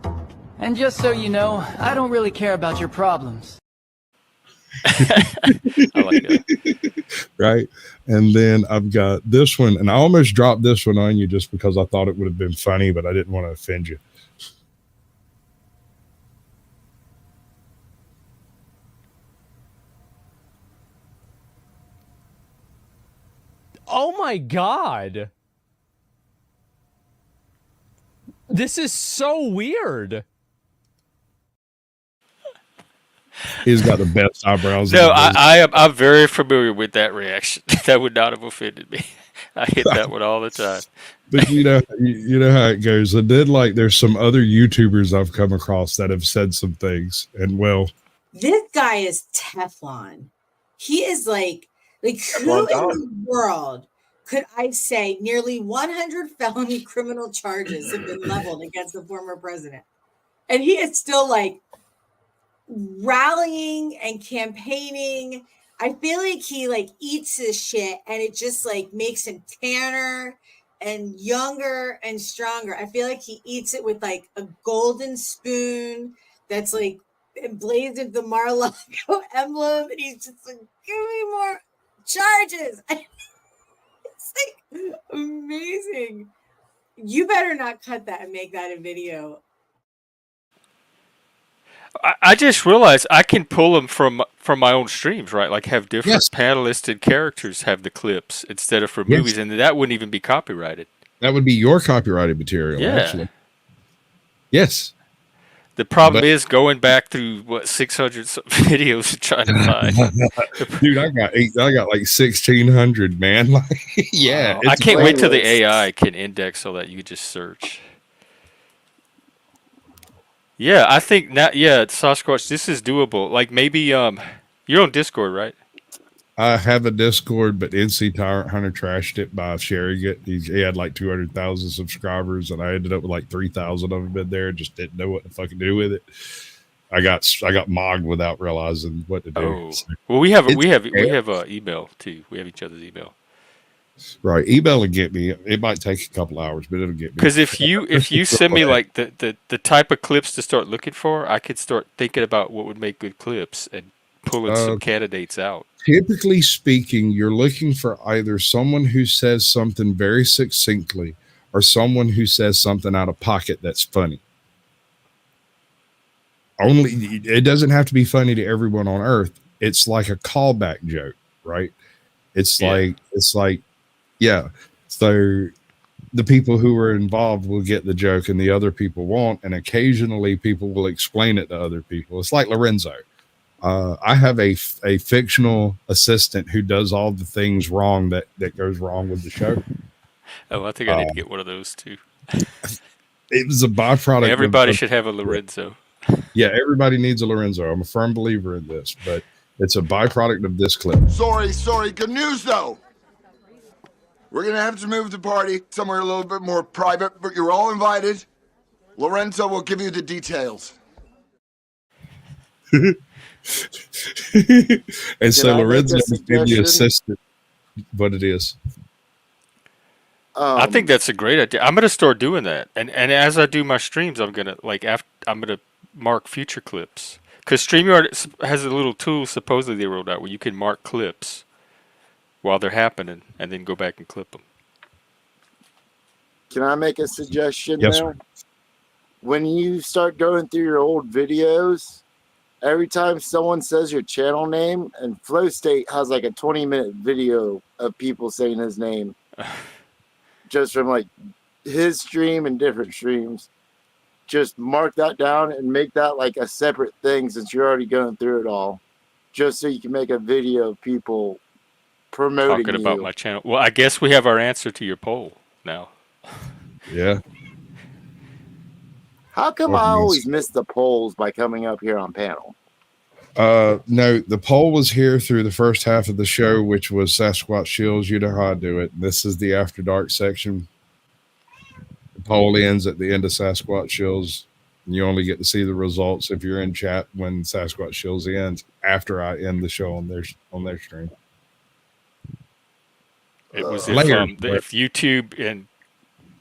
G: And just so you know, I don't really care about your problems.
D: I like that.
A: Right. And then I've got this one, and I almost dropped this one on you just because I thought it would have been funny, but I didn't want to offend you.
R: Oh my God. This is so weird.
A: He's got the best eyebrows.
D: No, I'm very familiar with that reaction. That would not have offended me. I hit that one all the time.
A: But you know how it goes. And then like there's some other YouTubers I've come across that have said some things, and well,
S: This guy is Teflon. He is like who in the world could I say nearly 100 felony criminal charges have been leveled against the former president, and he is still like rallying and campaigning. I feel like he like eats his shit and it just like makes him tanner and younger and stronger. I feel like he eats it with like a golden spoon that's like emblazoned the Mar-a-Lago emblem, and he's just like, give me more charges. It's like amazing. You better not cut that and make that a video.
D: I just realized I can pull them from my own streams, right? Like have different panelists and characters have the clips instead of from movies, and that wouldn't even be copyrighted.
A: That would be your copyrighted material,
D: Yeah.
A: actually. Yes.
D: The problem is going back through what 600 videos and trying to find.
A: Dude, I got like 1,600, man. Like, yeah,
D: Wow. I can't wait till the AI can index so that you just search. Yeah, I think now. Yeah, Sasquatch, this is doable. Like maybe you're on Discord, right?
A: I have a Discord, but NC Tyrant Hunter trashed it by sharing it. He had like 200,000 subscribers, and I ended up with like 3,000 of them in there. Just didn't know what to fucking do with it. I got mogged without realizing what to do.
D: Oh, well, we have email too. We have each other's email.
A: Right, email will get me. It might take a couple hours, but it'll get me.
D: Because if you send me like the type of clips to start looking for, I could start thinking about what would make good clips and pulling some candidates out.
A: Typically speaking, you're looking for either someone who says something very succinctly or someone who says something out of pocket that's funny. Only it doesn't have to be funny to everyone on earth. It's like a callback joke, right? It's like yeah. So the people who are involved will get the joke and the other people won't, and occasionally people will explain it to other people. It's like Lorenzo. I have a fictional assistant who does all the things wrong that goes wrong with the show.
D: Oh, I think I need to get one of those too.
A: It was a byproduct.
D: Everybody should have a Lorenzo.
A: Yeah, everybody needs a Lorenzo. I'm a firm believer in this, but it's a byproduct of this clip.
I: Sorry. Good news, though. We're going to have to move the party somewhere a little bit more private, but you're all invited. Lorenzo will give you the details.
A: And so Lorenzo is the assistant. What it is.
D: I think that's a great idea. I'm gonna start doing that, and as I do my streams, I'm gonna mark future clips because StreamYard has a little tool supposedly they rolled out where you can mark clips while they're happening and then go back and clip them.
Q: Can I make a suggestion
A: Yes,
Q: now?
A: sir.
Q: When you start going through your old videos, every time someone says your channel name, and Flow State has like a 20-minute video of people saying his name just from like his stream and different streams. Just mark that down and make that like a separate thing since you're already going through it all, just so you can make a video of people promoting
D: Talking about my channel. Well, I guess we have our answer to your poll now.
A: Yeah.
Q: How come I always miss the polls by coming up here on panel?
A: No, the poll was here through the first half of the show, which was Sasquatch Shills. You know how I do it. This is the After Dark section. The poll ends at the end of Sasquatch Shills. And you only get to see the results if you're in chat when Sasquatch Shills ends after I end the show on their stream.
D: It was
A: Layers,
D: if YouTube and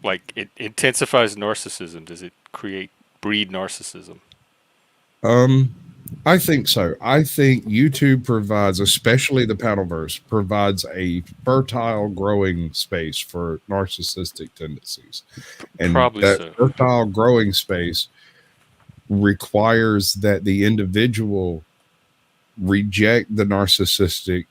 D: like it intensifies narcissism, does it breed narcissism?
A: I think so. I think YouTube provides, especially the Panelverse, provides a fertile growing space for narcissistic tendencies. And
D: Probably
A: that
D: so.
A: fertile growing space requires that the individual reject the narcissistic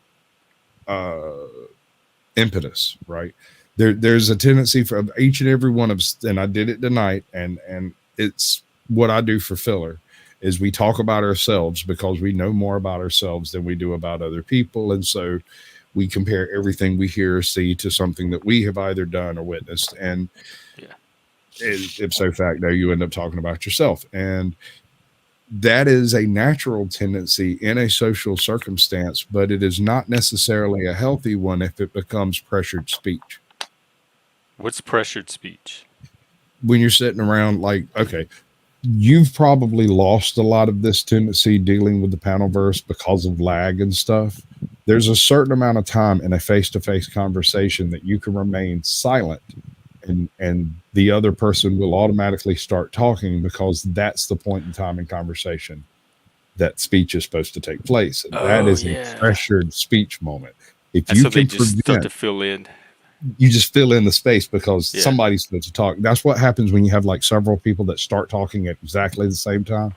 A: impetus, right? There's a tendency for each and every one of us, and I did it tonight, and it's what I do for filler, is we talk about ourselves because we know more about ourselves than we do about other people. And so we compare everything we hear or see to something that we have either done or witnessed. And ipso facto, you end up talking about yourself. And that is a natural tendency in a social circumstance, but it is not necessarily a healthy one if it becomes pressured speech.
D: What's pressured speech?
A: When you're sitting around like, okay, you've probably lost a lot of this tendency dealing with the Panelverse because of lag and stuff. There's a certain amount of time in a face-to-face conversation that you can remain silent, and the other person will automatically start talking, because that's the point in time in conversation that speech is supposed to take place. And that is a pressured speech moment. If
D: And
A: you
D: so they
A: can
D: just start
A: prevent,
D: to fill in.
A: you just fill in the space because somebody's supposed to talk. That's what happens when you have like several people that start talking at exactly the same time.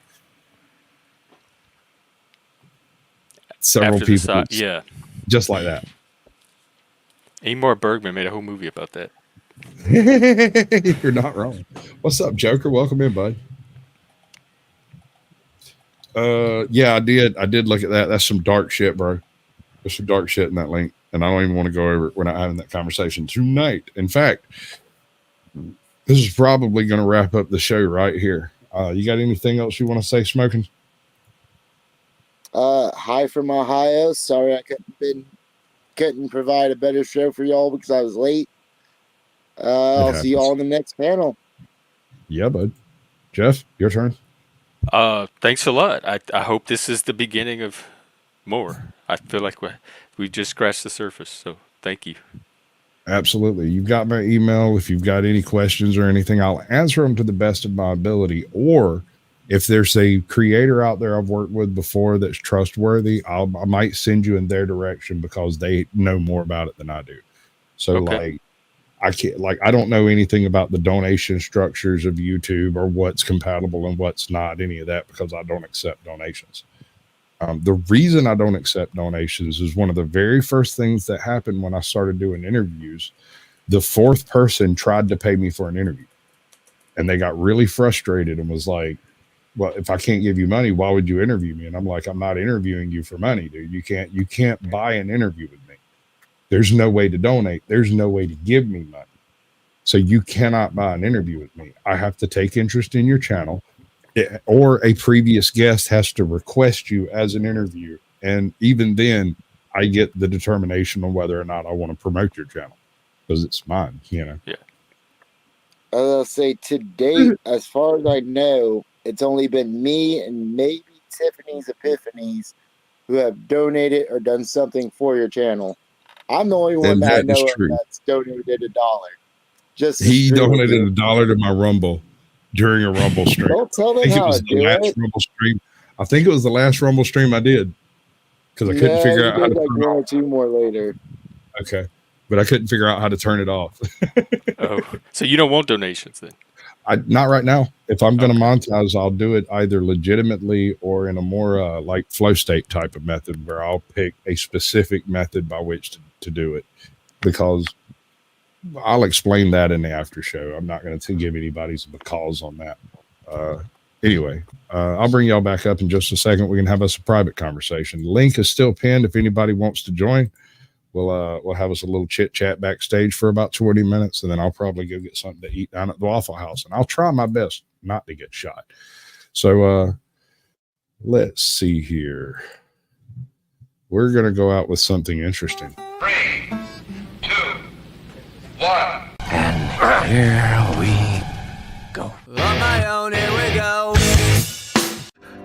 A: Several
D: After the
A: people, just like that.
D: Ingmar Bergman made a whole movie about that.
A: You're not wrong. What's up, Joker? Welcome in, bud. Yeah, I did look at that. That's some dark shit, bro. There's some dark shit in that link, and I don't even want to go over it. We're not having that conversation tonight. In fact, this is probably going to wrap up the show right here. You got anything else you want to say, Smoking?
Q: Hi from Ohio. Sorry I couldn't provide a better show for y'all because I was late. I'll see you all in the next panel.
A: Yeah, bud. Jeff, your turn.
D: Thanks a lot. I hope this is the beginning of more. I feel like we just scratched the surface. So thank you.
A: Absolutely. You've got my email. If you've got any questions or anything, I'll answer them to the best of my ability. Or if there's a creator out there I've worked with before that's trustworthy, I might send you in their direction because they know more about it than I do. So I don't know anything about the donation structures of YouTube or what's compatible and what's not, any of that, because I don't accept donations. The reason I don't accept donations is one of the very first things that happened when I started doing interviews. The fourth person tried to pay me for an interview, and they got really frustrated and was like, well, if I can't give you money, why would you interview me? And I'm like, I'm not interviewing you for money, dude. You can't buy an interview with me. There's no way to donate. There's no way to give me money. So you cannot buy an interview with me. I have to take interest in your channel, or a previous guest has to request you as an interview. And even then, I get the determination on whether or not I want to promote your channel because it's mine, you know?
D: Yeah.
Q: I'll say to date, as far as I know, it's only been me and maybe Tiffany's Epiphanies who have donated or done something for your channel. I'm the only one that I know of that's donated $1.
A: He donated $1 to my Rumble during a Rumble stream.
Q: Don't tell them how to do it.
A: Rumble stream. I think it was the last Rumble stream I did because I couldn't figure out how to
Q: like one or two more later.
A: Okay, but I couldn't figure out how to turn it off.
D: Oh, so you don't want donations then?
A: Not right now. If I'm going to monetize, I'll do it either legitimately or in a more like flow state type of method where I'll pick a specific method by which to do it, because I'll explain that in the after show. I'm not going to give anybody's because on that. Anyway, I'll bring y'all back up in just a second. We can have us a private conversation. The link is still pinned. If anybody wants to join, we'll have us a little chit chat backstage for about 20 minutes, and then I'll probably go get something to eat down at the Waffle House, and I'll try my best not to get shot. So let's see here. We're going to go out with something interesting.
T: 3, 2, 1.
B: And here we go. On my own, here we go.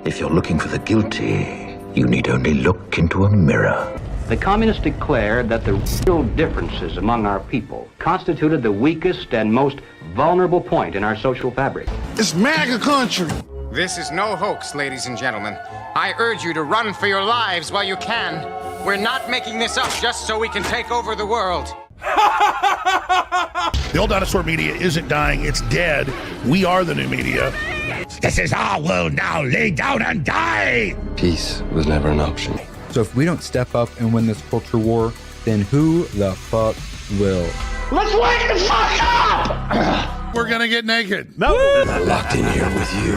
B: If you're looking for the guilty, you need only look into a mirror.
U: The communists declared that the real differences among our people constituted the weakest and most vulnerable point in our social fabric.
V: It's MAGA country.
W: This is no hoax, ladies and gentlemen.
C: I urge you to run for your lives while you can. We're not making this up just so we can take over the world.
V: The old dinosaur media isn't dying, it's dead. We are the new media.
W: This is our world now. Lay down and die!
X: Peace was never an option. So if we don't step up and win this culture war, then who the fuck will?
W: Let's wake the fuck up!
V: We're gonna get naked.
X: I'm locked in here with you.